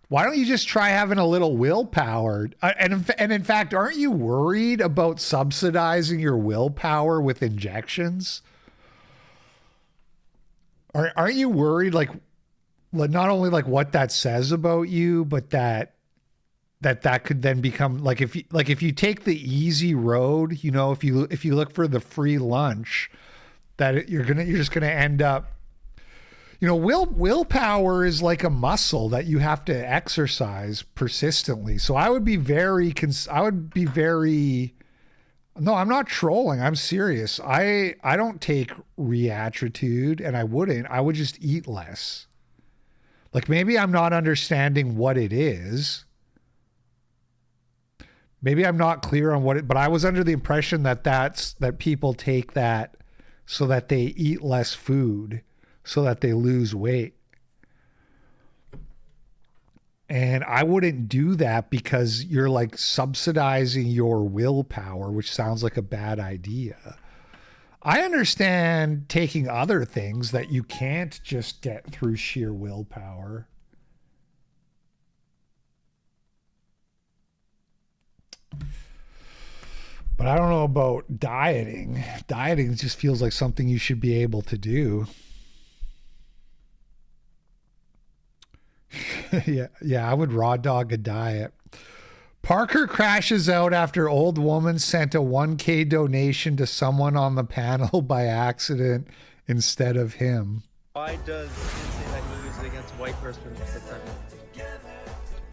why don't you just try having a little willpower? And in fact, aren't you worried about subsidizing your willpower with injections? Aren't you worried, like not only like what that says about you, but that could then become like, if you take the easy road, you know, if you look for the free lunch, that you're just gonna end up, you know, willpower is like a muscle that you have to exercise persistently. So I would be very, no, I'm not trolling. I'm serious. I don't take Reatritude, and I would just eat less. Like, maybe I'm not understanding what it is. Maybe I'm not clear on what it, but I was under the impression that people take that so that they eat less food, so that they lose weight. And I wouldn't do that because you're like subsidizing your willpower, which sounds like a bad idea. I understand taking other things that you can't just get through sheer willpower. But I don't know about dieting. Dieting just feels like something you should be able to do. Yeah, I would raw dog a diet. Parker crashes out after old woman sent a 1K donation to someone on the panel by accident instead of him. Why does it say that he was against white person?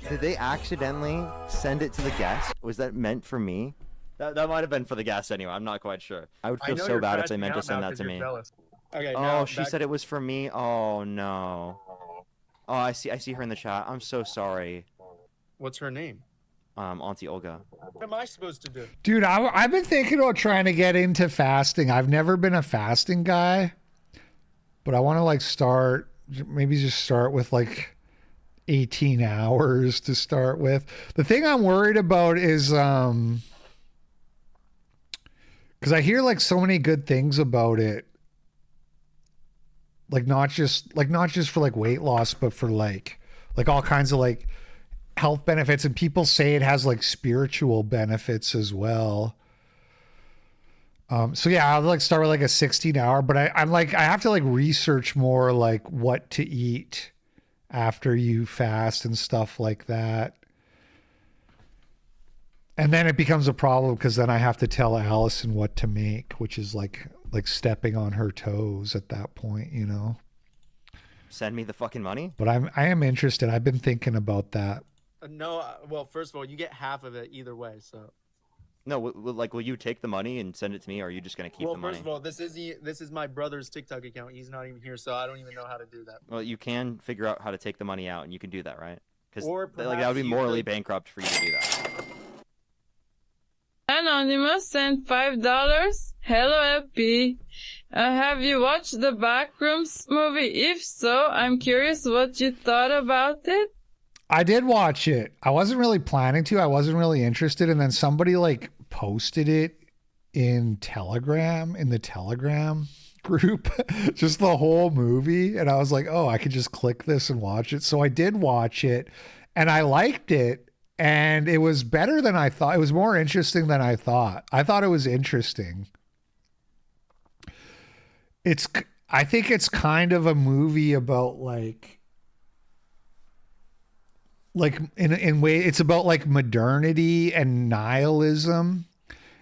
Did they accidentally send it to the guest? Was that meant for me? That might have been for the guest anyway. I'm not quite sure. I would feel so bad if they meant to send that to me. Okay. Oh, she said it was for me. Oh no. Oh, I see her in the chat. I'm so sorry. What's her name? Auntie Olga. What am I supposed to do? Dude, I've been thinking about trying to get into fasting. I've never been a fasting guy, but I want to like maybe just start with like 18 hours to start with. The thing I'm worried about is, because I hear like so many good things about it. Like not just for like weight loss, but for like all kinds of like health benefits, and people say it has like spiritual benefits as well. So yeah, I'll like start with like a 16-hour, but I have to like research more like what to eat after you fast and stuff like that. And then it becomes a problem because then I have to tell Allison what to make, which is like stepping on her toes at that point, you know. Send me the fucking money. But I am interested. I've been thinking about that. No, well, first of all, you get half of it either way. So. No, will you take the money and send it to me, or are you just gonna keep the money? Well, first of all, this is my brother's TikTok account. He's not even here, so I don't even know how to do that. Well, you can figure out how to take the money out, and you can do that, right? Because Or like that would be perhaps you morally could- bankrupt for you to do that. Anonymous sent $5. Hello, FP. Have you watched the Backrooms movie? If so, I'm curious what you thought about it. I did watch it. I wasn't really planning to. I wasn't really interested. And then somebody like posted it in the Telegram group, just the whole movie. And I was like, oh, I could just click this and watch it. So I did watch it and I liked it. And it was better than I thought. It was more interesting than I thought. I thought it was interesting. I think it's kind of a movie about like in way it's about like modernity and nihilism,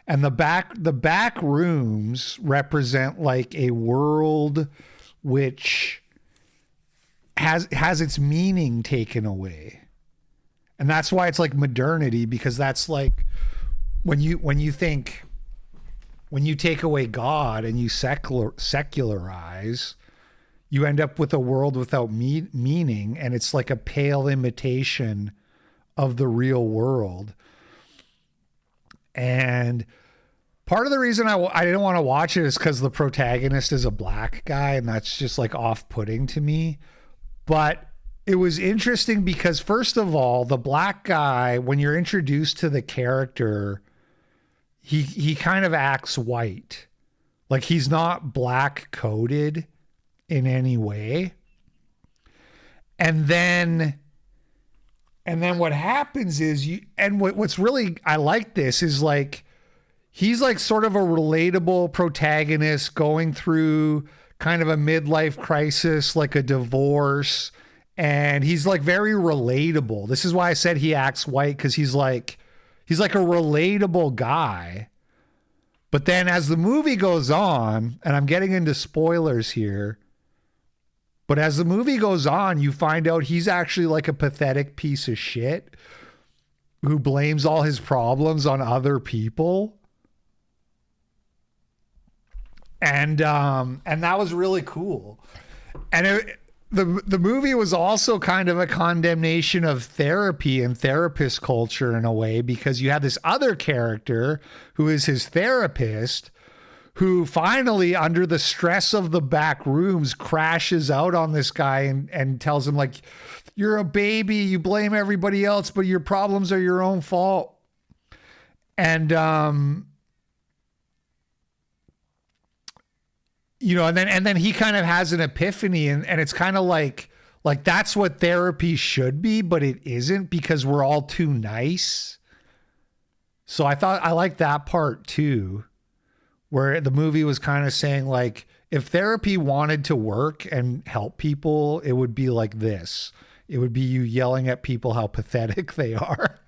and the back rooms represent like a world which has its meaning taken away. And that's why it's like modernity, because that's like when you take away God and you secularize, you end up with a world without meaning, and it's like a pale imitation of the real world. And part of the reason I didn't want to watch it is because the protagonist is a black guy, and that's just like off-putting to me. But it was interesting because, first of all, the black guy, when you're introduced to the character, he kind of acts white. Like he's not black coded in any way. And then what happens is what's really, I like this is like, he's like sort of a relatable protagonist going through kind of a midlife crisis, like a divorce. And he's like very relatable. This is why I said he acts white, because he's like a relatable guy. But then as the movie goes on, and I'm getting into spoilers here, but as the movie goes on, you find out he's actually like a pathetic piece of shit who blames all his problems on other people. And that was really cool. And the movie was also kind of a condemnation of therapy and therapist culture in a way, because you have this other character who is his therapist, who finally, under the stress of the back rooms, crashes out on this guy and tells him like, You're a baby. You blame everybody else, but your problems are your own fault. And, you know, and then he kind of has an epiphany, and it's kind of like that's what therapy should be, but it isn't, because we're all too nice. So I like that part too, where the movie was kind of saying, like, if therapy wanted to work and help people, it would be like this. It would be you yelling at people how pathetic they are.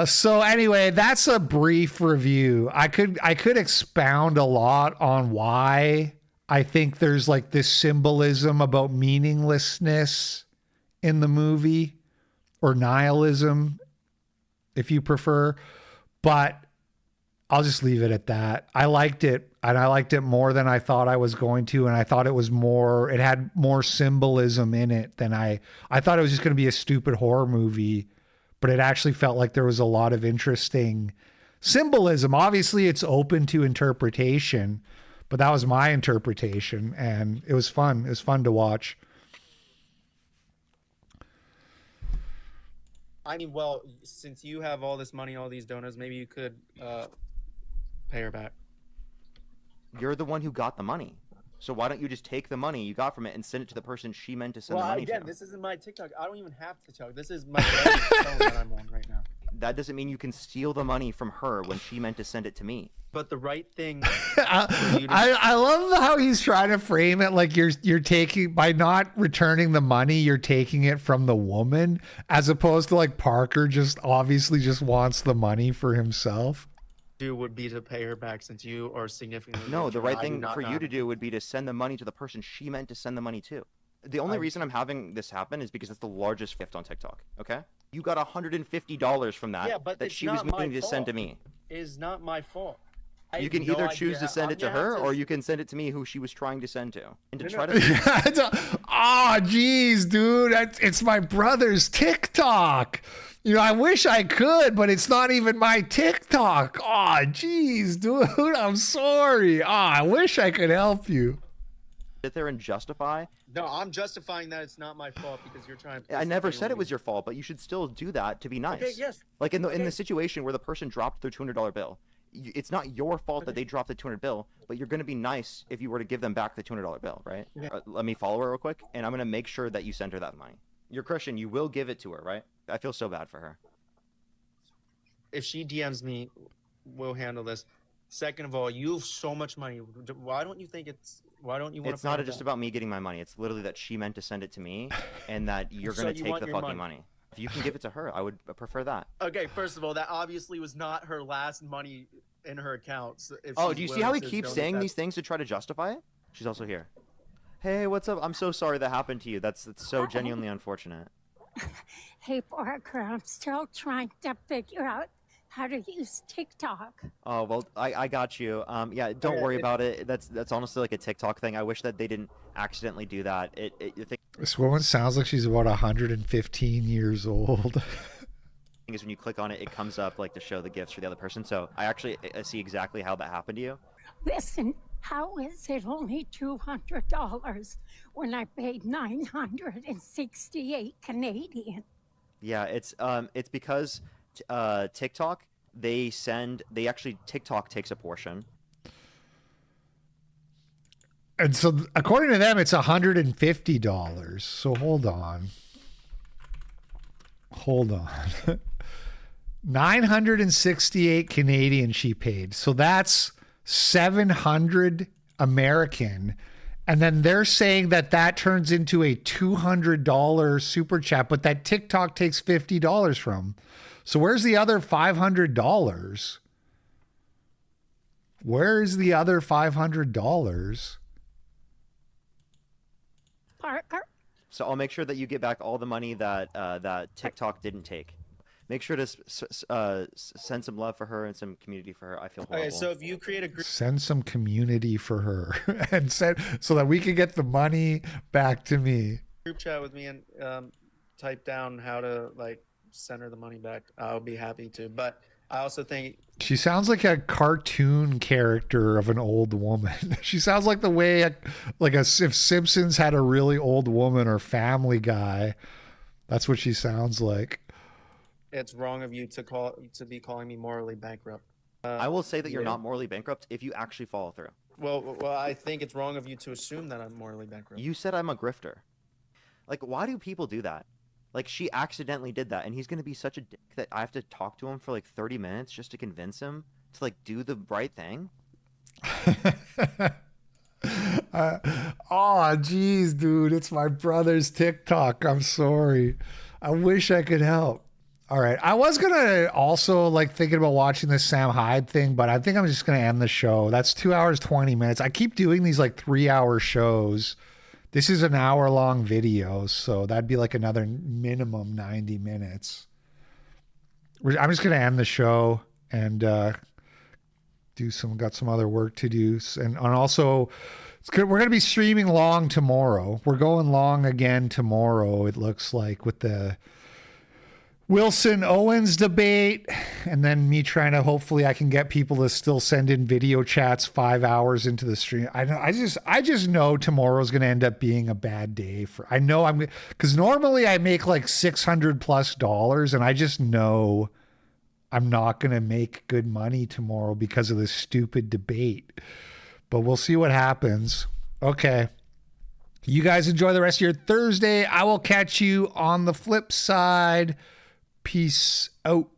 So anyway, that's a brief review. I could expound a lot on why I think there's like this symbolism about meaninglessness in the movie, or nihilism, if you prefer, but I'll just leave it at that. I liked it, and I liked it more than I thought I was going to, and I thought it had more symbolism in it than I thought it was just going to be a stupid horror movie, but it actually felt like there was a lot of interesting symbolism. Obviously, it's open to interpretation, but that was my interpretation, and it was fun. It was fun to watch. I mean, well, since you have all this money, all these donors, maybe you could pay her back. You're the one who got the money. So why don't you just take the money you got from it and send it to the person she meant to send the money to? This isn't my TikTok. I don't even have TikTok. This is my phone that I'm on right now. That doesn't mean you can steal the money from her when she meant to send it to me. But the right thing. I love how he's trying to frame it like you're taking, by not returning the money, you're taking it from the woman, as opposed to like Parker just obviously just wants the money for himself. Would be to pay her back, since you are significantly. No, the right thing for you to do would be to send the money to the person she meant to send the money to. The only reason I'm having this happen is because it's the largest gift on TikTok. Okay, you got $150 from that. Yeah, but that she was meaning to send to me. It's not my fault. You can either choose to send it to her, or you can send it to me, who she was trying to send to. And to try to. Oh, geez, dude, it's my brother's TikTok. You know, I wish I could, but it's not even my TikTok. Oh, geez, dude, I'm sorry. Oh, I wish I could help you. Sit there and justify. No, I'm justifying that it's not my fault because you're trying to. I never said it was your fault, but you should still do that to be nice. Okay, yes. Like in the situation where the person dropped their $200 bill. It's not your fault that they dropped the $200 bill, but you're going to be nice if you were to give them back the $200 bill, right? Yeah. Let me follow her real quick, and I'm going to make sure that you send her that money. You're Christian. You will give it to her, right? I feel so bad for her. If she DMs me, we'll handle this. Second of all, you have so much money. Why don't you think it's? Why don't you want? It's not just about me getting my money. It's literally that she meant to send it to me, and that you're going to take the fucking money. If you can give it to her, I would prefer that. Okay, first of all, that obviously was not her last money in her account. So do you see how he keeps saying these things to try to justify it? She's also here. Hey, what's up? I'm so sorry that happened to you. That's so genuinely unfortunate. Hey, Parker, I'm still trying to figure out how to use TikTok. Oh, well, I got you. Yeah, don't worry about it. That's honestly like a TikTok thing. I wish that they didn't accidentally do that. This woman sounds like she's about 115 years old. Is when you click on it, it comes up like to show the gifts for the other person. So I see exactly how that happened to you. Listen, how is it only $200 when I paid 968 Canadian? Yeah, it's because TikTok, TikTok takes a portion. And so according to them, it's $150. So hold on. 968 Canadian she paid. So that's 700 American. And then they're saying that turns into a $200 super chat, but that TikTok takes $50 from. So where's the other $500? Where is the other $500? Parker? So I'll make sure that you get back all the money that TikTok didn't take. Make sure to send some love for her and some community for her. I feel horrible. Okay, so if you create a group, send some community for her and send so that we can get the money back to me. Group chat with me and type down how to like send her the money back. I'll be happy to. But I also think She sounds like a cartoon character of an old woman. She sounds like the way, if Simpsons had a really old woman, or Family Guy. That's what she sounds like. it's wrong of you to be calling me morally bankrupt. I will say that you're yeah. not morally bankrupt if you actually follow through. Well, I think it's wrong of you to assume that I'm morally bankrupt. You said I'm a grifter. Like, why do people do that? Like, she accidentally did that, and he's going to be such a dick that I have to talk to him for like 30 minutes just to convince him to like do the right thing. Oh, geez, dude. It's my brother's TikTok. I'm sorry. I wish I could help. All right. I was going to also thinking about watching this Sam Hyde thing, but I think I'm just going to end the show. That's 2 hours, 20 minutes. I keep doing these 3-hour shows. This is an hour-long video, so that'd be another minimum 90 minutes. I'm just going to end the show and got some other work to do. And also, we're going to be streaming long tomorrow. We're going long again tomorrow, it looks like, with the Wilson Owens debate, and then me trying to, hopefully I can get people to still send in video chats 5 hours into the stream. I just know tomorrow's going to end up being a bad day because normally I make $600+ and I just know I'm not going to make good money tomorrow because of this stupid debate, but we'll see what happens. Okay. You guys enjoy the rest of your Thursday. I will catch you on the flip side. Peace out.